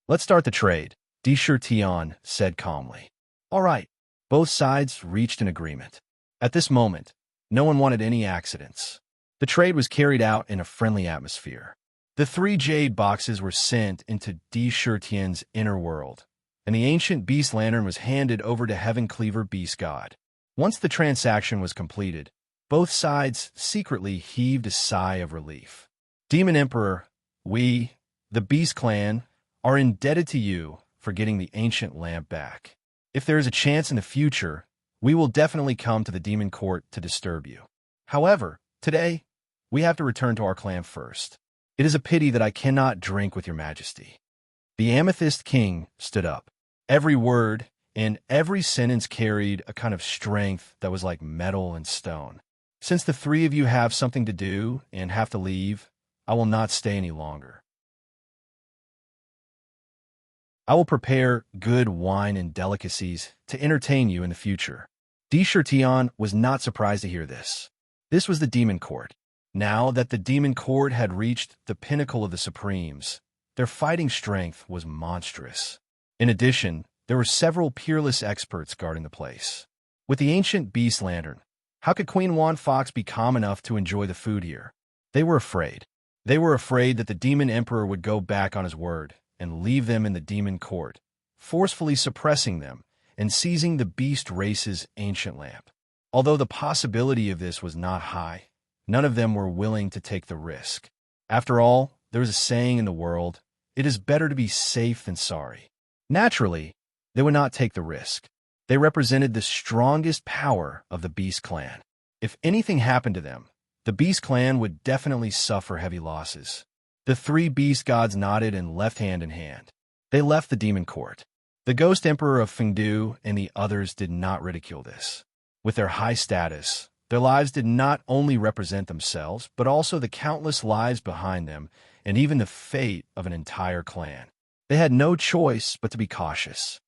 "Let's start the trade," Tion said calmly. All right, both sides reached an agreement. At this moment, no one wanted any accidents. The trade was carried out in a friendly atmosphere. The 3 jade boxes were sent into Tian's inner world, and the ancient beast lantern was handed over to Heaven Cleaver Beast God. Once the transaction was completed, both sides secretly heaved a sigh of relief. Demon Emperor, we, the Beast Clan, are indebted to you for getting the ancient lamp back. If there is a chance in the future, we will definitely come to the demon court to disturb you. However, today, we have to return to our clan first. It is a pity that I cannot drink with your majesty." The Amethyst King stood up. Every word and every sentence carried a kind of strength that was like metal and stone. "Since the 3 of you have something to do and have to leave, I will not stay any longer. I will prepare good wine and delicacies to entertain you in the future." Tion was not surprised to hear this. This was the Demon Court. Now that the Demon Court had reached the pinnacle of the Supremes, their fighting strength was monstrous. In addition, there were several peerless experts guarding the place. With the ancient beast lantern, how could Queen Wan Fox be calm enough to enjoy the food here? They were afraid. They were afraid that the Demon Emperor would go back on his word and leave them in the demon court, forcefully suppressing them and seizing the beast race's ancient lamp. Although the possibility of this was not high, none of them were willing to take the risk. After all, there is a saying in the world, it is better to be safe than sorry. Naturally, they would not take the risk. They represented the strongest power of the Beast Clan. If anything happened to them, the Beast Clan would definitely suffer heavy losses. The 3 beast gods nodded and left hand in hand. They left the demon court. The Ghost Emperor of Fengdu and the others did not ridicule this. With their high status, their lives did not only represent themselves, but also the countless lives behind them and even the fate of an entire clan. They had no choice but to be cautious.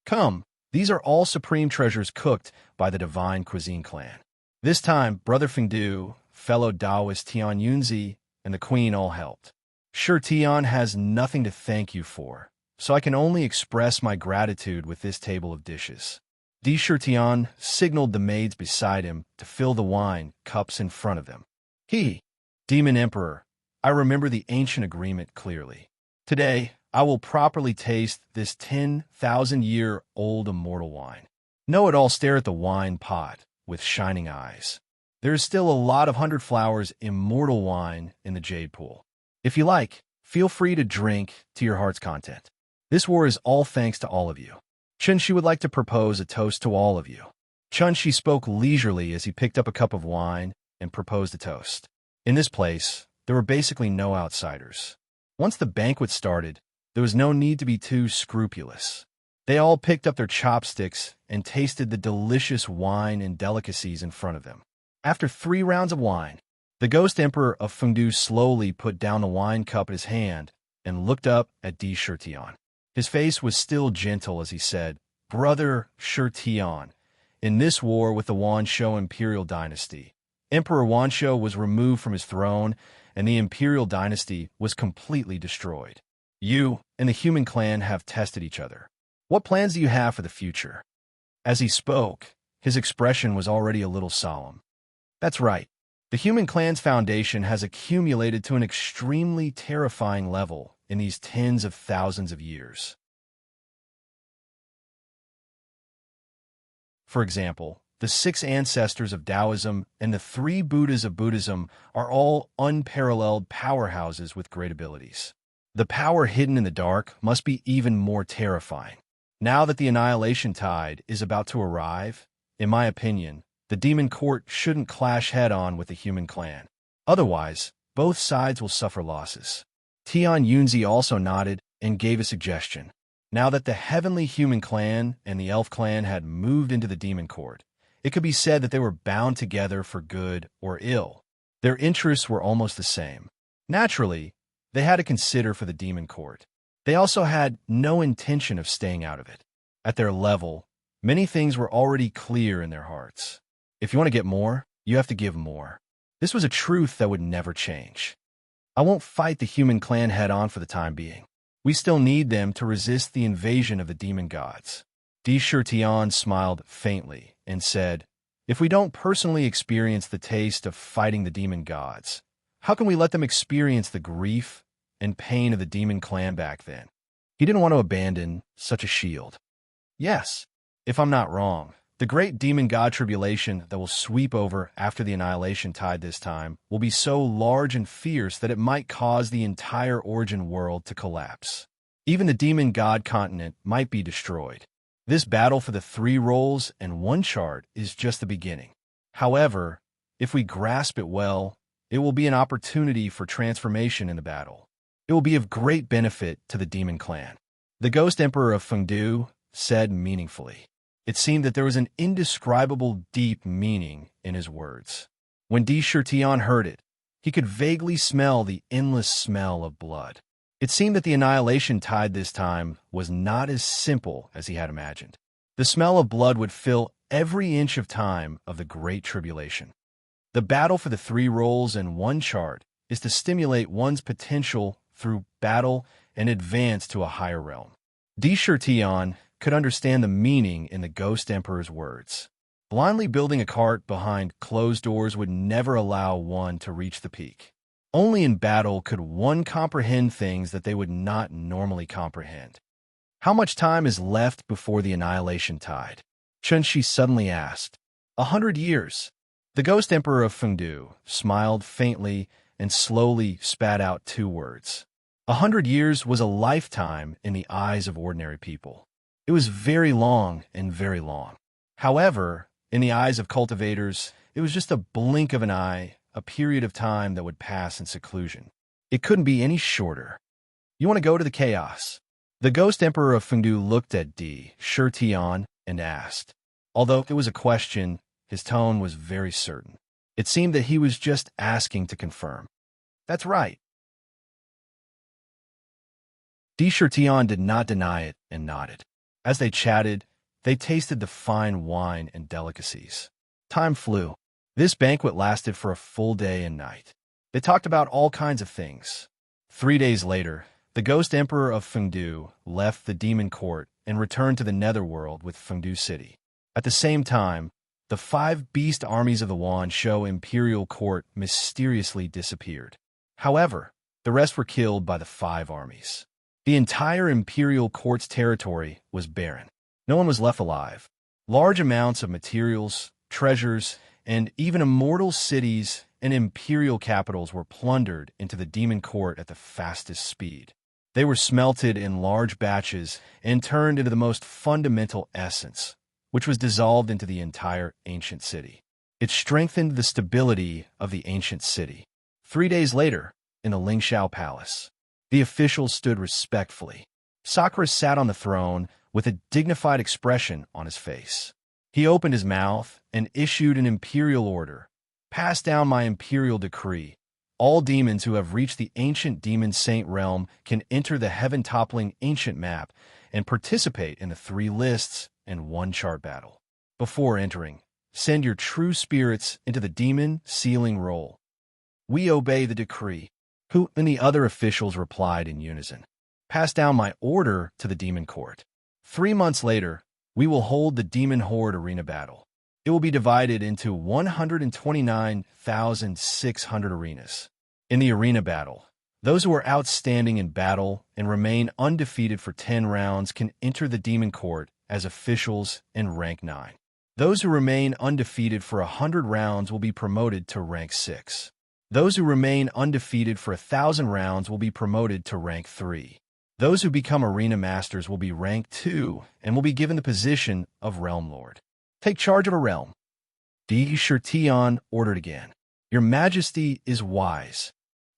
Come, these are all supreme treasures cooked by the Divine Cuisine Clan. This time, Brother Fengdu, fellow Taoist Tian Yunzi, and the Queen all helped. Sure, Tian has nothing to thank you for, so I can only express my gratitude with this table of dishes. Tian signaled the maids beside him to fill the wine cups in front of them. Demon Emperor, I remember the ancient agreement clearly. Today, I will properly taste this 10,000-year-old immortal wine. Know-it-all stare at the wine pot with shining eyes. There is still a lot of 100 Flowers immortal wine in the jade pool. If you like, feel free to drink to your heart's content. This war is all thanks to all of you. Chen Shi would like to propose a toast to all of you. Chunshi spoke leisurely as he picked up a cup of wine and proposed a toast. In this place, there were basically no outsiders. Once the banquet started, there was no need to be too scrupulous. They all picked up their chopsticks and tasted the delicious wine and delicacies in front of them. After 3 rounds of wine, the Ghost Emperor of Fengdu slowly put down the wine cup in his hand and looked up at Di Shirtian. His face was still gentle as he said, "Brother Shirtian, in this war with the Wansho imperial dynasty, Emperor Wansho was removed from his throne and the imperial dynasty was completely destroyed. You and the human clan have tested each other. What plans do you have for the future?" As he spoke, his expression was already a little solemn. That's right. The human clan's foundation has accumulated to an extremely terrifying level in these tens of thousands of years. For example, the 6 ancestors of Taoism and the 3 Buddhas of Buddhism are all unparalleled powerhouses with great abilities. The power hidden in the dark must be even more terrifying. Now that the annihilation tide is about to arrive, in my opinion, the demon court shouldn't clash head-on with the human clan. Otherwise, both sides will suffer losses. Tian Yunzi also nodded and gave a suggestion. Now that the heavenly human clan and the elf clan had moved into the demon court, it could be said that they were bound together for good or ill. Their interests were almost the same. Naturally, they had to consider for the demon court. They also had no intention of staying out of it. At their level, many things were already clear in their hearts. If you want to get more, you have to give more. This was a truth that would never change. I won't fight the human clan head-on for the time being. We still need them to resist the invasion of the demon gods. Di Shirtian smiled faintly and said, "If we don't personally experience the taste of fighting the demon gods, how can we let them experience the grief and pain of the demon clan back then?" He didn't want to abandon such a shield. Yes, if I'm not wrong, the great demon god tribulation that will sweep over after the annihilation tide this time will be so large and fierce that it might cause the entire origin world to collapse. Even the demon god continent might be destroyed. This battle for the 3 roles and 1 chart is just the beginning. However, if we grasp it well, it will be an opportunity for transformation in the battle. It will be of great benefit to the demon clan. The Ghost Emperor of Fengdu said meaningfully. It seemed that there was an indescribable deep meaning in his words. When Di Shirtian heard it, he could vaguely smell the endless smell of blood. It seemed that the annihilation tide this time was not as simple as he had imagined. The smell of blood would fill every inch of time of the Great Tribulation. The battle for the 3 roles and 1 chart is to stimulate one's potential through battle and advance to a higher realm. Di Shirtian could understand the meaning in the Ghost Emperor's words. Blindly building a cart behind closed doors would never allow one to reach the peak. Only in battle could one comprehend things that they would not normally comprehend. How much time is left before the annihilation tide? Chunshi suddenly asked. 100 years. The Ghost Emperor of Fengdu smiled faintly and slowly spat out 2 words. 100 years was a lifetime in the eyes of ordinary people. It was very long and very long. However, in the eyes of cultivators, it was just a blink of an eye, a period of time that would pass in seclusion. It couldn't be any shorter. You want to go to the chaos? The Ghost Emperor of Fengdu looked at Di Shirtian and asked. Although it was a question, his tone was very certain. It seemed that he was just asking to confirm. That's right. Di Shirtian did not deny it and nodded. As they chatted, they tasted the fine wine and delicacies. Time flew. This banquet lasted for a full day and night. They talked about all kinds of things. 3 days later, the Ghost Emperor of Fengdu left the demon court and returned to the netherworld with Fengdu City. At the same time, the 5 beast armies of the Wansho imperial court mysteriously disappeared. However, the rest were killed by the 5 armies. The entire imperial court's territory was barren. No one was left alive. Large amounts of materials, treasures, and even immortal cities and imperial capitals were plundered into the demon court at the fastest speed. They were smelted in large batches and turned into the most fundamental essence, which was dissolved into the entire ancient city. It strengthened the stability of the ancient city. 3 days later, in the Lingxiao Palace, the officials stood respectfully. Sakura sat on the throne with a dignified expression on his face. He opened his mouth and issued an imperial order. Pass down my imperial decree. All demons who have reached the ancient demon saint realm can enter the heaven-toppling ancient map and participate in the 3 lists and 1 chart battle. Before entering, send your true spirits into the demon sealing roll. We obey the decree. Who and the other officials replied in unison. Pass down my order to the demon court. 3 months later, we will hold the demon horde arena battle. It will be divided into 129,600 arenas. In the arena battle, those who are outstanding in battle and remain undefeated for 10 rounds can enter the demon court as officials in rank 9. Those who remain undefeated for 100 rounds will be promoted to rank 6. Those who remain undefeated for 1,000 rounds will be promoted to rank 3. Those who become arena masters will be rank 2 and will be given the position of realm lord. Take charge of a realm. Di Shirtion ordered again. Your Majesty is wise.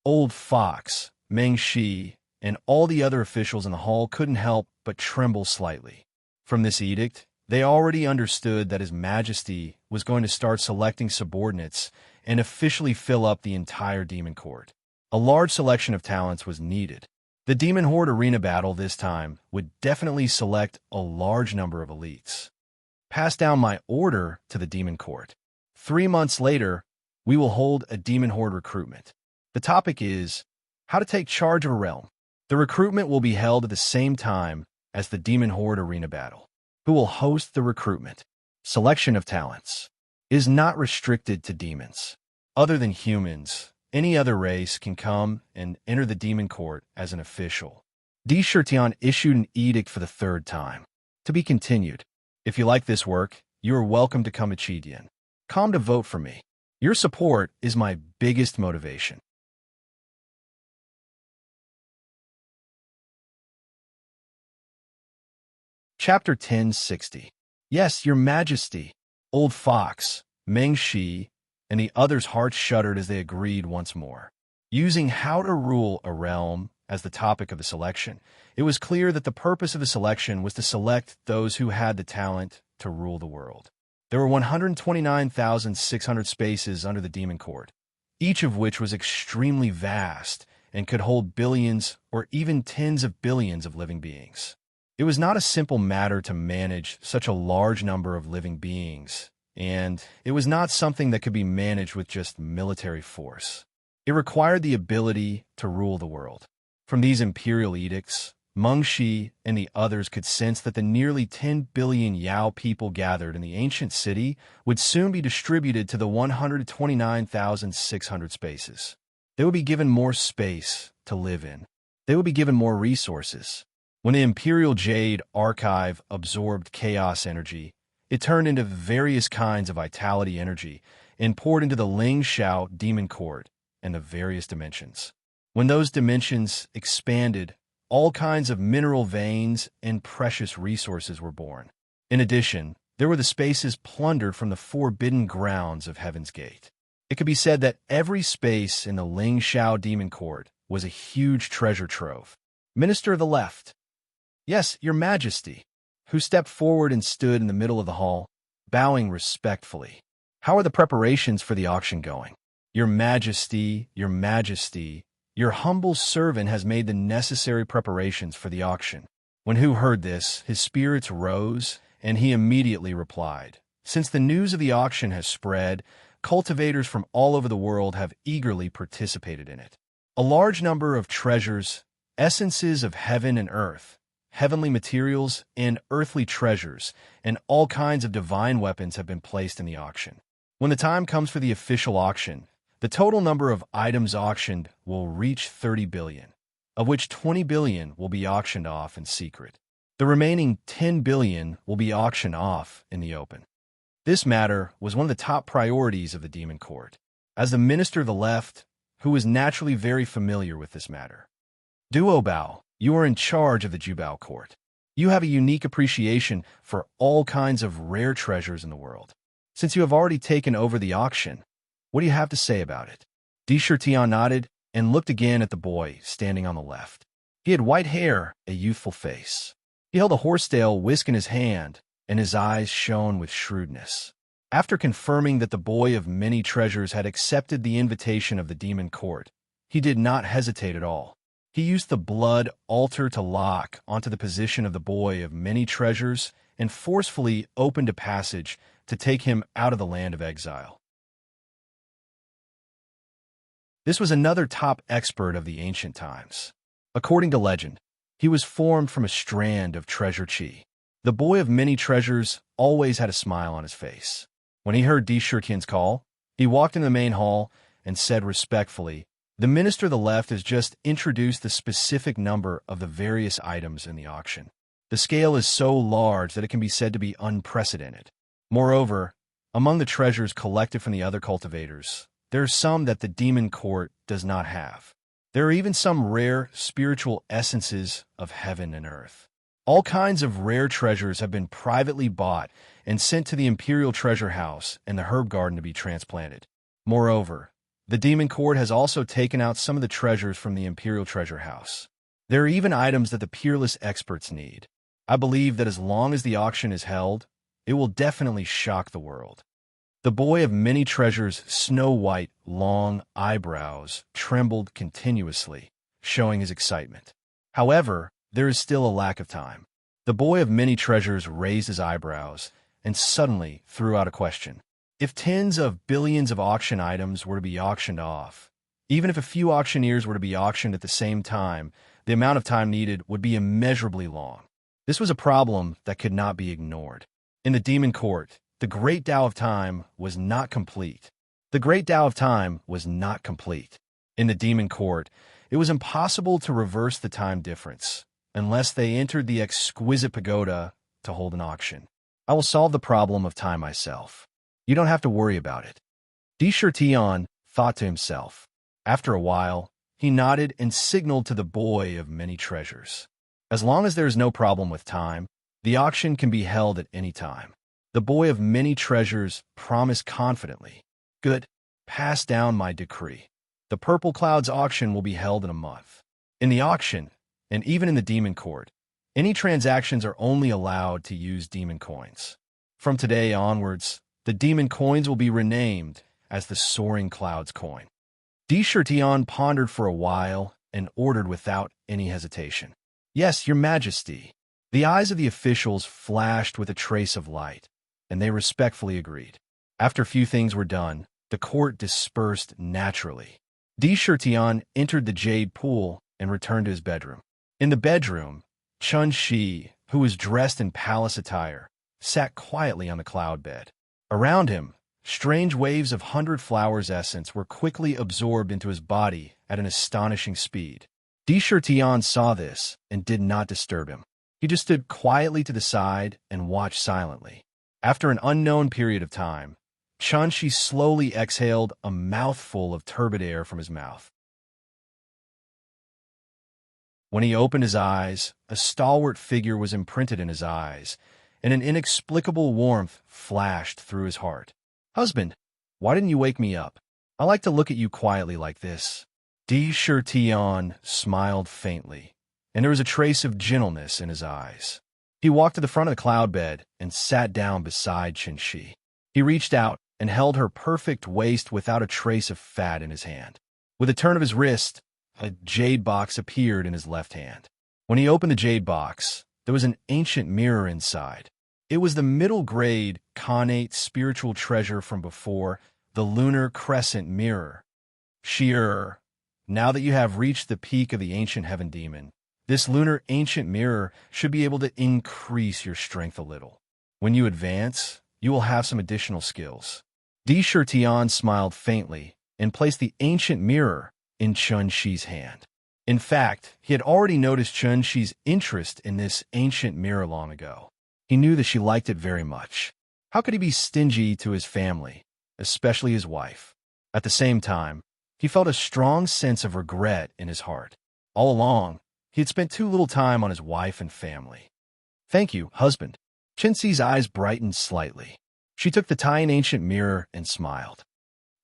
Old Fox, Meng Shi, and all the other officials in the hall couldn't help but tremble slightly. From this edict, they already understood that His Majesty was going to start selecting subordinates and officially fill up the entire demon court. A large selection of talents was needed. The demon horde arena battle this time would definitely select a large number of elites. Pass down my order to the demon court. 3 months later, we will hold a demon horde recruitment. The topic is how to take charge of a realm. The recruitment will be held at the same time as the demon horde arena battle. Who will host the recruitment? Selection of talents is not restricted to demons. Other than humans, any other race can come and enter the demon court as an official. Di Shirtion issued an edict for the 3rd time. To be continued. If you like this work, you are welcome to come to Chidian. Come to vote for me. Your support is my biggest motivation. Chapter 1060. Yes, Your Majesty. Old Fox, Meng Shi, and the others' hearts shuddered as they agreed once more. Using how to rule a realm as the topic of the selection, it was clear that the purpose of the selection was to select those who had the talent to rule the world. There were 129,600 spaces under the demon court, each of which was extremely vast and could hold billions or even tens of billions of living beings. It was not a simple matter to manage such a large number of living beings, and it was not something that could be managed with just military force. It required the ability to rule the world. From these imperial edicts, Meng Shi and the others could sense that the nearly 10 billion Yao people gathered in the ancient city would soon be distributed to the 129,600 spaces. They would be given more space to live in. They would be given more resources. When the Imperial Jade Archive absorbed chaos energy, it turned into various kinds of vitality energy and poured into the Lingxiao Demon Court and the various dimensions. When those dimensions expanded, all kinds of mineral veins and precious resources were born. In addition, there were the spaces plundered from the forbidden grounds of Heaven's Gate. It could be said that every space in the Lingxiao Demon Court was a huge treasure trove. Minister of the Left. Yes, Your Majesty, who stepped forward and stood in the middle of the hall, bowing respectfully. How are the preparations for the auction going? Your Majesty, Your Majesty, your humble servant has made the necessary preparations for the auction. When Hu heard this, his spirits rose, and he immediately replied, Since the news of the auction has spread, cultivators from all over the world have eagerly participated in it. A large number of treasures, essences of heaven and earth, heavenly materials, and earthly treasures, and all kinds of divine weapons have been placed in the auction. When the time comes for the official auction, the total number of items auctioned will reach 30 billion, of which 20 billion will be auctioned off in secret. The remaining 10 billion will be auctioned off in the open. This matter was one of the top priorities of the Demon Court. As the Minister of the Left, who was naturally very familiar with this matter. Duobao, you are in charge of the Jubao Court. You have a unique appreciation for all kinds of rare treasures in the world. Since you have already taken over the auction, what do you have to say about it? Tion nodded and looked again at the boy standing on the left. He had white hair, a youthful face. He held a horsetail whisk in his hand, and his eyes shone with shrewdness. After confirming that the boy of many treasures had accepted the invitation of the demon court, he did not hesitate at all. He used the blood altar to lock onto the position of the boy of many treasures and forcefully opened a passage to take him out of the land of exile. This was another top expert of the ancient times. According to legend, he was formed from a strand of treasure chi. The boy of many treasures always had a smile on his face. When he heard Tion's call, he walked into the main hall and said respectfully, "The minister of the left has just introduced the specific number of the various items in the auction. The scale is so large that it can be said to be unprecedented. Moreover, among the treasures collected from the other cultivators, there are some that the demon court does not have. There are even some rare spiritual essences of heaven and earth. All kinds of rare treasures have been privately bought and sent to the Imperial Treasure House and the Herb Garden to be transplanted. Moreover, the demon court has also taken out some of the treasures from the Imperial Treasure House. There are even items that the peerless experts need. I believe that as long as the auction is held, it will definitely shock the world." The boy of many treasures' snow-white, long eyebrows trembled continuously, showing his excitement. However, there is still a lack of time. The boy of many treasures raised his eyebrows and suddenly threw out a question. If tens of billions of auction items were to be auctioned off, even if a few auctioneers were to be auctioned at the same time, the amount of time needed would be immeasurably long. This was a problem that could not be ignored. In the demon court, the great Tao of time was not complete. The great Tao of time was not complete. In the demon court, it was impossible to reverse the time difference, unless they entered the exquisite pagoda to hold an auction. I will solve the problem of time myself. You don't have to worry about it. Tion thought to himself. After a while, he nodded and signaled to the boy of many treasures. As long as there is no problem with time, the auction can be held at any time. The boy of many treasures promised confidently. Good. Pass down my decree. The Purple Clouds auction will be held in a month. In the auction, and even in the demon court, any transactions are only allowed to use demon coins. From today onwards, the demon coins will be renamed as the Soaring Clouds coin. Tion pondered for a while and ordered without any hesitation. Yes, your majesty. The eyes of the officials flashed with a trace of light, and they respectfully agreed. After few things were done, the court dispersed naturally. Tion entered the jade pool and returned to his bedroom. In the bedroom, Chun-Shi, who was dressed in palace attire, sat quietly on the cloud bed. Around him, strange waves of 100 Flowers essence were quickly absorbed into his body at an astonishing speed. Tion saw this and did not disturb him. He just stood quietly to the side and watched silently. After an unknown period of time, Chun-Shi slowly exhaled a mouthful of turbid air from his mouth. When he opened his eyes, a stalwart figure was imprinted in his eyes, and an inexplicable warmth flashed through his heart. "Husband, why didn't you wake me up? I like to look at you quietly like this." Tion smiled faintly, and there was a trace of gentleness in his eyes. He walked to the front of the cloud bed and sat down beside Chun-Shi. He reached out and held her perfect waist without a trace of fat in his hand. With a turn of his wrist, a jade box appeared in his left hand. When he opened the jade box, there was an ancient mirror inside. It was the middle-grade, connate spiritual treasure from before, the lunar crescent mirror. Sheer, now that you have reached the peak of the ancient heaven demon, this lunar ancient mirror should be able to increase your strength a little. When you advance, you will have some additional skills. Tion smiled faintly and placed the ancient mirror in Chun-Shi's hand. In fact, he had already noticed Chun-Shi's interest in this ancient mirror long ago. He knew that she liked it very much. How could he be stingy to his family, especially his wife? At the same time, he felt a strong sense of regret in his heart. All along, he had spent too little time on his wife and family. Thank you, husband. Chinsi's eyes brightened slightly. She took the Taiyan ancient mirror and smiled.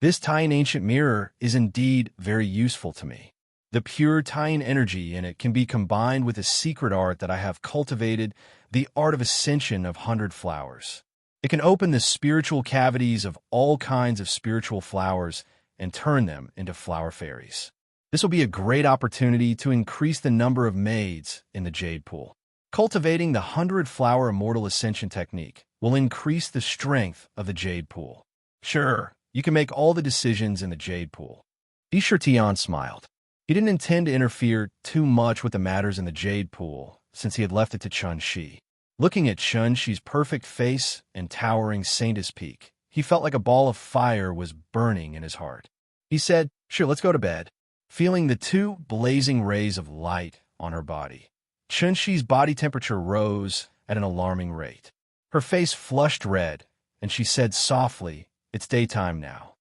This Taiyan ancient mirror is indeed very useful to me. The pure Taiyan energy in it can be combined with a secret art that I have cultivated, the art of ascension of 100 flowers. It can open the spiritual cavities of all kinds of spiritual flowers and turn them into flower fairies. This will be a great opportunity to increase the number of maids in the jade pool. Cultivating the 100-flower immortal ascension technique will increase the strength of the jade pool. Sure, you can make all the decisions in the jade pool. Tian smiled. He didn't intend to interfere too much with the matters in the jade pool, since he had left it to Chun-Shi. Looking at Chun-Shi's perfect face and towering saintess peak, he felt like a ball of fire was burning in his heart. He said, "Sure, let's go to bed." Feeling the two blazing rays of light on her body, Chun-Shi's body temperature rose at an alarming rate. Her face flushed red, and she said softly, "It's daytime now.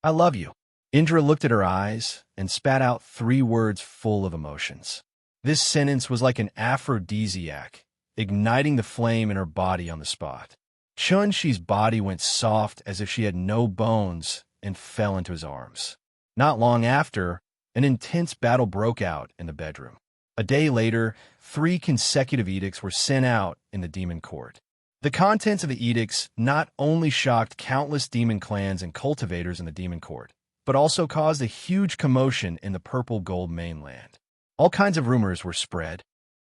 I love you." Indra looked at her eyes and spat out 3 words full of emotions. This sentence was like an aphrodisiac, igniting the flame in her body on the spot. Chun-Shi's body went soft as if she had no bones and fell into his arms. Not long after, an intense battle broke out in the bedroom. A day later, 3 consecutive edicts were sent out in the demon court. The contents of the edicts not only shocked countless demon clans and cultivators in the demon court, but also caused a huge commotion in the purple gold mainland. All kinds of rumors were spread.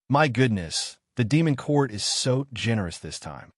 My goodness, the demon court is so generous this time.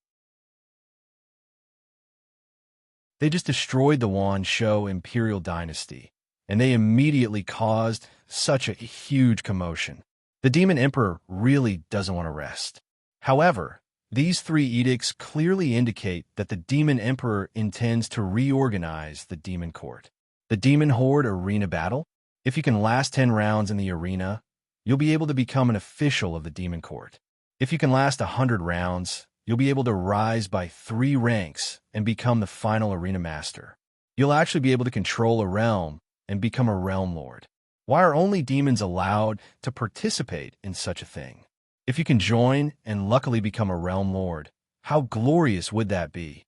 They just destroyed the Wan Shou imperial dynasty, and they immediately caused such a huge commotion. The demon emperor really doesn't want to rest. However, these 3 edicts clearly indicate that the demon emperor intends to reorganize the demon court. The demon horde arena battle? If you can last 10 rounds in the arena, you'll be able to become an official of the demon court. If you can last 100 rounds, you'll be able to rise by 3 ranks and become the final arena master. You'll actually be able to control a realm and become a realm lord. Why are only demons allowed to participate in such a thing? If you can join and luckily become a realm lord, how glorious would that be?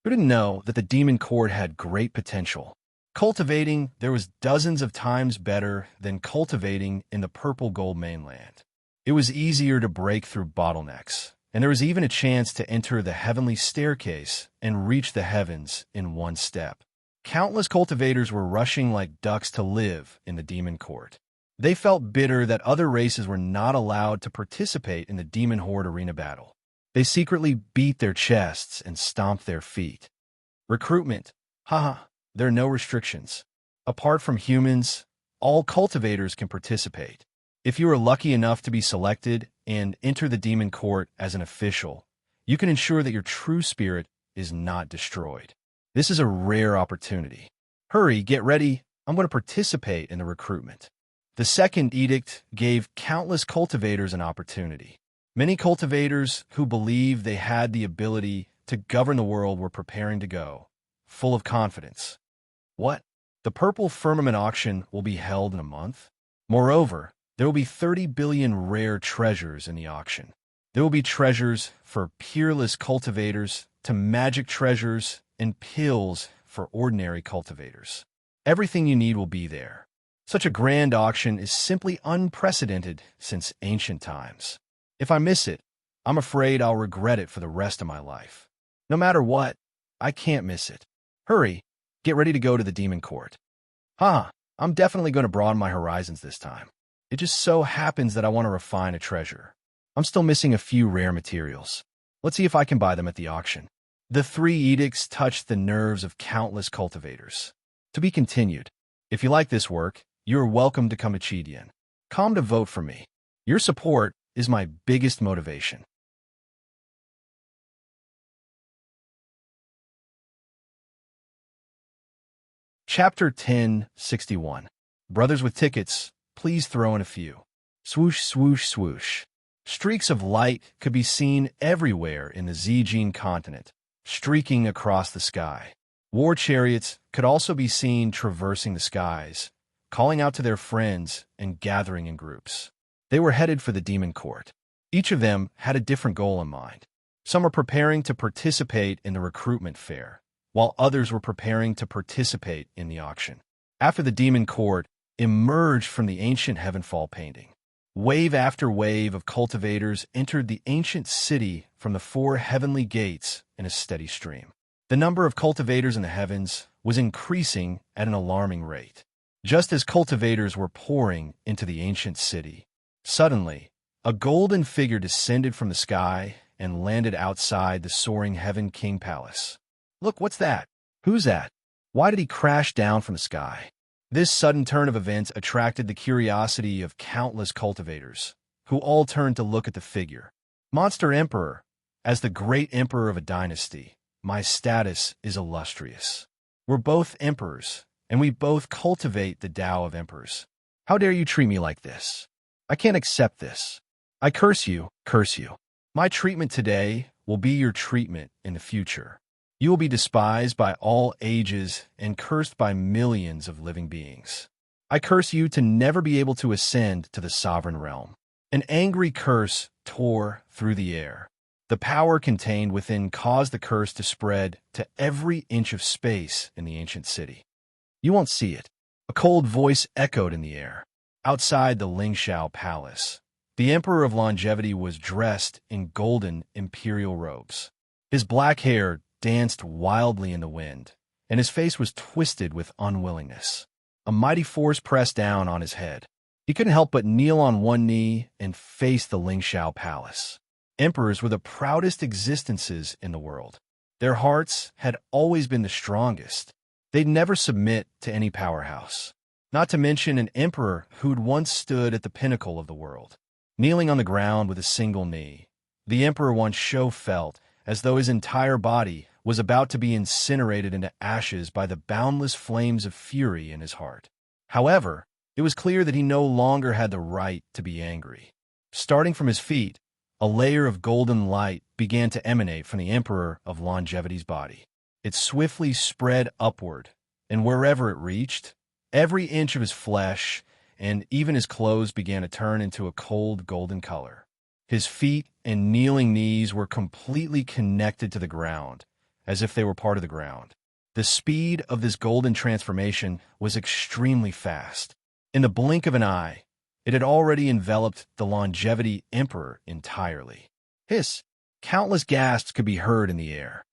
Who didn't know that the demon court had great potential? Cultivating there was dozens of times better than cultivating in the purple gold mainland. It was easier to break through bottlenecks, and there was even a chance to enter the heavenly staircase and reach the heavens in 1 step. Countless cultivators were rushing like ducks to live in the demon court. They felt bitter that other races were not allowed to participate in the demon horde arena battle. They secretly beat their chests and stomped their feet. Recruitment. Haha, there are no restrictions. Apart from humans, all cultivators can participate. If you are lucky enough to be selected and enter the demon court as an official, you can ensure that your true spirit is not destroyed. This is a rare opportunity. Hurry, get ready. I'm going to participate in the recruitment. The second edict gave countless cultivators an opportunity. Many cultivators who believed they had the ability to govern the world were preparing to go, full of confidence. What? The Purple Firmament auction will be held in a month? Moreover, there will be 30 billion rare treasures in the auction. There will be treasures for peerless cultivators to magic treasures and pills for ordinary cultivators. Everything you need will be there. Such a grand auction is simply unprecedented since ancient times. If I miss it, I'm afraid I'll regret it for the rest of my life. No matter what, I can't miss it. Hurry, get ready to go to the demon court. I'm definitely going to broaden my horizons this time. It just so happens that I want to refine a treasure. I'm still missing a few rare materials. Let's see if I can buy them at the auction. The 3 edicts touched the nerves of countless cultivators. To be continued. If you like this work, you are welcome to come to Chidian. Come to vote for me. Your support is my biggest motivation. Chapter 1061. Brothers with tickets, please throw in a few. Swoosh, swoosh, swoosh. Streaks of light could be seen everywhere in the Zijin continent, streaking across the sky. War chariots could also be seen traversing the skies, calling out to their friends and gathering in groups. They were headed for the demon court. Each of them had a different goal in mind. Some were preparing to participate in the recruitment fair, while others were preparing to participate in the auction. After the demon court emerged from the ancient Heavenfall painting, wave after wave of cultivators entered the ancient city from the 4 heavenly gates in a steady stream. The number of cultivators in the heavens was increasing at an alarming rate. Just as cultivators were pouring into the ancient city, suddenly, a golden figure descended from the sky and landed outside the soaring Heaven King Palace. Look, what's that? Who's that? Why did he crash down from the sky? This sudden turn of events attracted the curiosity of countless cultivators, who all turned to look at the figure. Monster Emperor, as the great emperor of a dynasty, my status is illustrious. We're both emperors, and we both cultivate the Tao of emperors. How dare you treat me like this? I can't accept this. I curse you, curse you. My treatment today will be your treatment in the future. You will be despised by all ages and cursed by millions of living beings. I curse you to never be able to ascend to the sovereign realm. An angry curse tore through the air. The power contained within caused the curse to spread to every inch of space in the ancient city. You won't see it. A cold voice echoed in the air. Outside the Lingxiao Palace, the Emperor of Longevity was dressed in golden imperial robes. His black hair danced wildly in the wind, and his face was twisted with unwillingness. A mighty force pressed down on his head. He couldn't help but kneel on one knee and face the Lingxiao Palace. Emperors were the proudest existences in the world. Their hearts had always been the strongest. They'd never submit to any powerhouse. Not to mention an emperor who'd once stood at the pinnacle of the world, kneeling on the ground with a single knee. The emperor once felt as though his entire body was about to be incinerated into ashes by the boundless flames of fury in his heart. However, it was clear that he no longer had the right to be angry. Starting from his feet, a layer of golden light began to emanate from the Emperor of Longevity's body. It swiftly spread upward, and wherever it reached, every inch of his flesh and even his clothes began to turn into a cold golden color. His feet and kneeling knees were completely connected to the ground, as if they were part of the ground. The speed of this golden transformation was extremely fast. In the blink of an eye, it had already enveloped the Longevity Emperor entirely. Hiss! Countless gasps could be heard in the air.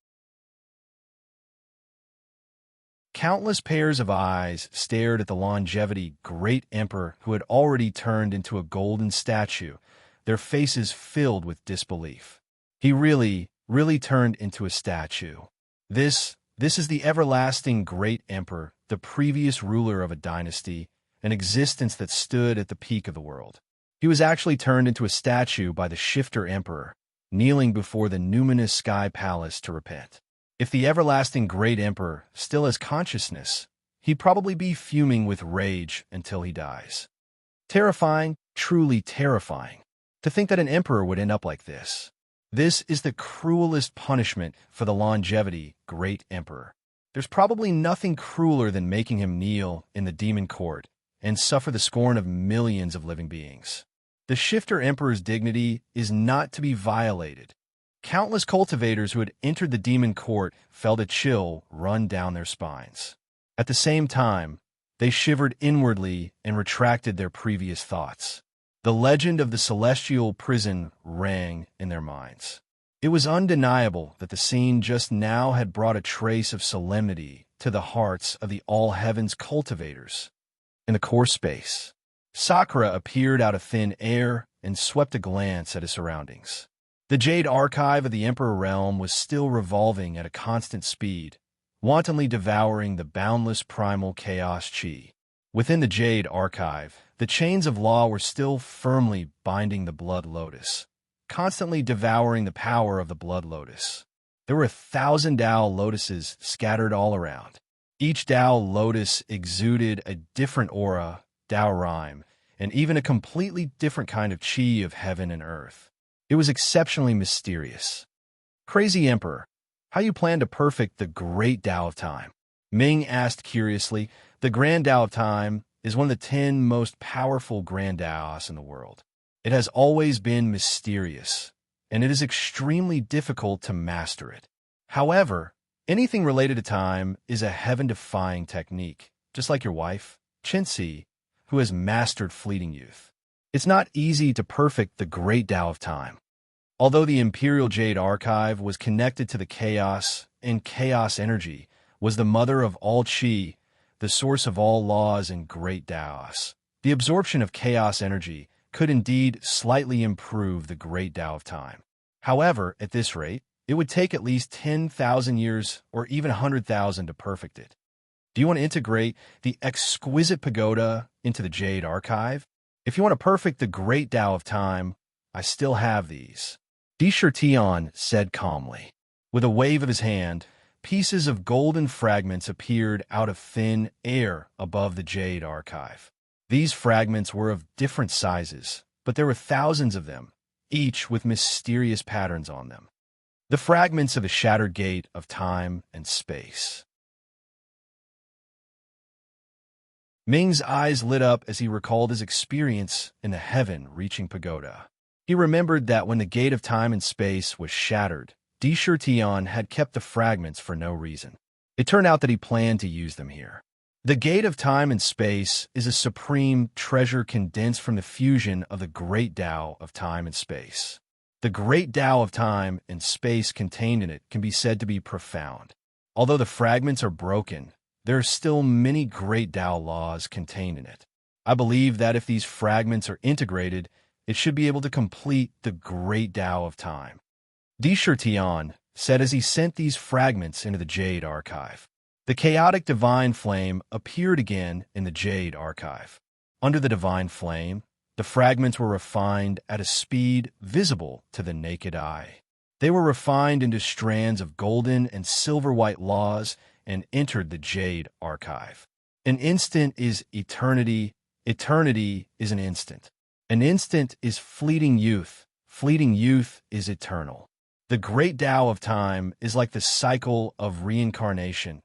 Countless pairs of eyes stared at the Longevity Great Emperor who had already turned into a golden statue, their faces filled with disbelief. He really turned into a statue. This is the everlasting Great Emperor, the previous ruler of a dynasty, an existence that stood at the peak of the world. He was actually turned into a statue by the Shifter Emperor, kneeling before the numinous Sky Palace to repent. If the everlasting Great Emperor still has consciousness, he'd probably be fuming with rage until he dies. Terrifying, truly terrifying, to think that an emperor would end up like this. This is the cruelest punishment for the Longevity Great Emperor. There's probably nothing crueler than making him kneel in the demon court and suffer the scorn of millions of living beings. The Shifter Emperor's dignity is not to be violated. Countless cultivators who had entered the demon court felt a chill run down their spines. At the same time, they shivered inwardly and retracted their previous thoughts. The legend of the celestial prison rang in their minds. It was undeniable that the scene just now had brought a trace of solemnity to the hearts of the all-heavens cultivators. In the core space, Sakura appeared out of thin air and swept a glance at his surroundings. The Jade Archive of the Emperor Realm was still revolving at a constant speed, wantonly devouring the boundless primal chaos chi. Within the Jade Archive, the chains of law were still firmly binding the Blood Lotus, constantly devouring the power of the Blood Lotus. There were 1,000 Tao lotuses scattered all around. Each Tao lotus exuded a different aura, Tao rhyme, and even a completely different kind of chi of heaven and earth. It was exceptionally mysterious. Crazy Emperor, how you plan to perfect the great Tao of time? Ming asked curiously. The Grand Tao of Time is one of the 10 most powerful Grand Taos in the world. It has always been mysterious, and it is extremely difficult to master it. However, anything related to time is a heaven-defying technique, just like your wife, Chinsi, who has mastered fleeting youth. It's not easy to perfect the great Tao of time. Although the Imperial Jade Archive was connected to the chaos, and chaos energy was the mother of all Qi, the source of all laws and great Taos, the absorption of chaos energy could indeed slightly improve the great Tao of time. However, at this rate, it would take at least 10,000 years or even 100,000 to perfect it. Do you want to integrate the exquisite pagoda into the Jade Archive? If you want to perfect the great Tao of time, I still have these. Tian said calmly. With a wave of his hand, pieces of golden fragments appeared out of thin air above the Jade Archive. These fragments were of different sizes, but there were thousands of them, each with mysterious patterns on them. The fragments of a shattered gate of time and space. Ming's eyes lit up as he recalled his experience in the heaven-reaching pagoda. He remembered that when the gate of time and space was shattered, Tian had kept the fragments for no reason. It turned out that he planned to use them here. The gate of time and space is a supreme treasure condensed from the fusion of the great Tao of time and space. The great Tao of time and space contained in it can be said to be profound. Although the fragments are broken, there are still many great Tao laws contained in it. I believe that if these fragments are integrated, it should be able to complete the great Tao of time. Tian said as he sent these fragments into the Jade Archive. The chaotic divine flame appeared again in the Jade Archive. Under the divine flame, the fragments were refined at a speed visible to the naked eye. They were refined into strands of golden and silver-white laws and entered the Jade Archive. An instant is eternity. Eternity is an instant. An instant is fleeting youth. Fleeting youth is eternal. The great Tao of time is like the cycle of reincarnation.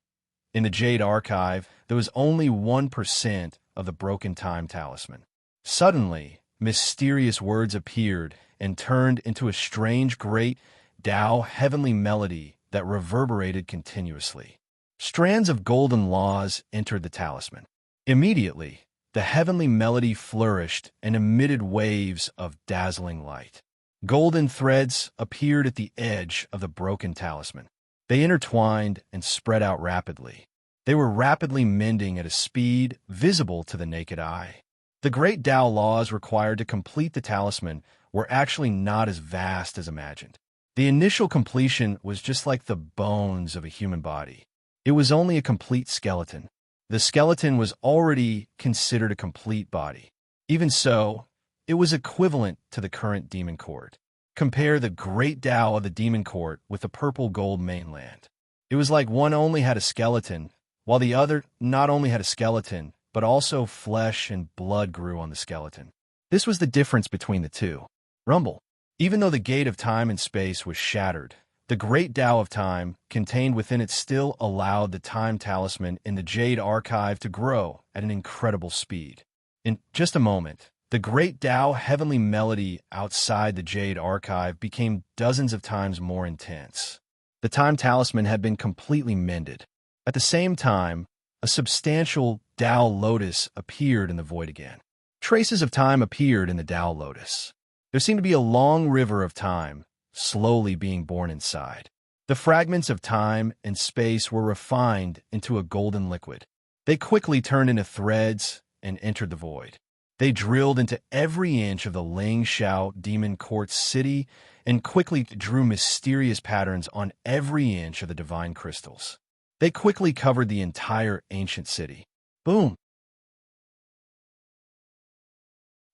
In the Jade Archive, there was only 1% of the broken time talisman. Suddenly, mysterious words appeared and turned into a strange great Tao heavenly melody that reverberated continuously. Strands of golden laws entered the talisman. Immediately, the heavenly melody flourished and emitted waves of dazzling light. Golden threads appeared at the edge of the broken talisman. They intertwined and spread out rapidly. They were rapidly mending at a speed visible to the naked eye. The great Tao laws required to complete the talisman were actually not as vast as imagined. The initial completion was just like the bones of a human body. It was only a complete skeleton. The skeleton was already considered a complete body. Even so, it was equivalent to the current demon court. Compare the great Tao of the demon court with the purple gold mainland. It was like one only had a skeleton, while the other not only had a skeleton, but also flesh and blood grew on the skeleton. This was the difference between the two. Rumble. Even though the gate of time and space was shattered, the great Tao of time contained within it still allowed the time talisman in the Jade Archive to grow at an incredible speed. In just a moment, the great Tao heavenly melody outside the Jade Archive became dozens of times more intense. The time talisman had been completely mended. At the same time, a substantial Tao lotus appeared in the void again. Traces of time appeared in the Tao lotus. There seemed to be a long river of time, slowly being born inside. The fragments of time and space were refined into a golden liquid. They quickly turned into threads and entered the void. They drilled into every inch of the Ling Shao Demon Court city and quickly drew mysterious patterns on every inch of the divine crystals. They quickly covered the entire ancient city. Boom!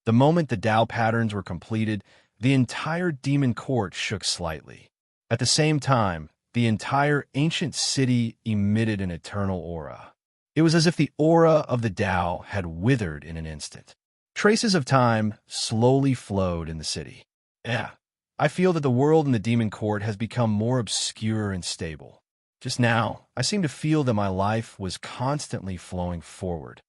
The moment the Tao patterns were completed, the entire demon court shook slightly. At the same time, the entire ancient city emitted an eternal aura. It was as if the aura of the Tao had withered in an instant. Traces of time slowly flowed in the city. I feel that the world in the demon court has become more obscure and stable. Just now, I seem to feel that my life was constantly flowing forward.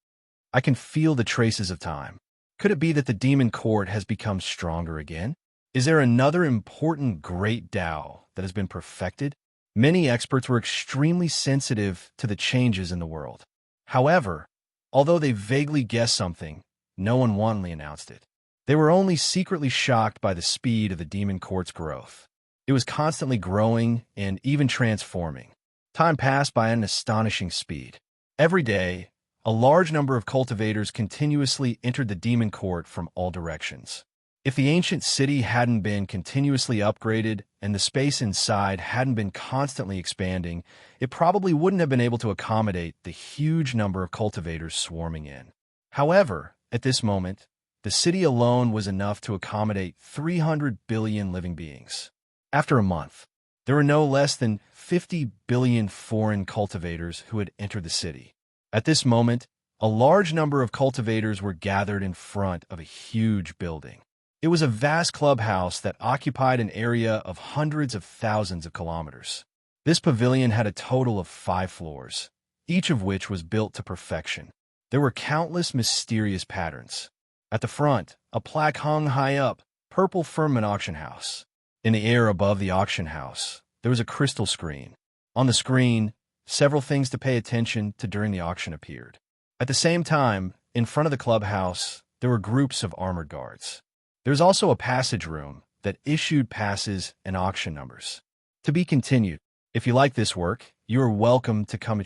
I can feel the traces of time. Could it be that the demon court has become stronger again? Is there another important great Tao that has been perfected? Many experts were extremely sensitive to the changes in the world. However, although they vaguely guessed something, no one wantonly announced it. They were only secretly shocked by the speed of the demon court's growth. It was constantly growing and even transforming. Time passed by at an astonishing speed. Every day, a large number of cultivators continuously entered the demon court from all directions. If the ancient city hadn't been continuously upgraded and the space inside hadn't been constantly expanding, it probably wouldn't have been able to accommodate the huge number of cultivators swarming in. However, at this moment, the city alone was enough to accommodate 300 billion living beings. After a month, there were no less than 50 billion foreign cultivators who had entered the city. At this moment, a large number of cultivators were gathered in front of a huge building. It was a vast clubhouse that occupied an area of hundreds of thousands of kilometers. This pavilion had a total of 5 floors, each of which was built to perfection. There were countless mysterious patterns. At the front, a plaque hung high up, "Purple Firmament Auction House." In the air above the auction house, there was a crystal screen. On the screen, several things to pay attention to during the auction appeared. At the same time, in front of the clubhouse, there were groups of armored guards. There was also a passage room that issued passes and auction numbers. To be continued. If you like this work, you are welcome to Come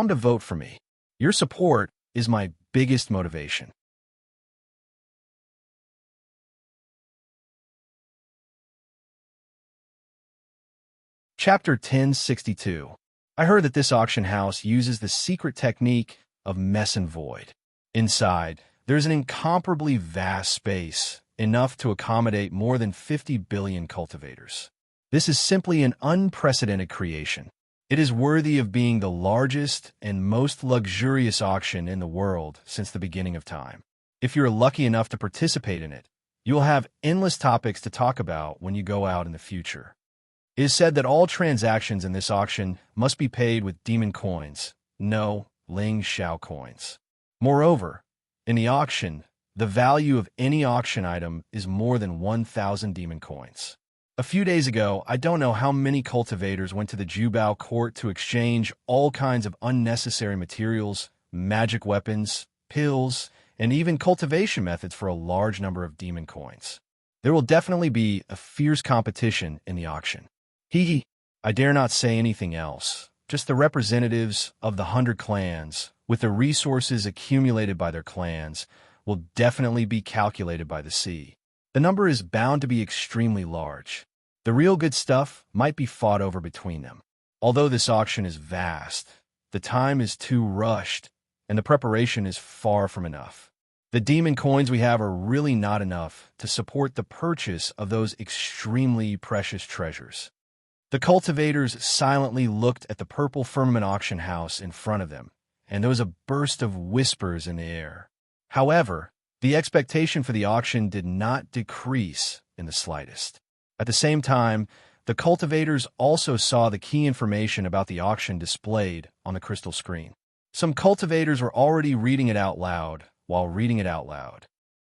to vote for me. Your support is my biggest motivation. Chapter 1062. I heard that this auction house uses the secret technique of mess and void. Inside, there's an incomparably vast space, enough to accommodate more than 50 billion cultivators. This is simply an unprecedented creation. It is worthy of being the largest and most luxurious auction in the world since the beginning of time. If you're lucky enough to participate in it, you will have endless topics to talk about when you go out in the future. It is said that all transactions in this auction must be paid with demon coins, no Ling Xiao coins. Moreover, in the auction, the value of any auction item is more than 1,000 demon coins. A few days ago, I don't know how many cultivators went to the Jubao court to exchange all kinds of unnecessary materials, magic weapons, pills, and even cultivation methods for a large number of demon coins. There will definitely be a fierce competition in the auction. I dare not say anything else. Just the representatives of the 100 clans, with the resources accumulated by their clans, will definitely be calculated by the sea. The number is bound to be extremely large. The real good stuff might be fought over between them. Although this auction is vast, the time is too rushed, and the preparation is far from enough. The demon coins we have are really not enough to support the purchase of those extremely precious treasures. The cultivators silently looked at the purple firmament auction house in front of them, and there was a burst of whispers in the air. However, the expectation for the auction did not decrease in the slightest. At the same time, the cultivators also saw the key information about the auction displayed on the crystal screen. Some cultivators were already reading it out loud while reading it out loud.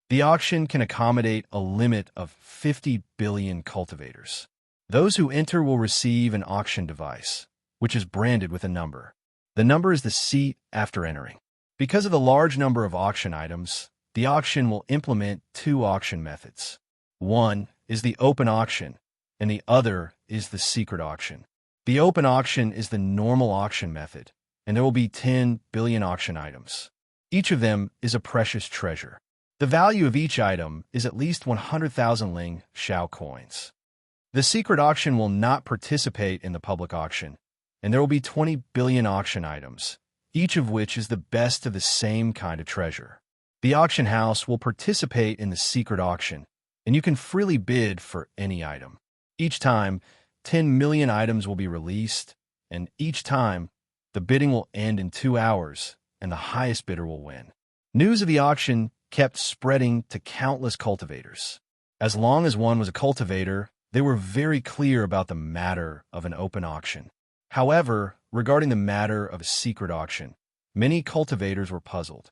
The auction can accommodate a limit of 50 billion cultivators. Those who enter will receive an auction device, which is branded with a number. The number is the seat after entering. Because of the large number of auction items, the auction will implement 2 auction methods. One is the open auction, and the other is the secret auction. The open auction is the normal auction method, and there will be 10 billion auction items. Each of them is a precious treasure. The value of each item is at least 100,000 Ling Xiao coins. The secret auction will not participate in the public auction, and there will be 20 billion auction items, each of which is the best of the same kind of treasure. The auction house will participate in the secret auction, and you can freely bid for any item. Each time, 10 million items will be released, and each time, the bidding will end in 2 hours, and the highest bidder will win. News of the auction kept spreading to countless cultivators. As long as one was a cultivator, they were very clear about the matter of an open auction. However, regarding the matter of a secret auction, many cultivators were puzzled.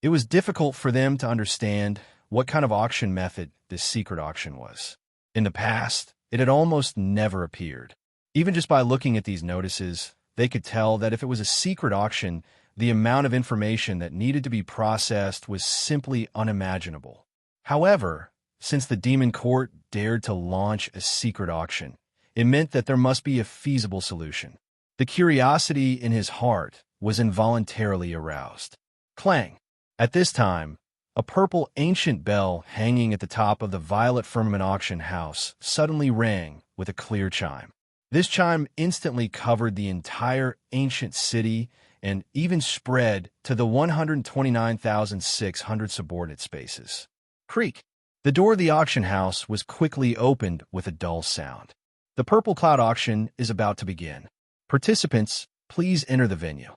It was difficult for them to understand what kind of auction method this secret auction was. In the past, it had almost never appeared. Even just by looking at these notices, they could tell that if it was a secret auction, the amount of information that needed to be processed was simply unimaginable. However, since the demon court dared to launch a secret auction, it meant that there must be a feasible solution. The curiosity in his heart was involuntarily aroused. Clang! At this time, a purple ancient bell hanging at the top of the violet firmament auction house suddenly rang with a clear chime. This chime instantly covered the entire ancient city and even spread to the 129,600 subordinate spaces. Creak! The door of the auction house was quickly opened with a dull sound. The Purple Cloud auction is about to begin. Participants, please enter the venue.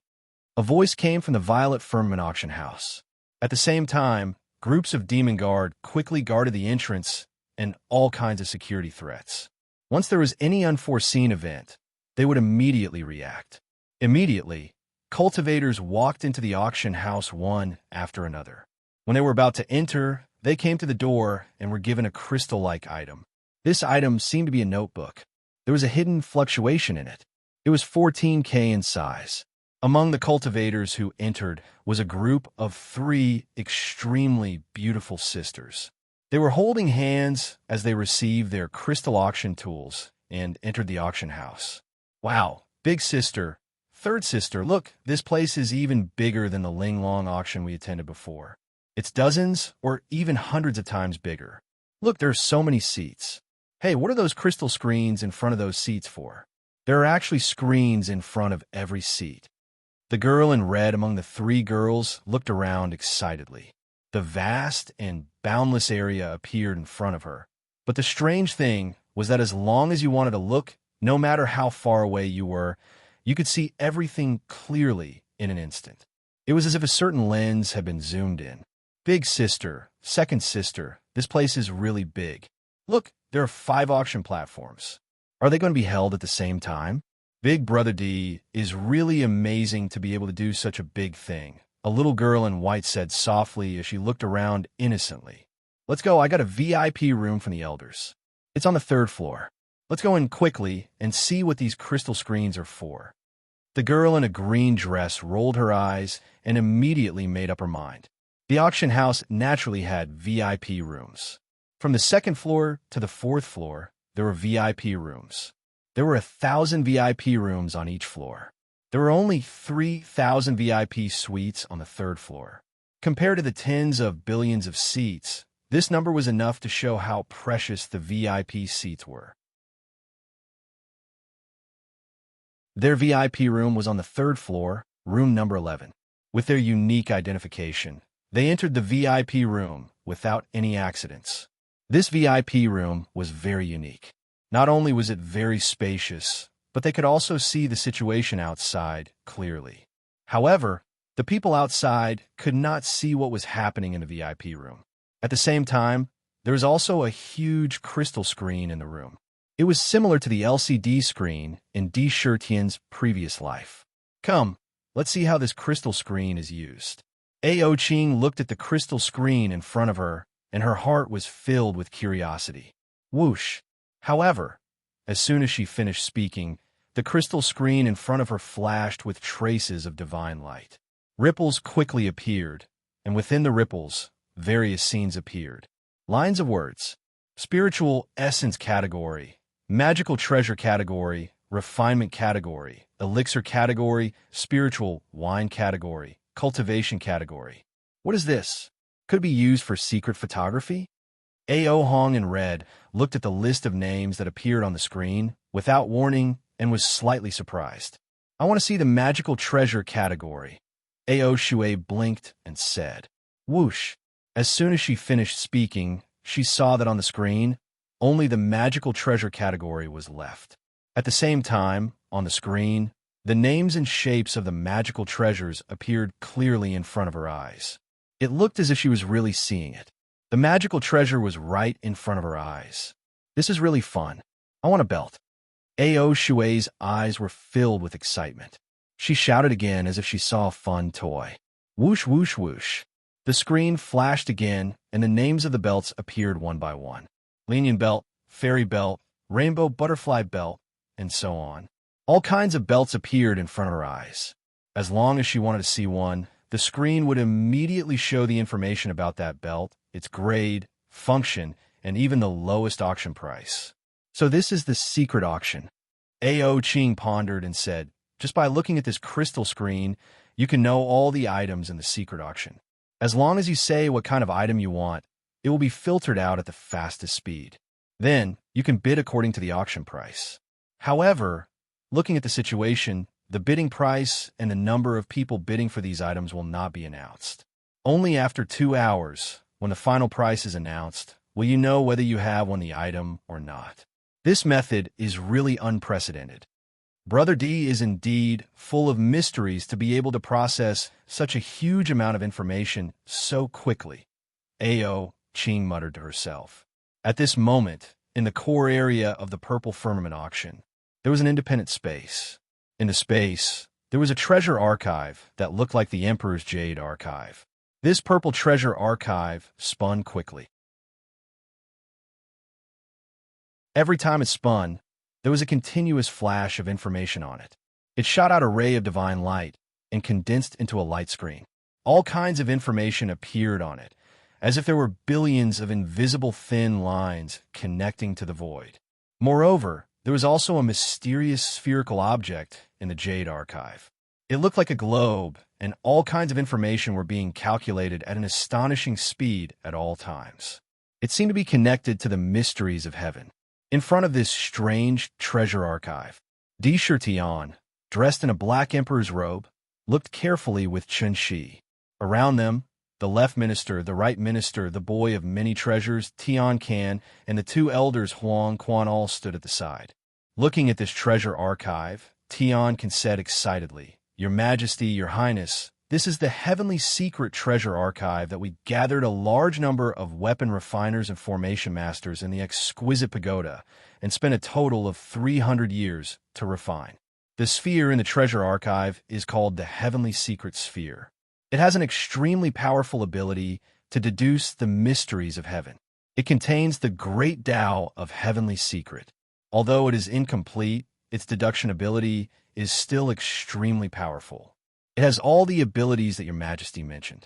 A voice came from the violet firmament auction house. At the same time, groups of demon guard quickly guarded the entrance and all kinds of security threats. Once there was any unforeseen event, they would immediately react. Immediately, cultivators walked into the auction house one after another. When they were about to enter, they came to the door and were given a crystal-like item. This item seemed to be a notebook. There was a hidden fluctuation in it. It was 14K in size. Among the cultivators who entered was a group of 3 extremely beautiful sisters. They were holding hands as they received their crystal auction tools and entered the auction house. Wow, big sister, third sister, look, this place is even bigger than the Ling Long auction we attended before. It's dozens or even hundreds of times bigger. Look, there are so many seats. Hey, what are those crystal screens in front of those seats for? There are actually screens in front of every seat. The girl in red among the 3 girls looked around excitedly. The vast and boundless area appeared in front of her. But the strange thing was that as long as you wanted to look, no matter how far away you were, you could see everything clearly in an instant. It was as if a certain lens had been zoomed in. Big sister, second sister, this place is really big. Look, there are 5 auction platforms. Are they going to be held at the same time? Big Brother D is really amazing to be able to do such a big thing, a little girl in white said softly as she looked around innocently. Let's go, I got a VIP room from the elders. It's on the 3rd floor. Let's go in quickly and see what these crystal screens are for. The girl in a green dress rolled her eyes and immediately made up her mind. The auction house naturally had VIP rooms. From the 2nd floor to the 4th floor, there were VIP rooms. There were 1,000 VIP rooms on each floor. There were only 3,000 VIP suites on the 3rd floor. Compared to the tens of billions of seats, this number was enough to show how precious the VIP seats were. Their VIP room was on the 3rd floor, room number 11. With their unique identification, they entered the VIP room without any accidents. This VIP room was very unique. Not only was it very spacious, but they could also see the situation outside clearly. However, the people outside could not see what was happening in the VIP room. At the same time, there was also a huge crystal screen in the room. It was similar to the LCD screen in D. Shirtian's previous life. Come, let's see how this crystal screen is used. Ao Qing looked at the crystal screen in front of her, and her heart was filled with curiosity. Whoosh! However, as soon as she finished speaking, the crystal screen in front of her flashed with traces of divine light. Ripples quickly appeared, and within the ripples, various scenes appeared. Lines of words: spiritual essence category, magical treasure category, refinement category, elixir category, spiritual wine category, cultivation category. What is this? Could it be used for secret photography? Ao Hong in red looked at the list of names that appeared on the screen without warning and was slightly surprised. I want to see the magical treasure category. Ao Shui blinked and said, whoosh. As soon as she finished speaking, she saw that on the screen, only the magical treasure category was left. At the same time, on the screen, the names and shapes of the magical treasures appeared clearly in front of her eyes. It looked as if she was really seeing it. The magical treasure was right in front of her eyes. This is really fun. I want a belt. Ao Shui's eyes were filled with excitement. She shouted again as if she saw a fun toy. Whoosh, whoosh, whoosh. The screen flashed again, and the names of the belts appeared one by one. Lenient belt, fairy belt, rainbow butterfly belt, and so on. All kinds of belts appeared in front of her eyes. As long as she wanted to see one, the screen would immediately show the information about that belt, its grade, function, and even the lowest auction price. So this is the secret auction. A.O. Ching pondered and said, just by looking at this crystal screen, you can know all the items in the secret auction. As long as you say what kind of item you want, it will be filtered out at the fastest speed. Then, you can bid according to the auction price. However, looking at the situation, the bidding price and the number of people bidding for these items will not be announced. Only after 2 hours, when the final price is announced, will you know whether you have won the item or not. This method is really unprecedented. Brother D is indeed full of mysteries to be able to process such a huge amount of information so quickly. A.O. Ching muttered to herself. At this moment, in the core area of the purple firmament auction, there was an independent space. In the space, there was a treasure archive that looked like the Emperor's Jade archive. This purple treasure archive spun quickly. Every time it spun, there was a continuous flash of information on it. It shot out a ray of divine light and condensed into a light screen. All kinds of information appeared on it, as if there were billions of invisible thin lines connecting to the void. Moreover, there was also a mysterious spherical object in the Jade archive. It looked like a globe, and all kinds of information were being calculated at an astonishing speed at all times. It seemed to be connected to the mysteries of heaven. In front of this strange treasure archive, Di Shirtian, dressed in a black emperor's robe, looked carefully with Chen Shi. Around them, the left minister, the right minister, the boy of many treasures, Tian Can, and the 2 elders Huang Quan all stood at the side. Looking at this treasure archive, Tian Can said excitedly, Your Majesty, Your Highness, this is the heavenly secret treasure archive that we gathered a large number of weapon refiners and formation masters in the exquisite pagoda and spent a total of 300 years to refine. The sphere in the treasure archive is called the Heavenly Secret Sphere. It has an extremely powerful ability to deduce the mysteries of heaven. It contains the great Tao of heavenly secret. Although it is incomplete, its deduction ability is still extremely powerful. It has all the abilities that Your Majesty mentioned.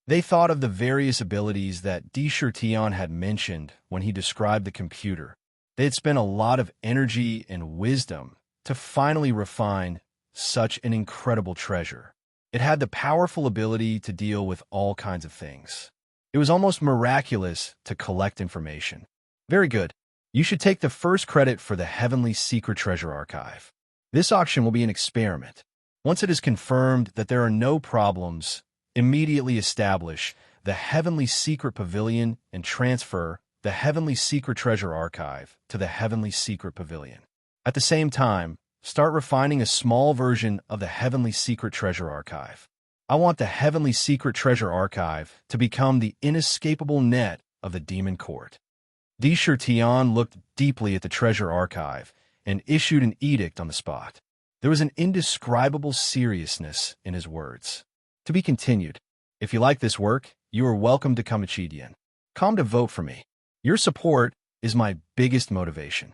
They thought of the various abilities that Di Shirtian had mentioned when he described the computer. They had spent a lot of energy and wisdom to finally refine such an incredible treasure. It had the powerful ability to deal with all kinds of things. It was almost miraculous to collect information. Very good. You should take the first credit for the Heavenly Secret Treasure Archive. This auction will be an experiment. Once it is confirmed that there are no problems, immediately establish the Heavenly Secret Pavilion and transfer the Heavenly Secret Treasure Archive to the Heavenly Secret Pavilion. At the same time, start refining a small version of the Heavenly Secret Treasure Archive. I want the Heavenly Secret Treasure Archive to become the inescapable net of the demon court. Di Shirtian looked deeply at the treasure archive and issued an edict on the spot. There was an indescribable seriousness in his words. To be continued. If you like this work, you are welcome to come to Chidian. Come to vote for me. Your support is my biggest motivation.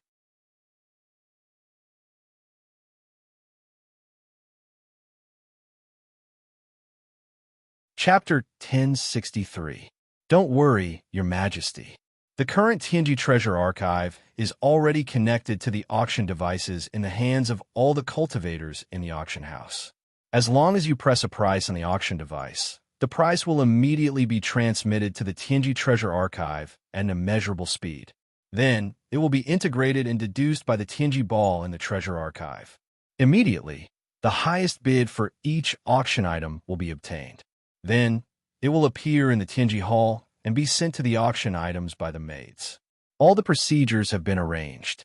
Chapter 1063. Don't worry, Your Majesty. The current Tianji Treasure Archive is already connected to the auction devices in the hands of all the cultivators in the auction house. As long as you press a price on the auction device, the price will immediately be transmitted to the Tianji Treasure Archive at an immeasurable speed. Then, it will be integrated and deduced by the Tianji Ball in the Treasure Archive. Immediately, the highest bid for each auction item will be obtained. Then, it will appear in the Tianji Hall and be sent to the auction items by the maids. All the procedures have been arranged.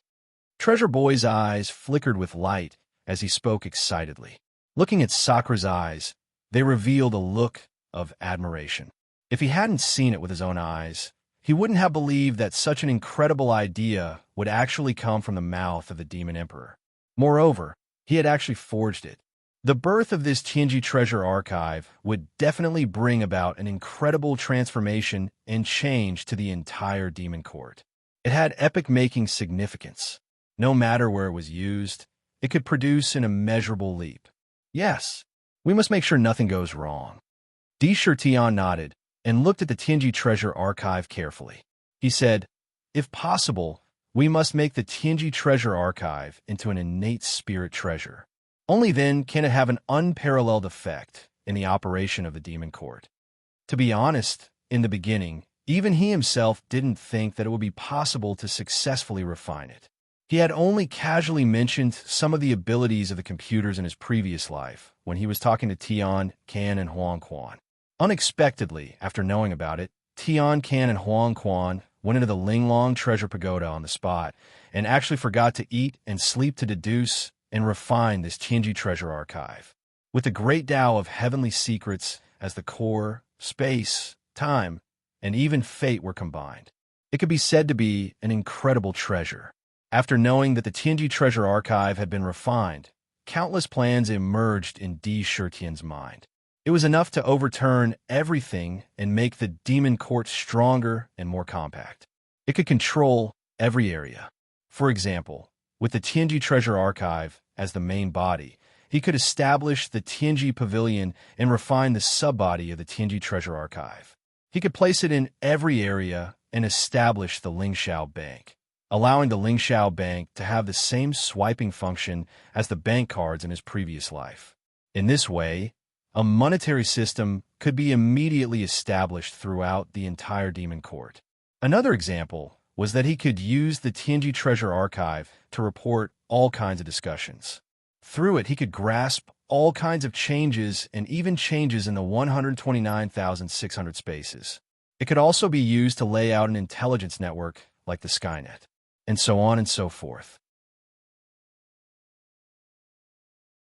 Treasure Boy's eyes flickered with light as he spoke excitedly. Looking at Sakura's eyes, they revealed a look of admiration. If he hadn't seen it with his own eyes, he wouldn't have believed that such an incredible idea would actually come from the mouth of the Demon Emperor. Moreover, he had actually forged it. The birth of this Tianji treasure archive would definitely bring about an incredible transformation and change to the entire demon court. It had epic-making significance. No matter where it was used, it could produce an immeasurable leap. Yes, we must make sure nothing goes wrong. Tian nodded and looked at the Tianji treasure archive carefully. He said, if possible, we must make the Tianji treasure archive into an innate spirit treasure. Only then can it have an unparalleled effect in the operation of the demon court. To be honest, in the beginning, even he himself didn't think that it would be possible to successfully refine it. He had only casually mentioned some of the abilities of the computers in his previous life when he was talking to Tian, Can, and Huang Quan. Unexpectedly, after knowing about it, Tian, Can, and Huang Quan went into the Linglong treasure pagoda on the spot and actually forgot to eat and sleep to deduce and refine this Tianji treasure archive. With the great Tao of heavenly secrets as the core, space, time, and even fate were combined, it could be said to be an incredible treasure. After knowing that the Tianji treasure archive had been refined, countless plans emerged in Di Shitian's mind. It was enough to overturn everything and make the demon court stronger and more compact. It could control every area. For example, with the Tianji treasure archive as the main body, he could establish the Tianji pavilion and refine the sub-body of the Tianji treasure archive. He could place it in every area and establish the Lingxiao Bank, allowing the Lingxiao Bank to have the same swiping function as the bank cards in his previous life. In this way, a monetary system could be immediately established throughout the entire demon court. Another example was that he could use the Tianji treasure archive to report all kinds of discussions. Through it, he could grasp all kinds of changes and even changes in the 129,600 spaces. It could also be used to lay out an intelligence network like the Skynet, and so on and so forth.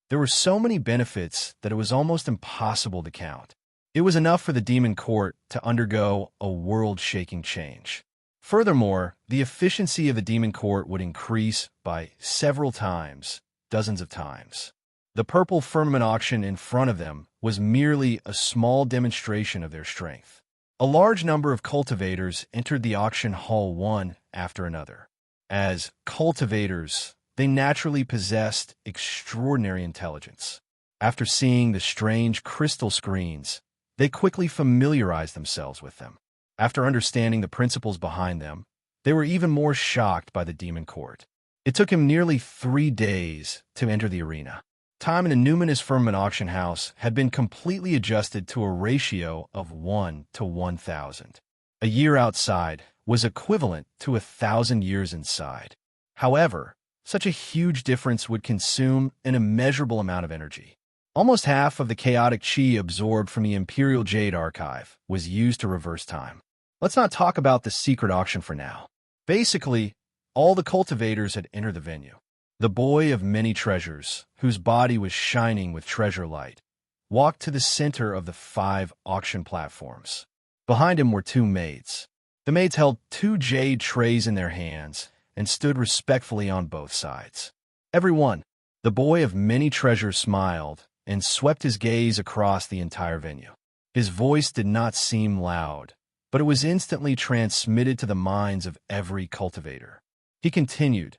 There were so many benefits that it was almost impossible to count. It was enough for the demon court to undergo a world-shaking change. Furthermore, the efficiency of the demon court would increase by several times, dozens of times. The purple firmament auction in front of them was merely a small demonstration of their strength. A large number of cultivators entered the auction hall one after another. As cultivators, they naturally possessed extraordinary intelligence. After seeing the strange crystal screens, they quickly familiarized themselves with them. After understanding the principles behind them, they were even more shocked by the demon court. It took him nearly 3 days to enter the arena. Time in the numinous firmament auction house had been completely adjusted to a ratio of 1 to 1,000. A year outside was equivalent to 1,000 years inside. However, such a huge difference would consume an immeasurable amount of energy. Almost half of the chaotic chi absorbed from the Imperial Jade Archive was used to reverse time. Let's not talk about the secret auction for now. Basically, all the cultivators had entered the venue. The boy of many treasures, whose body was shining with treasure light, walked to the center of the 5 auction platforms. Behind him were 2 maids. The maids held 2 jade trays in their hands and stood respectfully on both sides. Everyone, the boy of many treasures smiled and swept his gaze across the entire venue. His voice did not seem loud, but it was instantly transmitted to the minds of every cultivator. He continued,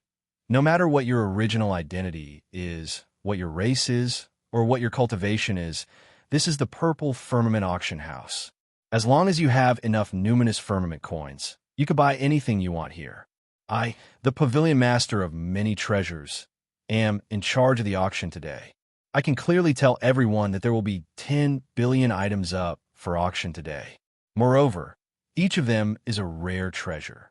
no matter what your original identity is, what your race is, or what your cultivation is, this is the purple firmament auction house. As long as you have enough numinous firmament coins, you could buy anything you want here. I, the pavilion master of many treasures, am in charge of the auction today. I can clearly tell everyone that there will be 10 billion items up for auction today. Moreover, each of them is a rare treasure.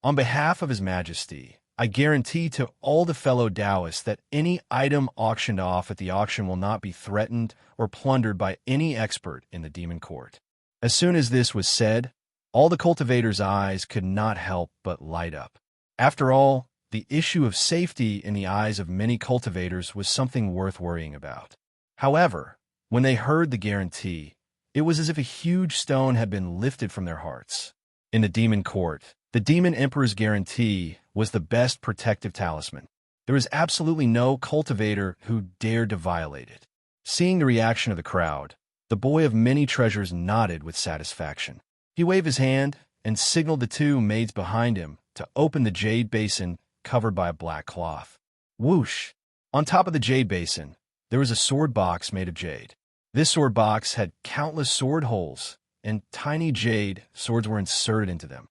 On behalf of His Majesty, I guarantee to all the fellow Taoists that any item auctioned off at the auction will not be threatened or plundered by any expert in the demon court. As soon as this was said, all the cultivators' eyes could not help but light up. After all, the issue of safety in the eyes of many cultivators was something worth worrying about. However, when they heard the guarantee, it was as if a huge stone had been lifted from their hearts. In the demon court, the demon emperor's guarantee was the best protective talisman. There was absolutely no cultivator who dared to violate it. Seeing the reaction of the crowd, the boy of many treasures nodded with satisfaction. He waved his hand and signaled the two maids behind him to open the jade basin covered by a black cloth. Whoosh! On top of the jade basin, there was a sword box made of jade. This sword box had countless sword holes, and tiny jade swords were inserted into them.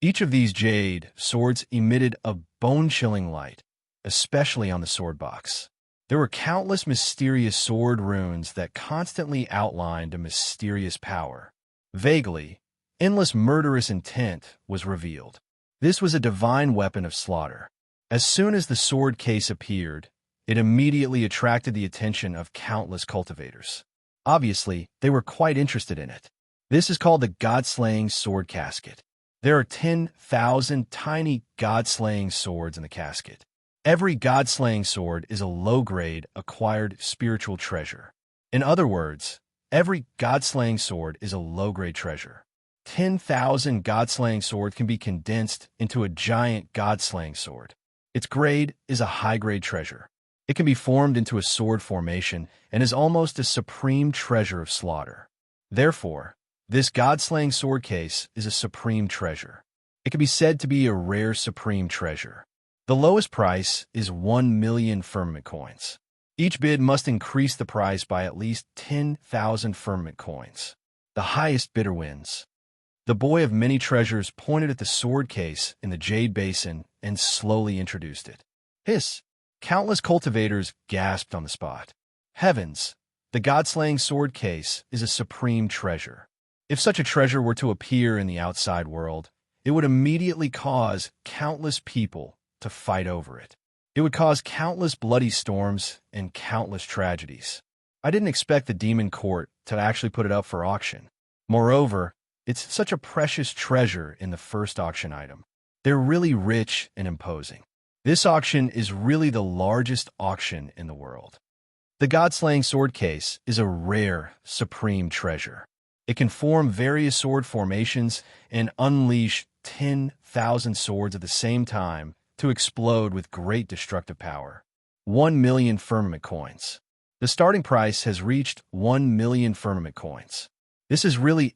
Each of these jade swords emitted a bone-chilling light, especially on the sword box. There were countless mysterious sword runes that constantly outlined a mysterious power. Vaguely, endless murderous intent was revealed. This was a divine weapon of slaughter. As soon as the sword case appeared, it immediately attracted the attention of countless cultivators. Obviously, they were quite interested in it. This is called the God-slaying sword casket. There are 10,000 tiny God-slaying swords in the casket. Every God-slaying sword is a low-grade, acquired spiritual treasure. In other words, every God-slaying sword is a low-grade treasure. 10,000 God-slaying swords can be condensed into a giant God-slaying sword. Its grade is a high-grade treasure. It can be formed into a sword formation and is almost a supreme treasure of slaughter. Therefore, this God-slaying sword case is a supreme treasure. It can be said to be a rare supreme treasure. The lowest price is 1 million firmament coins. Each bid must increase the price by at least 10,000 firmament coins. The highest bidder wins. The boy of many treasures pointed at the sword case in the jade basin and slowly introduced it. Hiss! Countless cultivators gasped on the spot. Heavens! The God-slaying sword case is a supreme treasure. If such a treasure were to appear in the outside world, it would immediately cause countless people to fight over it. It would cause countless bloody storms and countless tragedies. I didn't expect the demon court to actually put it up for auction. Moreover, it's such a precious treasure in the first auction item. They're really rich and imposing. This auction is really the largest auction in the world. The God-slaying sword case is a rare, supreme treasure. It can form various sword formations and unleash 10,000 swords at the same time to explode with great destructive power. 1 million firmament coins. The starting price has reached 1 million firmament coins. This is really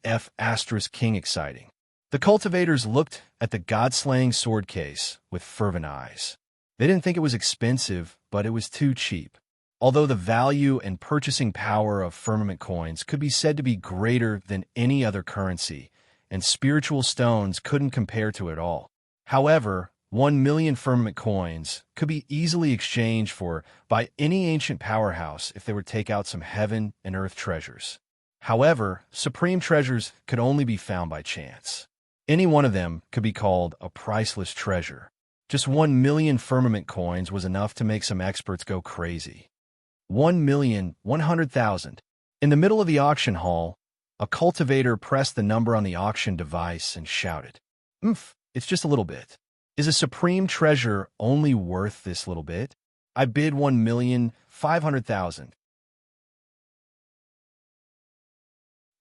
King exciting. The cultivators looked at the God-slaying sword case with fervent eyes. They didn't think it was expensive, but it was too cheap. Although the value and purchasing power of firmament coins could be said to be greater than any other currency, and spiritual stones couldn't compare to it all. However, 1 million firmament coins could be easily exchanged by any ancient powerhouse if they would take out some heaven and earth treasures. However, supreme treasures could only be found by chance. Any one of them could be called a priceless treasure. Just 1 million firmament coins was enough to make some experts go crazy. 1,100,000. In the middle of the auction hall, a cultivator pressed the number on the auction device and shouted, it's just a little bit. Is a supreme treasure only worth this little bit? I bid 1,500,000.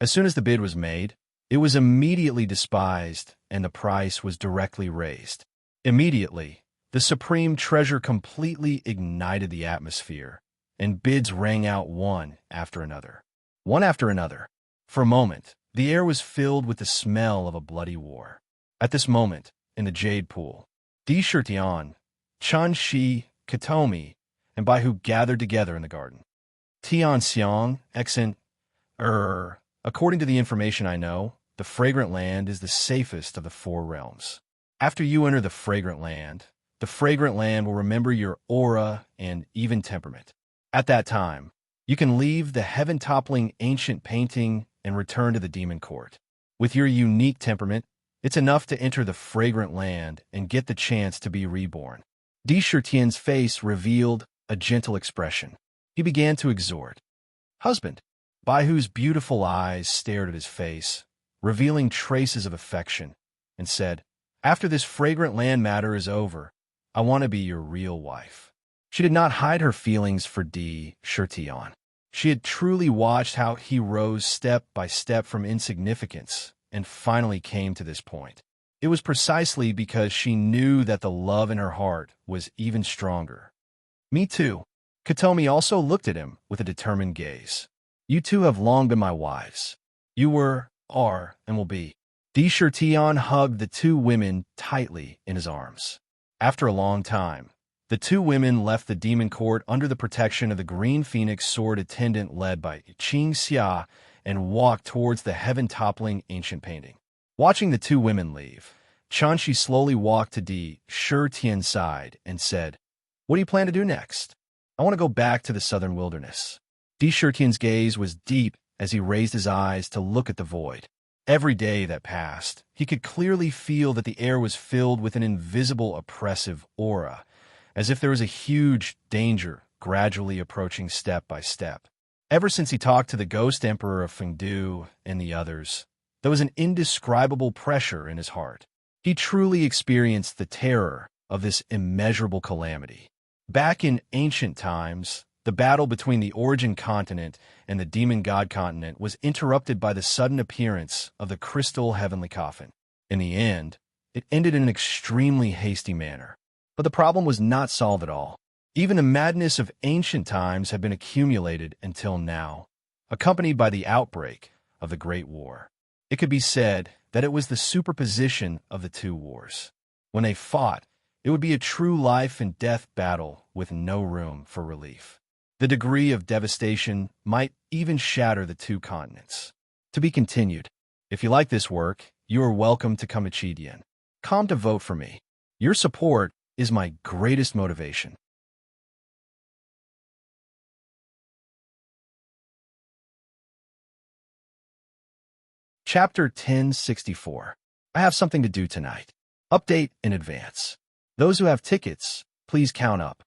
As soon as the bid was made, it was immediately despised and the price was directly raised. Immediately, the supreme treasure completely ignited the atmosphere, and bids rang out one after another. One after another. For a moment, the air was filled with the smell of a bloody war. At this moment, in the jade pool, Di Shirtian, Chun Shi, Katomi, and Baihu gathered together in the garden. Tian Xiang, Exen, according to the information I know, the fragrant land is the safest of the 4 realms. After you enter the fragrant land will remember your aura and even temperament. At that time, you can leave the heaven-toppling ancient painting and return to the demon court. With your unique temperament, it's enough to enter the fragrant land and get the chance to be reborn. Di Shirtian's face revealed a gentle expression. He began to exhort. Husband, Baihu's beautiful eyes stared at his face, revealing traces of affection, and said, after this fragrant land matter is over, I want to be your real wife. She did not hide her feelings for Di Shirtian. She had truly watched how he rose step by step from insignificance and finally came to this point. It was precisely because she knew that the love in her heart was even stronger. Me too. Katomi also looked at him with a determined gaze. You two have long been my wives. You were, are, and will be. Tion hugged the two women tightly in his arms. After a long time, the two women left the demon court under the protection of the Green Phoenix sword attendant led by Qing Xia and walked towards the heaven-toppling ancient painting. Watching the two women leave, Chanshi slowly walked to Tian's side and said, "What do you plan to do next?" "I want to go back to the southern wilderness." Tian's gaze was deep as he raised his eyes to look at the void. Every day that passed, he could clearly feel that the air was filled with an invisible oppressive aura, as if there was a huge danger gradually approaching step by step. Ever since he talked to the Ghost Emperor of Fengdu and the others, there was an indescribable pressure in his heart. He truly experienced the terror of this immeasurable calamity. Back in ancient times, the battle between the Origin Continent and the Demon God Continent was interrupted by the sudden appearance of the crystal heavenly coffin. In the end, it ended in an extremely hasty manner. But the problem was not solved at all. Even the madness of ancient times had been accumulated until now, accompanied by the outbreak of the Great War. It could be said that it was the superposition of the two wars. When they fought, it would be a true life and death battle with no room for relief. The degree of devastation might even shatter the two continents. To be continued. If you like this work, you are welcome to Kamichidian. Come to vote for me. Your support is my greatest motivation. Chapter 1064. I have something to do tonight. Update in advance. Those who have tickets, please count up.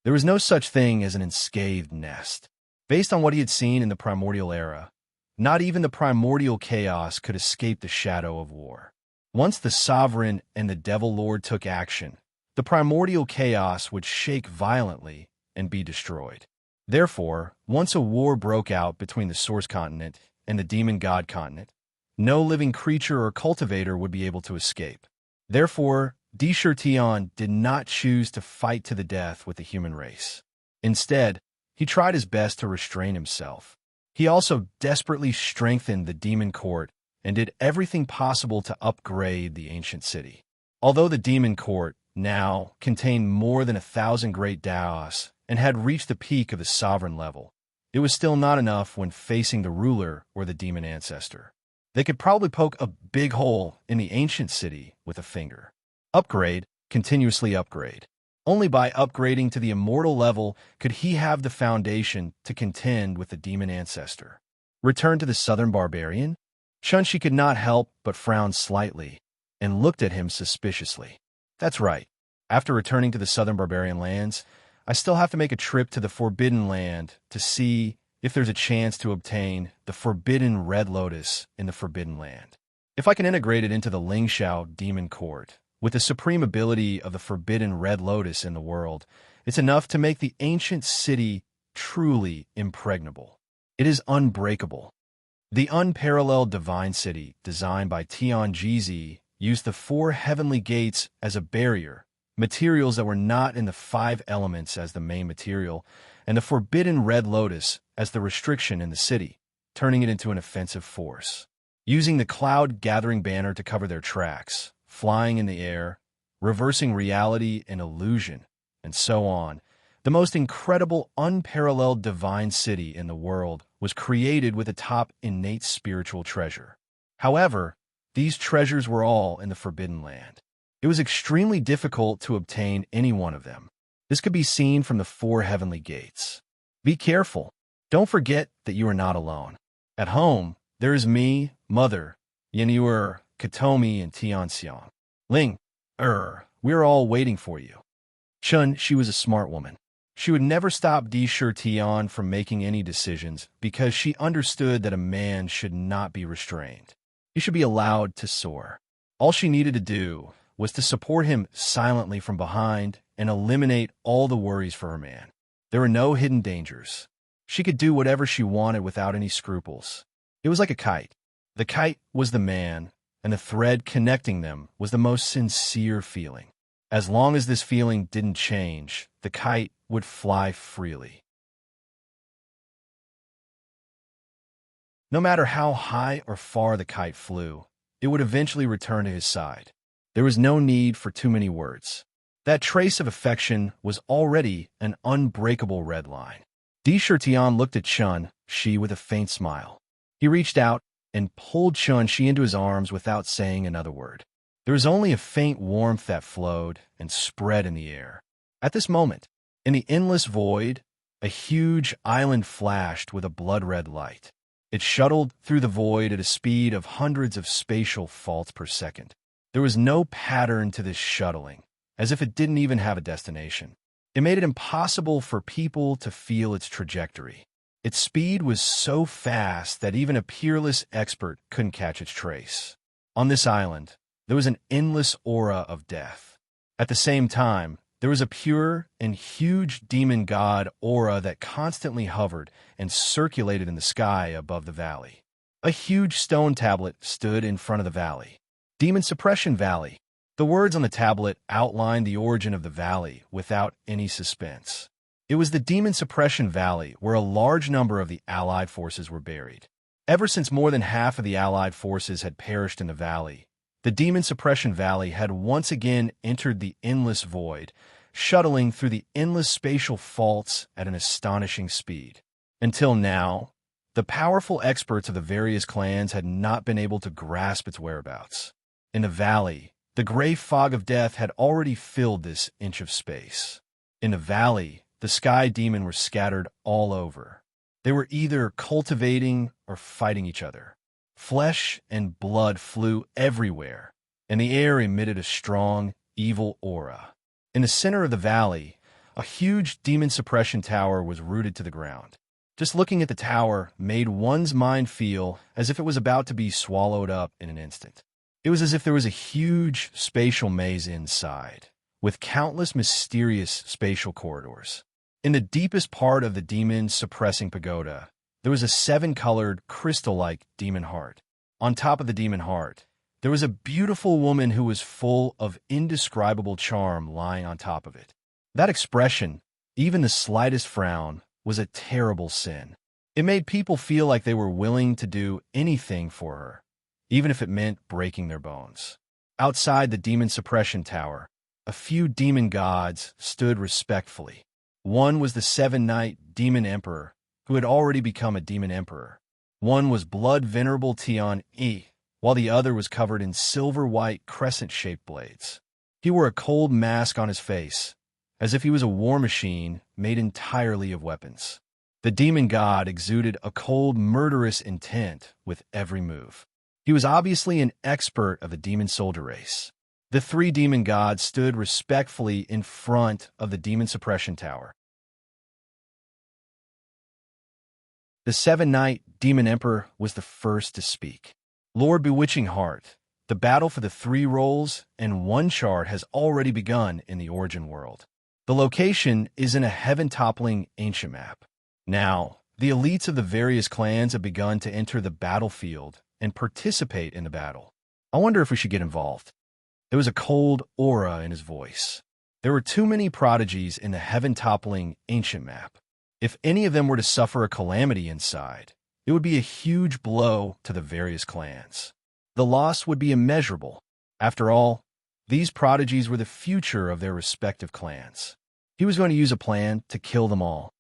There was no such thing as an unscathed nest. Based on what he had seen in the primordial era, not even the primordial chaos could escape the shadow of war. Once the sovereign and the devil lord took action, the primordial chaos would shake violently and be destroyed. Therefore, once a war broke out between the source continent and the demon god continent, no living creature or cultivator would be able to escape. Therefore, Tion did not choose to fight to the death with the human race. Instead, he tried his best to restrain himself. He also desperately strengthened the demon court and did everything possible to upgrade the ancient city. Although the demon court now contained more than 1,000 great Daos and had reached the peak of the sovereign level, it was still not enough when facing the ruler or the demon ancestor. They could probably poke a big hole in the ancient city with a finger. Upgrade, continuously upgrade. Only by upgrading to the immortal level could he have the foundation to contend with the demon ancestor. Return to the southern barbarian? Shunshi could not help but frown slightly and looked at him suspiciously. That's right. After returning to the southern barbarian lands, I still have to make a trip to the Forbidden Land to see if there's a chance to obtain the Forbidden Red Lotus in the Forbidden Land. If I can integrate it into the Lingxiao Demon Court, with the supreme ability of the Forbidden Red Lotus in the world, it's enough to make the ancient city truly impregnable. It is unbreakable. The unparalleled divine city, designed by Tianjizi, used the 4 heavenly gates as a barrier, materials that were not in the 5 elements as the main material, and the Forbidden Red Lotus as the restriction in the city, turning it into an offensive force. Using the cloud-gathering banner to cover their tracks, flying in the air, reversing reality and illusion, and so on, the most incredible, unparalleled divine city in the world was created with a top innate spiritual treasure. However, these treasures were all in the Forbidden Land. It was extremely difficult to obtain any one of them. This could be seen from the 4 heavenly gates. Be careful. Don't forget that you are not alone. At home, there is me, Mother, Yenuer, Katomi, and Tianxiang. Ling, we're all waiting for you. Chun, she was a smart woman. She would never stop Tian from making any decisions because she understood that a man should not be restrained. He should be allowed to soar. All she needed to do was to support him silently from behind and eliminate all the worries for her man. There were no hidden dangers. She could do whatever she wanted without any scruples. It was like a kite. The kite was the man, and the thread connecting them was the most sincere feeling. As long as this feeling didn't change, the kite would fly freely. No matter how high or far the kite flew, it would eventually return to his side. There was no need for too many words. That trace of affection was already an unbreakable red line. Tian looked at Chun Shi with a faint smile. He reached out and pulled Chun Shi into his arms without saying another word. There was only a faint warmth that flowed and spread in the air. At this moment, in the endless void, a huge island flashed with a blood-red light. It shuttled through the void at a speed of hundreds of spatial faults per second. There was no pattern to this shuttling, as if it didn't even have a destination. It made it impossible for people to feel its trajectory. Its speed was so fast that even a peerless expert couldn't catch its trace. On this island, there was an endless aura of death. At the same time, there was a pure and huge demon god aura that constantly hovered and circulated in the sky above the valley. A huge stone tablet stood in front of the valley. Demon Suppression Valley. The words on the tablet outlined the origin of the valley without any suspense. It was the Demon Suppression Valley where a large number of the Allied forces were buried. Ever since more than half of the Allied forces had perished in the valley, the Demon Suppression Valley had once again entered the endless void, shuttling through the endless spatial faults at an astonishing speed. Until now, the powerful experts of the various clans had not been able to grasp its whereabouts. In the valley, the gray fog of death had already filled this inch of space. In the valley, the sky demon were scattered all over. They were either cultivating or fighting each other. Flesh and blood flew everywhere, and the air emitted a strong, evil aura. In the center of the valley, a huge demon suppression tower was rooted to the ground. Just looking at the tower made one's mind feel as if it was about to be swallowed up in an instant. It was as if there was a huge spatial maze inside, with countless mysterious spatial corridors. In the deepest part of the demon-suppressing pagoda, there was a 7-colored, crystal-like demon heart. On top of the demon heart, there was a beautiful woman who was full of indescribable charm lying on top of it. That expression, even the slightest frown, was a terrible sin. It made people feel like they were willing to do anything for her, even if it meant breaking their bones. Outside the demon suppression tower, a few demon gods stood respectfully. One was the 7-Night Demon Emperor, who had already become a demon emperor. One was Blood Venerable Tian Yi, while the other was covered in silver-white crescent-shaped blades. He wore a cold mask on his face, as if he was a war machine made entirely of weapons. The demon god exuded a cold, murderous intent with every move. He was obviously an expert of the demon soldier race. The 3 demon gods stood respectfully in front of the demon suppression tower. The 7-Night Demon Emperor was the first to speak. Lord Bewitching Heart, the battle for the 3 roles and 1 chart has already begun in the Origin world. The location is in a heaven-toppling ancient map. Now, the elites of the various clans have begun to enter the battlefield and participate in the battle. I wonder if we should get involved. There was a cold aura in his voice. There were too many prodigies in the heaven-toppling ancient map. If any of them were to suffer a calamity inside, it would be a huge blow to the various clans. The loss would be immeasurable. After all, these prodigies were the future of their respective clans. He was going to use a plan to kill them all.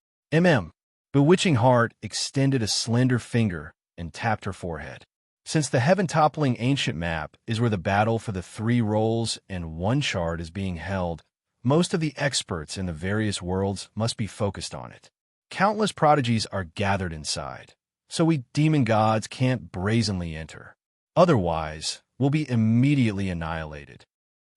Bewitching Heart extended a slender finger and tapped her forehead. Since the heaven-toppling ancient map is where the battle for the 3 roles and 1 chart is being held, most of the experts in the various worlds must be focused on it. Countless prodigies are gathered inside, so we demon gods can't brazenly enter. Otherwise, we'll be immediately annihilated.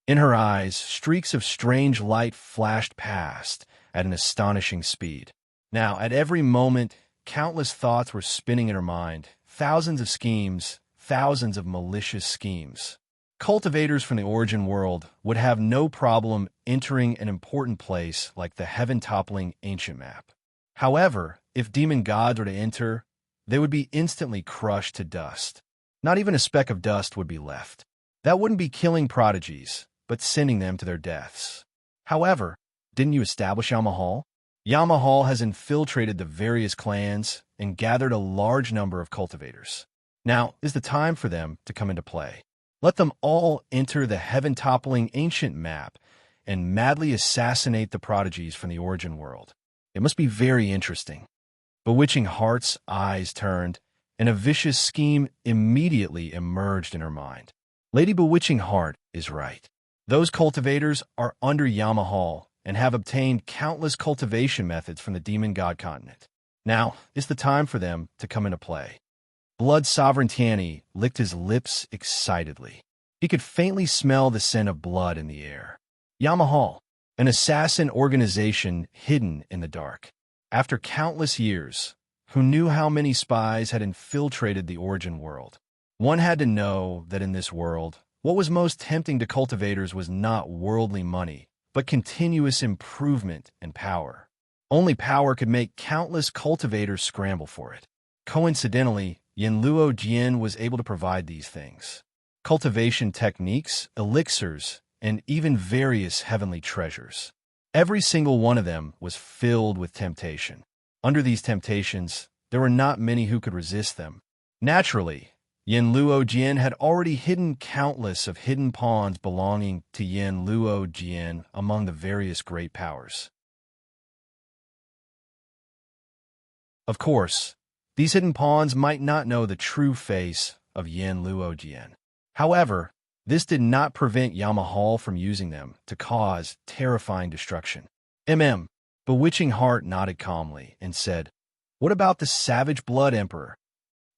In her eyes, streaks of strange light flashed past at an astonishing speed. Now, at every moment, countless thoughts were spinning in her mind, thousands of schemes, thousands of malicious schemes. Cultivators from the Origin world would have no problem entering an important place like the heaven-toppling ancient map. However, if demon gods were to enter, they would be instantly crushed to dust. Not even a speck of dust would be left. That wouldn't be killing prodigies. but sending them to their deaths. However, didn't you establish Yamahal? Yamahal has infiltrated the various clans and gathered a large number of cultivators. Now is the time for them to come into play. Let them all enter the heaven-toppling ancient map and madly assassinate the prodigies from the origin world. It must be very interesting. Bewitching Heart's eyes turned, and a vicious scheme immediately emerged in her mind. Lady Bewitching Heart is right. Those cultivators are under Yamahal and have obtained countless cultivation methods from the demon god continent. Now is the time for them to come into play. Blood Sovereign Tiani licked his lips excitedly. He could faintly smell the scent of blood in the air. Yamahal, an assassin organization hidden in the dark. After countless years, who knew how many spies had infiltrated the origin world? One had to know that in this world, what was most tempting to cultivators was not worldly money, but continuous improvement and power. Only power could make countless cultivators scramble for it. Coincidentally, Yanluo Jian was able to provide these things. Cultivation techniques, elixirs, and even various heavenly treasures. Every single one of them was filled with temptation. Under these temptations, there were not many who could resist them. Naturally, Yanluo Jian had already hidden countless of hidden pawns belonging to Yanluo Jian among the various great powers. Of course, these hidden pawns might not know the true face of Yanluo Jian. However, this did not prevent Yamahal from using them to cause terrifying destruction. Bewitching Heart nodded calmly and said, "What about the Savage Blood Emperor?"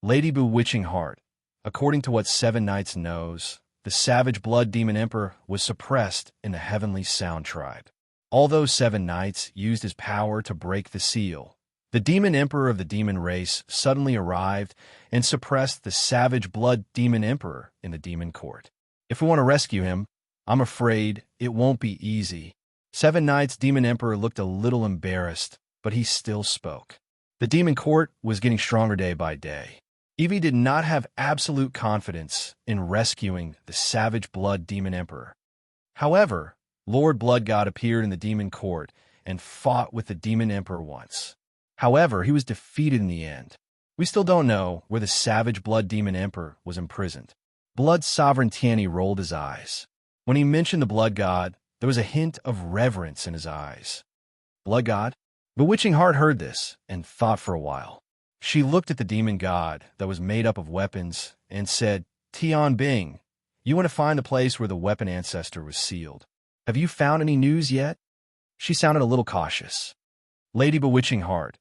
Lady Bewitching Heart, according to what Seven Knights knows, the Savage Blood Demon Emperor was suppressed in the Heavenly Sound Tribe. Although Seven Knights used his power to break the seal, the Demon Emperor of the Demon Race suddenly arrived and suppressed the Savage Blood Demon Emperor in the Demon Court. If we want to rescue him, I'm afraid it won't be easy. Seven Knights' Demon Emperor looked a little embarrassed, but he still spoke. The Demon Court was getting stronger day by day. Evie did not have absolute confidence in rescuing the Savage Blood Demon Emperor. However, Lord Blood God appeared in the Demon Court and fought with the Demon Emperor once. However, he was defeated in the end. We still don't know where the Savage Blood Demon Emperor was imprisoned. Blood Sovereign Tiani rolled his eyes. When he mentioned the Blood God, there was a hint of reverence in his eyes. Blood God? Bewitching Heart heard this and thought for a while. She looked at the demon god that was made up of weapons and said, "Tian Bing, you want to find the place where the weapon ancestor was sealed. Have you found any news yet?" She sounded a little cautious. Lady Bewitching Heart,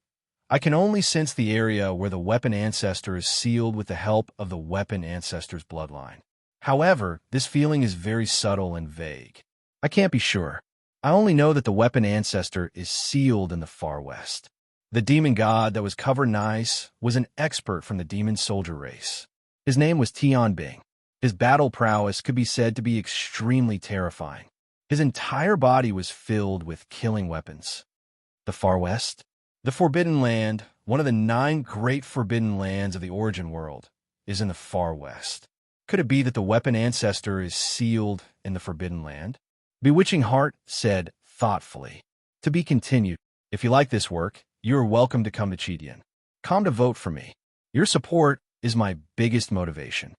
I can only sense the area where the weapon ancestor is sealed with the help of the weapon ancestor's bloodline. However, this feeling is very subtle and vague. I can't be sure. I only know that the weapon ancestor is sealed in the far west. The demon god that was covered in ice was an expert from the demon soldier race. His name was Tian Bing. His battle prowess could be said to be extremely terrifying. His entire body was filled with killing weapons. The far west? The Forbidden Land, one of the 9 great forbidden lands of the origin world, is in the far west. Could it be that the weapon ancestor is sealed in the Forbidden Land? Bewitching Heart said thoughtfully, "To be continued. If you like this work, you are welcome to come to Chidian. Come to vote for me. Your support is my biggest motivation."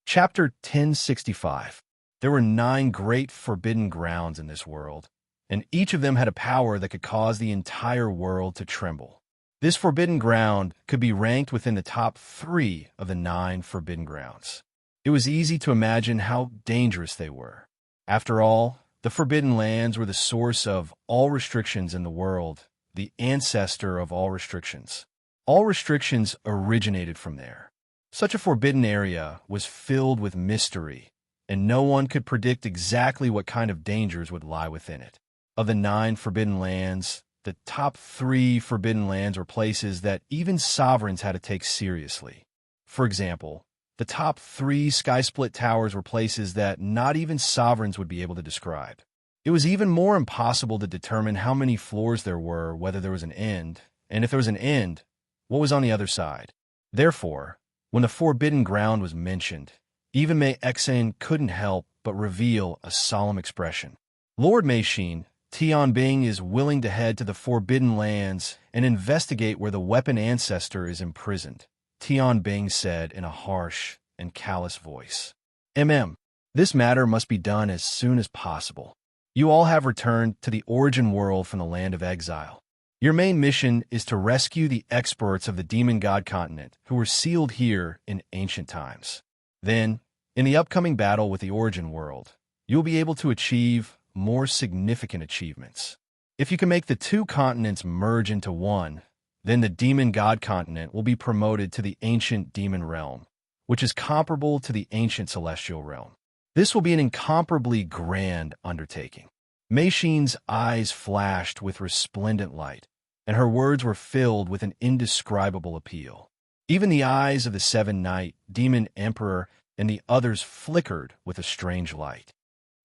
Chapter 1065. There were 9 great forbidden grounds in this world, and each of them had a power that could cause the entire world to tremble. This forbidden ground could be ranked within the top 3 of the 9 forbidden grounds. It was easy to imagine how dangerous they were. After all, the Forbidden Lands were the source of all restrictions in the world, the ancestor of all restrictions. All restrictions originated from there. Such a forbidden area was filled with mystery, and no one could predict exactly what kind of dangers would lie within it. Of the 9 forbidden lands, the top 3 forbidden lands were places that even sovereigns had to take seriously. For example, the top 3 sky-split towers were places that not even sovereigns would be able to describe. It was even more impossible to determine how many floors there were, whether there was an end, and if there was an end, what was on the other side. Therefore, when the forbidden ground was mentioned, even Mei Exane couldn't help but reveal a solemn expression. Lord Mei-Xin, Tian Bing is willing to head to the Forbidden Lands and investigate where the weapon Ancestor is imprisoned, Tian Bing said in a harsh and callous voice. This matter must be done as soon as possible. You all have returned to the origin world from the land of exile. Your main mission is to rescue the experts of the demon god continent who were sealed here in ancient times. Then, in the upcoming battle with the origin world, you'll be able to achieve more significant achievements. If you can make the two continents merge into one, then the demon god continent will be promoted to the ancient demon realm, which is comparable to the ancient celestial realm. This will be an incomparably grand undertaking. Mei-Xin's eyes flashed with resplendent light, and her words were filled with an indescribable appeal. Even the eyes of the seven-night demon emperor and the others flickered with a strange light.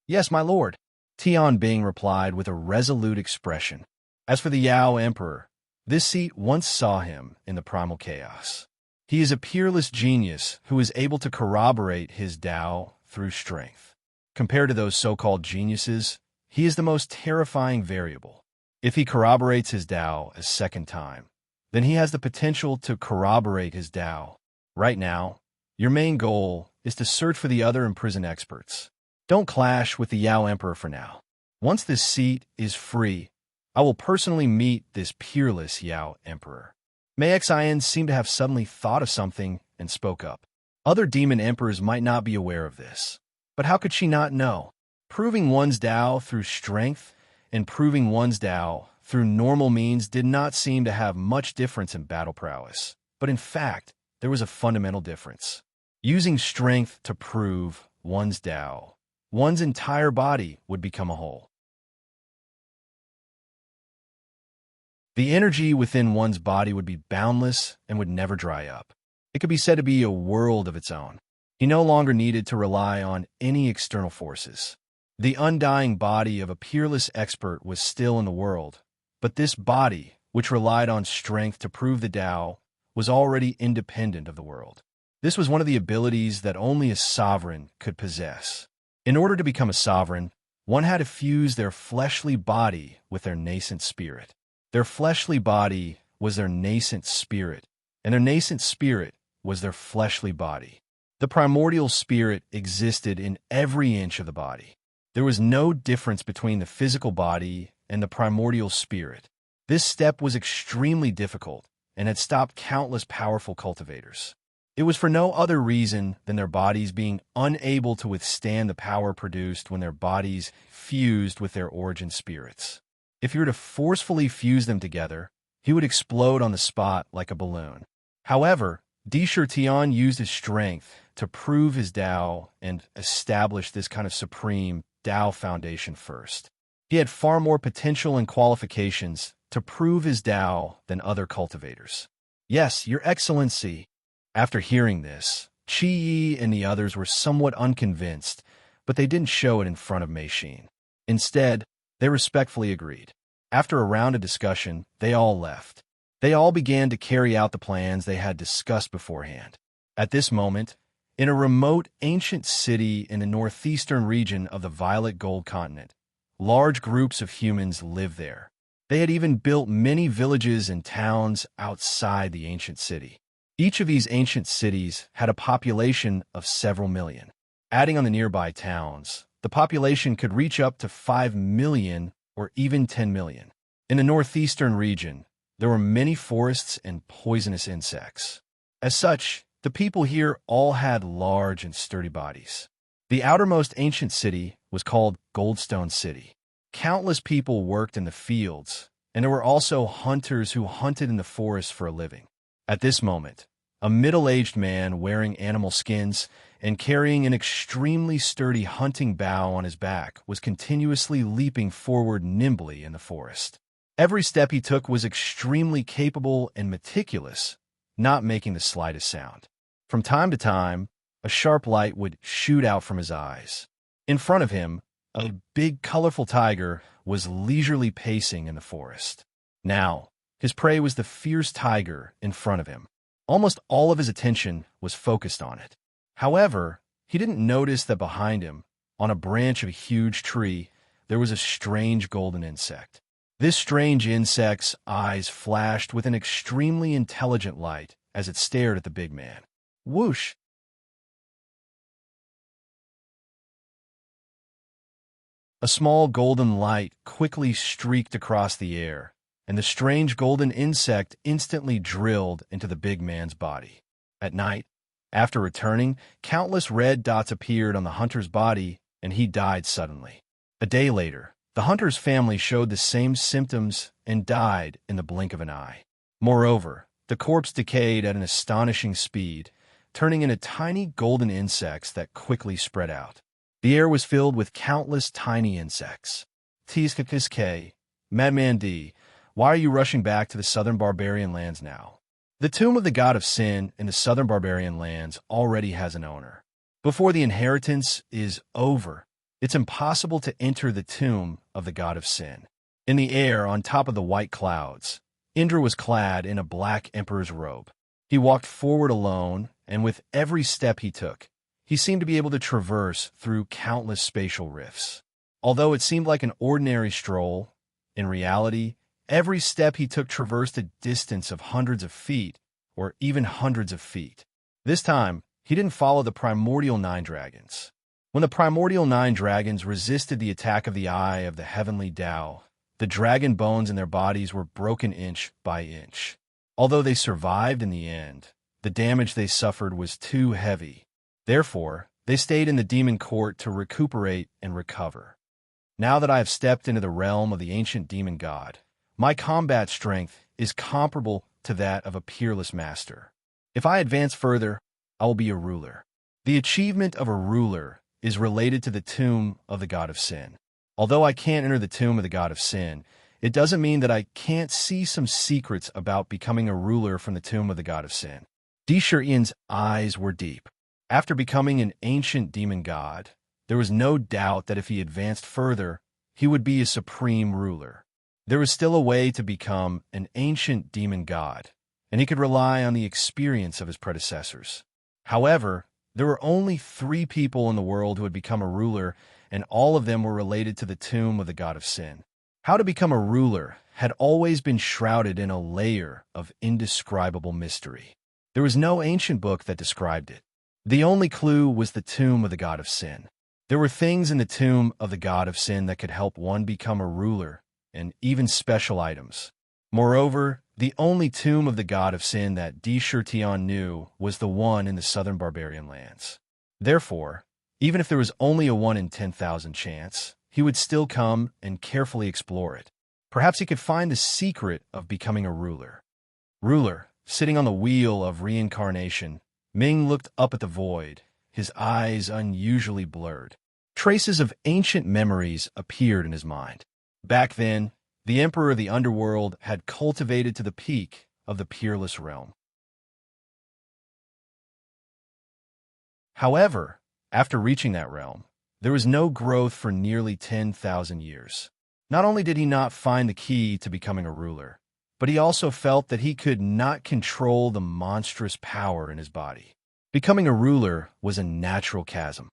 Yes, my lord, Tian Bing replied with a resolute expression. As for the Yao emperor, this seat once saw him in the primal chaos. He is a peerless genius who is able to corroborate his Tao through strength. Compared to those so-called geniuses, he is the most terrifying variable. If he corroborates his Tao a second time, then he has the potential to corroborate his Tao. Right now, your main goal is to search for the other imprisoned experts. Don't clash with the Yao Emperor for now. Once this seat is free, I will personally meet this peerless Yao Emperor. Mei Xian seemed to have suddenly thought of something and spoke up. Other demon emperors might not be aware of this, but how could she not know? Proving one's Tao through strength and proving one's Tao through normal means did not seem to have much difference in battle prowess, but in fact, there was a fundamental difference. Using strength to prove one's Tao, one's entire body would become a whole. The energy within one's body would be boundless and would never dry up. It could be said to be a world of its own. He no longer needed to rely on any external forces. The undying body of a peerless expert was still in the world, but this body, which relied on strength to prove the Tao, was already independent of the world. This was one of the abilities that only a sovereign could possess. In order to become a sovereign, one had to fuse their fleshly body with their nascent spirit. Their fleshly body was their nascent spirit, and their nascent spirit was their fleshly body. The primordial spirit existed in every inch of the body. There was no difference between the physical body and the primordial spirit. This step was extremely difficult and had stopped countless powerful cultivators. It was for no other reason than their bodies being unable to withstand the power produced when their bodies fused with their origin spirits. If you were to forcefully fuse them together, he would explode on the spot like a balloon. However, Disher Tian used his strength to prove his Tao and establish this kind of supreme Tao foundation first. He had far more potential and qualifications to prove his Tao than other cultivators. Yes, Your Excellency. After hearing this, Qi Yi and the others were somewhat unconvinced, but they didn't show it in front of Mei-Xin. Instead, they respectfully agreed. After a round of discussion, they all left. They all began to carry out the plans they had discussed beforehand. At this moment, in a remote ancient city in the northeastern region of the Violet Gold Continent, large groups of humans lived there. They had even built many villages and towns outside the ancient city. Each of these ancient cities had a population of several million. Adding on the nearby towns, the population could reach up to 5 million or even 10 million. In the northeastern region, there were many forests and poisonous insects. As such, the people here all had large and sturdy bodies. The outermost ancient city was called Goldstone City. Countless people worked in the fields, and there were also hunters who hunted in the forest for a living. At this moment, a middle-aged man wearing animal skins and carrying an extremely sturdy hunting bow on his back was continuously leaping forward nimbly in the forest. Every step he took was extremely capable and meticulous, not making the slightest sound. From time to time, a sharp light would shoot out from his eyes. In front of him, a big, colorful tiger was leisurely pacing in the forest. Now, His prey was the fierce tiger in front of him. Almost all of his attention was focused on it. However, he didn't notice that behind him, on a branch of a huge tree, there was a strange golden insect. This strange insect's eyes flashed with an extremely intelligent light as it stared at the big man. Whoosh! A small golden light quickly streaked across the air, and the strange golden insect instantly drilled into the big man's body. At night, after returning, countless red dots appeared on the hunter's body, and he died suddenly. A day later, the hunter's family showed the same symptoms and died in the blink of an eye. Moreover, the corpse decayed at an astonishing speed, turning into tiny golden insects that quickly spread out. The air was filled with countless tiny insects. Tzkk, Madman D, why are you rushing back to the southern barbarian lands now? The tomb of the god of sin in the southern barbarian lands already has an owner. Before the inheritance is over, it's impossible to enter the tomb of the god of sin. In the air, on top of the white clouds, Indra was clad in a black emperor's robe. He walked forward alone, and with every step he took, he seemed to be able to traverse through countless spatial rifts. Although it seemed like an ordinary stroll, in reality, every step he took traversed a distance of hundreds of feet, or even hundreds of feet. This time, he didn't follow the primordial 9 dragons. When the primordial 9 dragons resisted the attack of the Eye of the heavenly Tao, the dragon bones in their bodies were broken inch by inch. Although they survived in the end, the damage they suffered was too heavy. Therefore, they stayed in the demon court to recuperate and recover. Now that I have stepped into the realm of the ancient demon god, my combat strength is comparable to that of a peerless master. If I advance further, I will be a ruler. The achievement of a ruler is related to the tomb of the god of sin. Although I can't enter the tomb of the god of sin, it doesn't mean that I can't see some secrets about becoming a ruler from the tomb of the god of sin. Dishurian's eyes were deep. After becoming an ancient demon god, there was no doubt that if he advanced further, he would be a supreme ruler. There was still a way to become an ancient demon god, and he could rely on the experience of his predecessors. However, there were only 3 people in the world who had become a ruler, and all of them were related to the tomb of the god of sin. How to become a ruler had always been shrouded in a layer of indescribable mystery. There was no ancient book that described it. The only clue was the tomb of the god of sin. There were things in the tomb of the god of sin that could help one become a ruler, and even special items. Moreover, the only tomb of the god of sin that Dishurtian knew was the one in the southern barbarian lands. Therefore, even if there was only a 1 in 10,000 chance, he would still come and carefully explore it. Perhaps he could find the secret of becoming a ruler. Ruler, sitting on the wheel of reincarnation, Ming looked up at the void, his eyes unusually blurred. Traces of ancient memories appeared in his mind. Back then, the Emperor of the Underworld had cultivated to the peak of the peerless realm. However, after reaching that realm, there was no growth for nearly 10,000 years. Not only did he not find the key to becoming a ruler, but he also felt that he could not control the monstrous power in his body. Becoming a ruler was a natural chasm.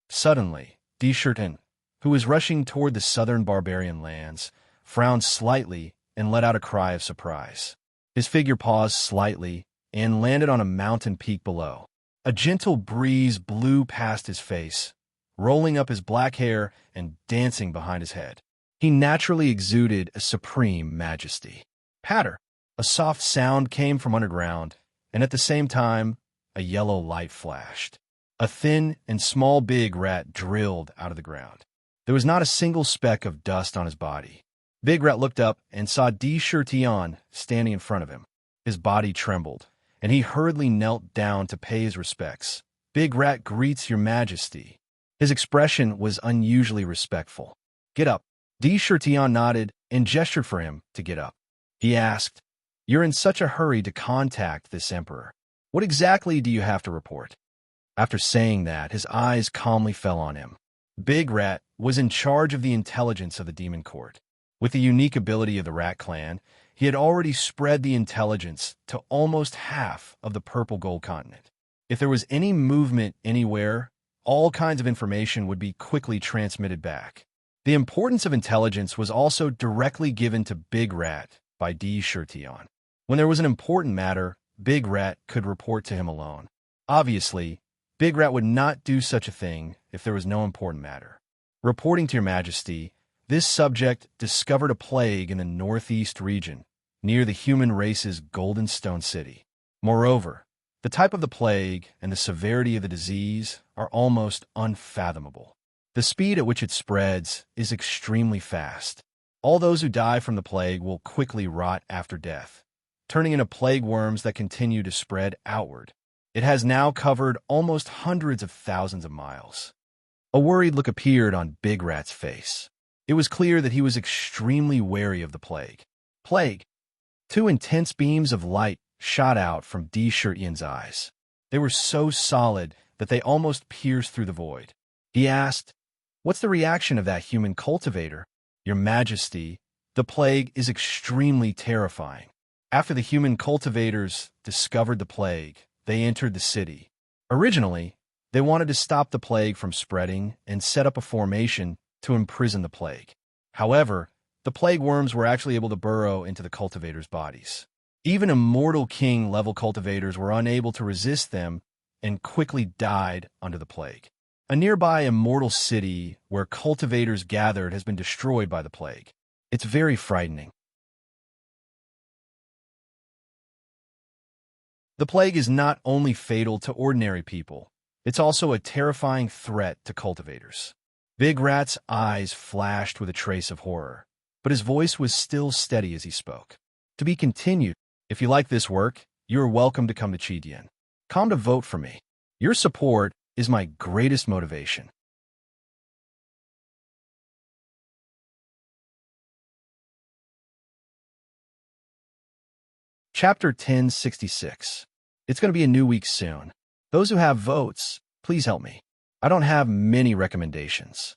Suddenly, Dishurtin, who was rushing toward the southern barbarian lands, frowned slightly and let out a cry of surprise. His figure paused slightly and landed on a mountain peak below. A gentle breeze blew past his face, rolling up his black hair and dancing behind his head. He naturally exuded a supreme majesty. Patter! A soft sound came from underground, and at the same time, a yellow light flashed. A thin and small big rat drilled out of the ground. There was not a single speck of dust on his body. Big Rat looked up and saw Dishurtian standing in front of him. His body trembled, and he hurriedly knelt down to pay his respects. Big Rat greets your majesty. His expression was unusually respectful. Get up. Dishurtian nodded and gestured for him to get up. He asked, You're in such a hurry to contact this emperor. What exactly do you have to report? After saying that, his eyes calmly fell on him. Big Rat was in charge of the intelligence of the demon court. With the unique ability of the Rat Clan, he had already spread the intelligence to almost half of the purple gold continent. If there was any movement anywhere, all kinds of information would be quickly transmitted back. The importance of intelligence was also directly given to Big Rat by D. Shirtion. When there was an important matter, Big Rat could report to him alone. Obviously, Big Rat would not do such a thing if there was no important matter. Reporting to your Majesty, this subject discovered a plague in the northeast region, near the human race's Golden Stone City. Moreover, the type of the plague and the severity of the disease are almost unfathomable. The speed at which it spreads is extremely fast. All those who die from the plague will quickly rot after death, turning into plague worms that continue to spread outward. It has now covered almost hundreds of thousands of miles. A worried look appeared on Big Rat's face. It was clear that he was extremely wary of the plague. Plague! Two intense beams of light shot out from D. Shirtion's eyes. They were so solid that they almost pierced through the void. He asked, "What's the reaction of that human cultivator?" "Your Majesty, the plague is extremely terrifying. After the human cultivators discovered the plague, they entered the city. Originally, they wanted to stop the plague from spreading and set up a formation to imprison the plague. However, the plague worms were actually able to burrow into the cultivators' bodies. Even immortal king-level cultivators were unable to resist them and quickly died under the plague. A nearby immortal city where cultivators gathered has been destroyed by the plague. It's very frightening. The plague is not only fatal to ordinary people, it's also a terrifying threat to cultivators." Big Rat's eyes flashed with a trace of horror, but his voice was still steady as he spoke. "To be continued. If you like this work, you are welcome to come to Chidian. Come to vote for me. Your support is my greatest motivation." Chapter 1066. It's going to be a new week soon. Those who have votes, please help me. I don't have many recommendations.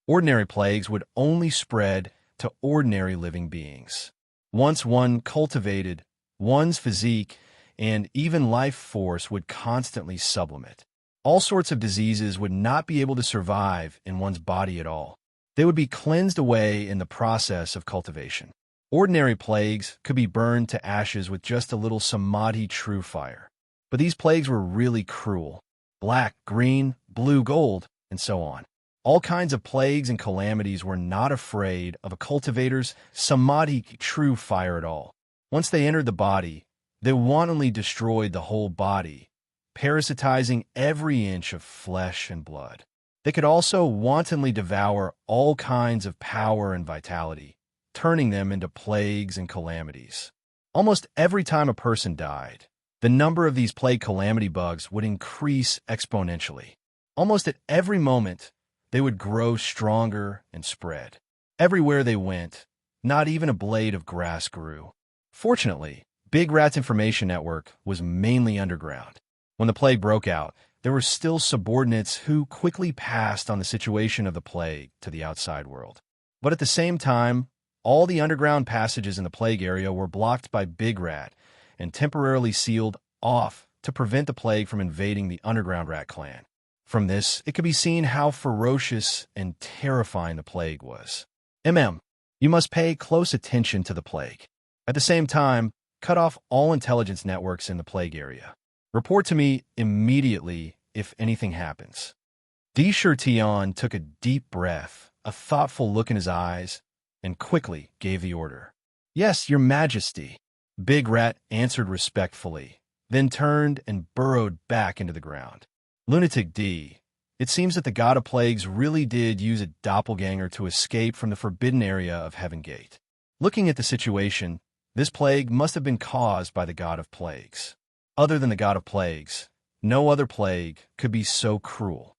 Ordinary plagues would only spread to ordinary living beings. Once one cultivated, one's physique and even life force would constantly sublimate. All sorts of diseases would not be able to survive in one's body at all. They would be cleansed away in the process of cultivation. Ordinary plagues could be burned to ashes with just a little samadhi true fire. But these plagues were really cruel. Black, green, blue, gold, and so on. All kinds of plagues and calamities were not afraid of a cultivator's samadhi true fire at all. Once they entered the body, they wantonly destroyed the whole body, parasitizing every inch of flesh and blood. They could also wantonly devour all kinds of power and vitality, turning them into plagues and calamities. Almost every time a person died, the number of these plague calamity bugs would increase exponentially. Almost at every moment, they would grow stronger and spread. Everywhere they went, not even a blade of grass grew. Fortunately, Big Rat's information network was mainly underground. When the plague broke out, there were still subordinates who quickly passed on the situation of the plague to the outside world. But at the same time, all the underground passages in the plague area were blocked by Big Rat and temporarily sealed off to prevent the plague from invading the underground Rat Clan. From this, it could be seen how ferocious and terrifying the plague was. You must pay close attention to the plague. At the same time, cut off all intelligence networks in the plague area. Report to me immediately if anything happens." D. Shirtion took a deep breath, a thoughtful look in his eyes, and quickly gave the order. "Yes, Your Majesty." Big Rat answered respectfully, then turned and burrowed back into the ground. Lunatic D. It seems that the god of plagues really did use a doppelganger to escape from the forbidden area of Heaven Gate. Looking at the situation, this plague must have been caused by the god of plagues. Other than the god of plagues, no other plague could be so cruel.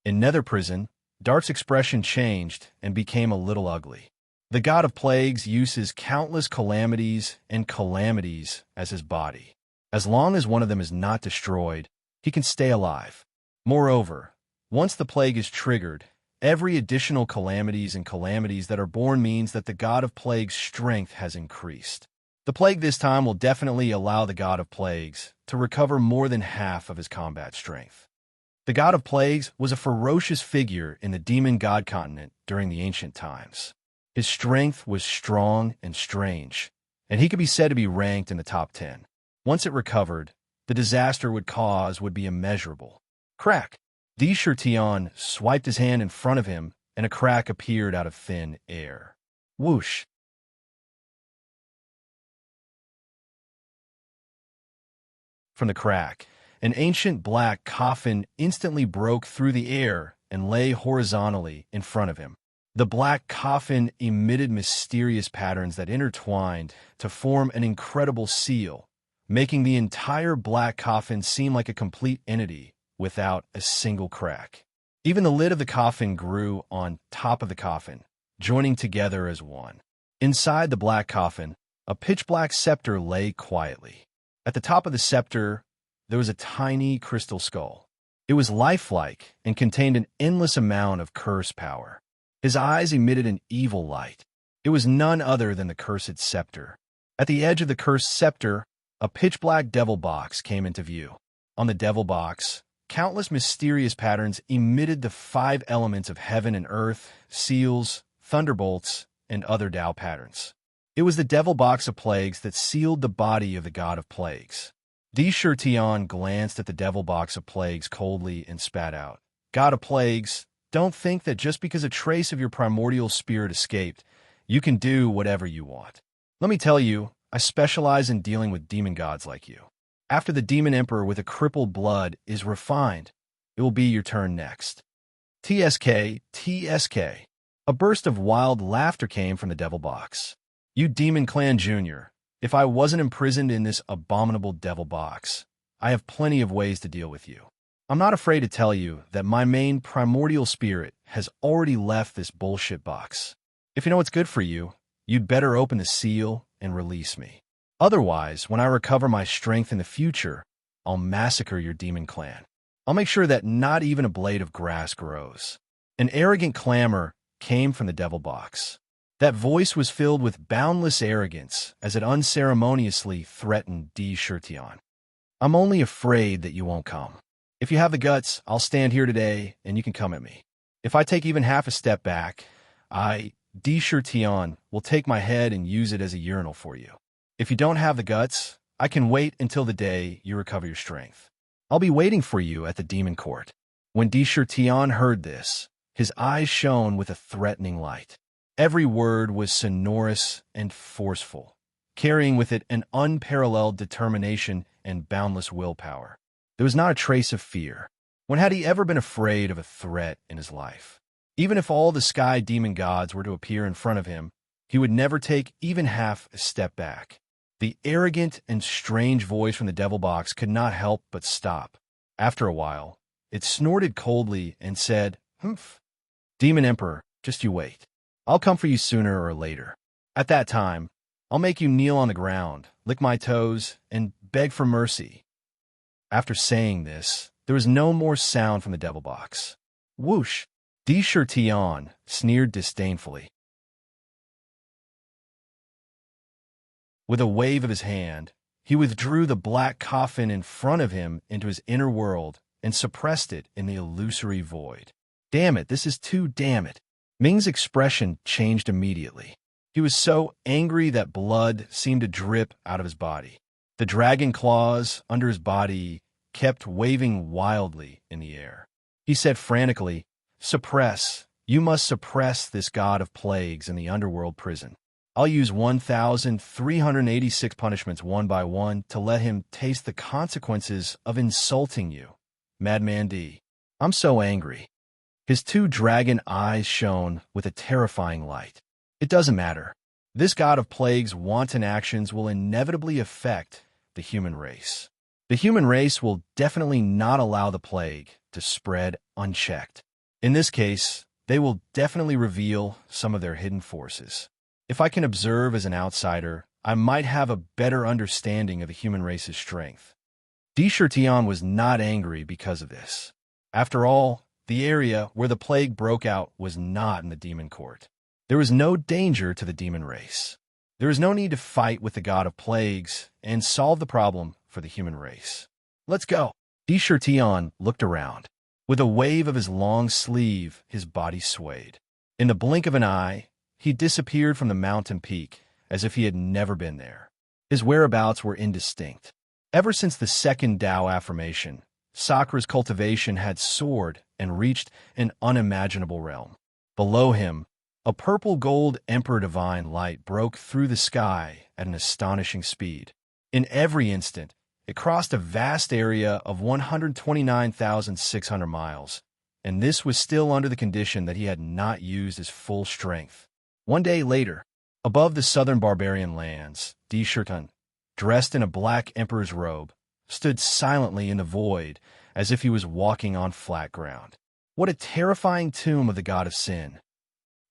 In Nether Prison, Dart's expression changed and became a little ugly. The god of plagues uses countless calamities and calamities as his body. As long as one of them is not destroyed, he can stay alive. Moreover, once the plague is triggered, Every additional calamities that are born means that the god of plagues' strength has increased. The plague this time will definitely allow the god of plagues to recover more than half of his combat strength. The god of plagues was a ferocious figure in the demon god continent during the ancient times. His strength was strong and strange, and he could be said to be ranked in the top 10. Once it recovered, the disaster it would cause would be immeasurable. Crack! Tion swiped his hand in front of him, and a crack appeared out of thin air. Whoosh! From the crack, an ancient black coffin instantly broke through the air and lay horizontally in front of him. The black coffin emitted mysterious patterns that intertwined to form an incredible seal, making the entire black coffin seem like a complete entity without a single crack. Even the lid of the coffin grew on top of the coffin, joining together as one. Inside the black coffin, a pitch-black scepter lay quietly. At the top of the scepter, there was a tiny crystal skull. It was lifelike and contained an endless amount of curse power. His eyes emitted an evil light. It was none other than the cursed scepter. At the edge of the cursed scepter, a pitch-black devil box came into view. On the devil box, countless mysterious patterns emitted the 5 elements of heaven and earth, seals, thunderbolts, and other Tao patterns. It was the devil box of plagues that sealed the body of the god of plagues. Tion glanced at the devil box of plagues coldly and spat out. God of plagues, don't think that just because a trace of your primordial spirit escaped, you can do whatever you want. Let me tell you, I specialize in dealing with demon gods like you. After the demon emperor with a crippled blood is refined, it will be your turn next. TSK, TSK. A burst of wild laughter came from the devil box. You Demon Clan Jr., if I wasn't imprisoned in this abominable devil box, I have plenty of ways to deal with you. I'm not afraid to tell you that my main primordial spirit has already left this bullshit box. If you know what's good for you, you'd better open the seal and release me. Otherwise, when I recover my strength in the future, I'll massacre your demon clan. I'll make sure that not even a blade of grass grows. An arrogant clamor came from the devil box. That voice was filled with boundless arrogance as it unceremoniously threatened Tion. I'm only afraid that you won't come. If you have the guts, I'll stand here today and you can come at me. If I take even half a step back, Tion will take my head and use it as a urinal for you. If you don't have the guts, I can wait until the day you recover your strength. I'll be waiting for you at the demon court. When Tion heard this, his eyes shone with a threatening light. Every word was sonorous and forceful, carrying with it an unparalleled determination and boundless willpower. There was not a trace of fear. When had he ever been afraid of a threat in his life? Even if all the sky demon gods were to appear in front of him, he would never take even half a step back. The arrogant and strange voice from the devil box could not help but stop. After a while, it snorted coldly and said, "Humph. Demon Emperor, just you wait. I'll come for you sooner or later. At that time, I'll make you kneel on the ground, lick my toes, and beg for mercy." After saying this, there was no more sound from the devil box. Whoosh! Tion sneered disdainfully. With a wave of his hand, he withdrew the black coffin in front of him into his inner world and suppressed it in the illusory void. Damn it, this is too damn it. Ming's expression changed immediately. He was so angry that blood seemed to drip out of his body. The dragon claws under his body kept waving wildly in the air. He said frantically, "Suppress. You must suppress this god of plagues in the underworld prison. I'll use 1,386 punishments one by one to let him taste the consequences of insulting you. Madman D. I'm so angry." His 2 dragon eyes shone with a terrifying light. It doesn't matter. This god of plagues' wanton actions will inevitably affect the human race. The human race will definitely not allow the plague to spread unchecked. In this case, they will definitely reveal some of their hidden forces. If I can observe as an outsider, I might have a better understanding of the human race's strength. Tion was not angry because of this. After all, The area where the plague broke out was not in the demon court. There was no danger to the demon race. There is no need to fight with the god of plagues and solve the problem for the human race. Let's go. Tion looked around. With a wave of his long sleeve, his body swayed. In the blink of an eye, he disappeared from the mountain peak as if he had never been there. His whereabouts were indistinct. Ever since the second Tao affirmation, Sakra's cultivation had soared and reached an unimaginable realm. Below him, a purple-gold Emperor Divine light broke through the sky at an astonishing speed. In every instant, it crossed a vast area of 129,600 miles, and this was still under the condition that he had not used his full strength. One day later, above the southern barbarian lands, Shirtan, dressed in a black emperor's robe, stood silently in the void as if he was walking on flat ground. What a terrifying tomb of the god of sin!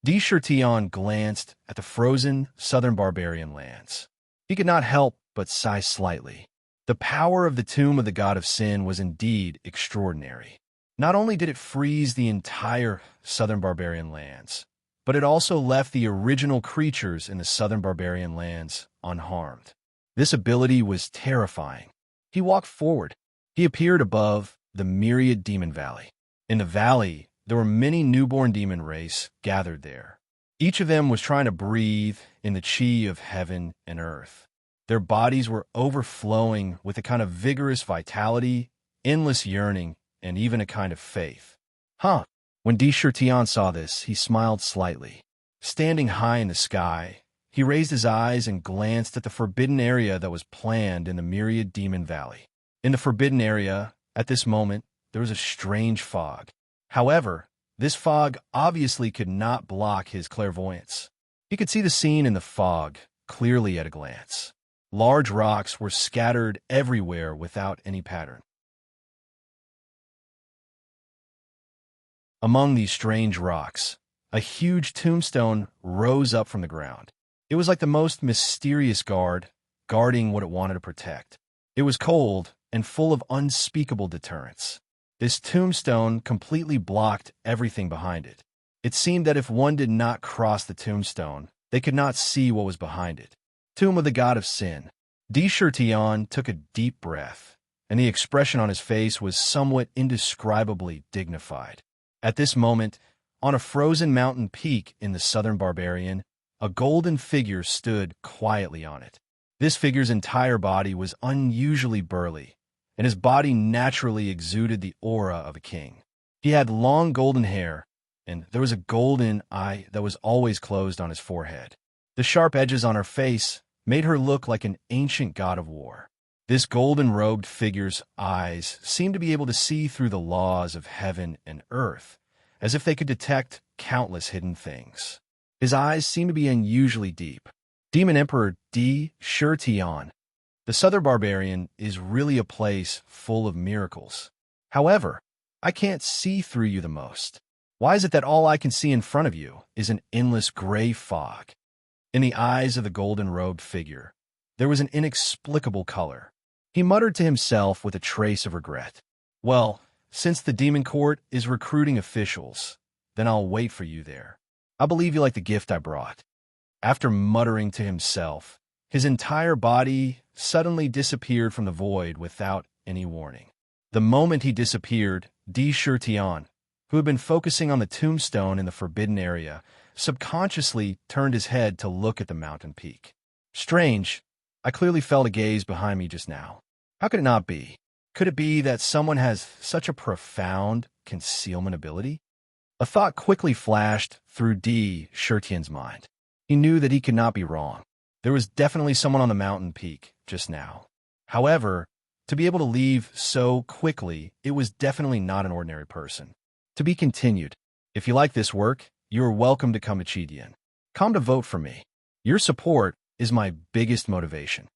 Tion glanced at the frozen southern barbarian lands. He could not help but sigh slightly. The power of the tomb of the god of sin was indeed extraordinary. Not only did it freeze the entire southern barbarian lands, but it also left the original creatures in the southern barbarian lands unharmed. This ability was terrifying. He walked forward. He appeared above the myriad demon valley. In the valley, there were many newborn demon race gathered there. Each of them was trying to breathe in the chi of heaven and earth. Their bodies were overflowing with a kind of vigorous vitality, endless yearning, and even a kind of faith. When Tion saw this, he smiled slightly. Standing high in the sky, he raised his eyes and glanced at the forbidden area that was planned in the myriad demon valley. In the forbidden area, at this moment, there was a strange fog. However, this fog obviously could not block his clairvoyance. He could see the scene in the fog clearly at a glance. Large rocks were scattered everywhere without any pattern. Among these strange rocks, a huge tombstone rose up from the ground. It was like the most mysterious guard, guarding what it wanted to protect. It was cold and full of unspeakable deterrence. This tombstone completely blocked everything behind it. It seemed that if one did not cross the tombstone, they could not see what was behind it. Tomb of the god of sin. Tion took a deep breath, and the expression on his face was somewhat indescribably dignified. At this moment, on a frozen mountain peak in the southern barbarian, a golden figure stood quietly on it. This figure's entire body was unusually burly, and his body naturally exuded the aura of a king. He had long golden hair, and there was a golden eye that was always closed on his forehead. The sharp edges on her face made her look like an ancient god of war. This golden-robed figure's eyes seemed to be able to see through the laws of heaven and earth, as if they could detect countless hidden things. His eyes seemed to be unusually deep. Demon Emperor Tion. The southern barbarian is really a place full of miracles. However, I can't see through you the most. Why is it that all I can see in front of you is an endless gray fog? In the eyes of the golden-robed figure, there was an inexplicable color. He muttered to himself with a trace of regret. Well, since the demon court is recruiting officials, then I'll wait for you there. I believe you like the gift I brought. After muttering to himself, his entire body suddenly disappeared from the void without any warning. The moment he disappeared, Tion, who had been focusing on the tombstone in the forbidden area, subconsciously turned his head to look at the mountain peak. Strange, I clearly felt a gaze behind me just now. How could it not be? Could it be that someone has such a profound concealment ability? A thought quickly flashed through Tion's mind. He knew that he could not be wrong. There was definitely someone on the mountain peak just now. However, to be able to leave so quickly, it was definitely not an ordinary person. To be continued. If you like this work, you are welcome to come to Chidian. Come to vote for me. Your support is my biggest motivation.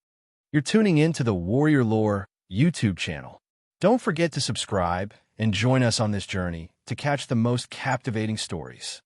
You're tuning in to the Warrior Lore YouTube channel. Don't forget to subscribe and join us on this journey to catch the most captivating stories.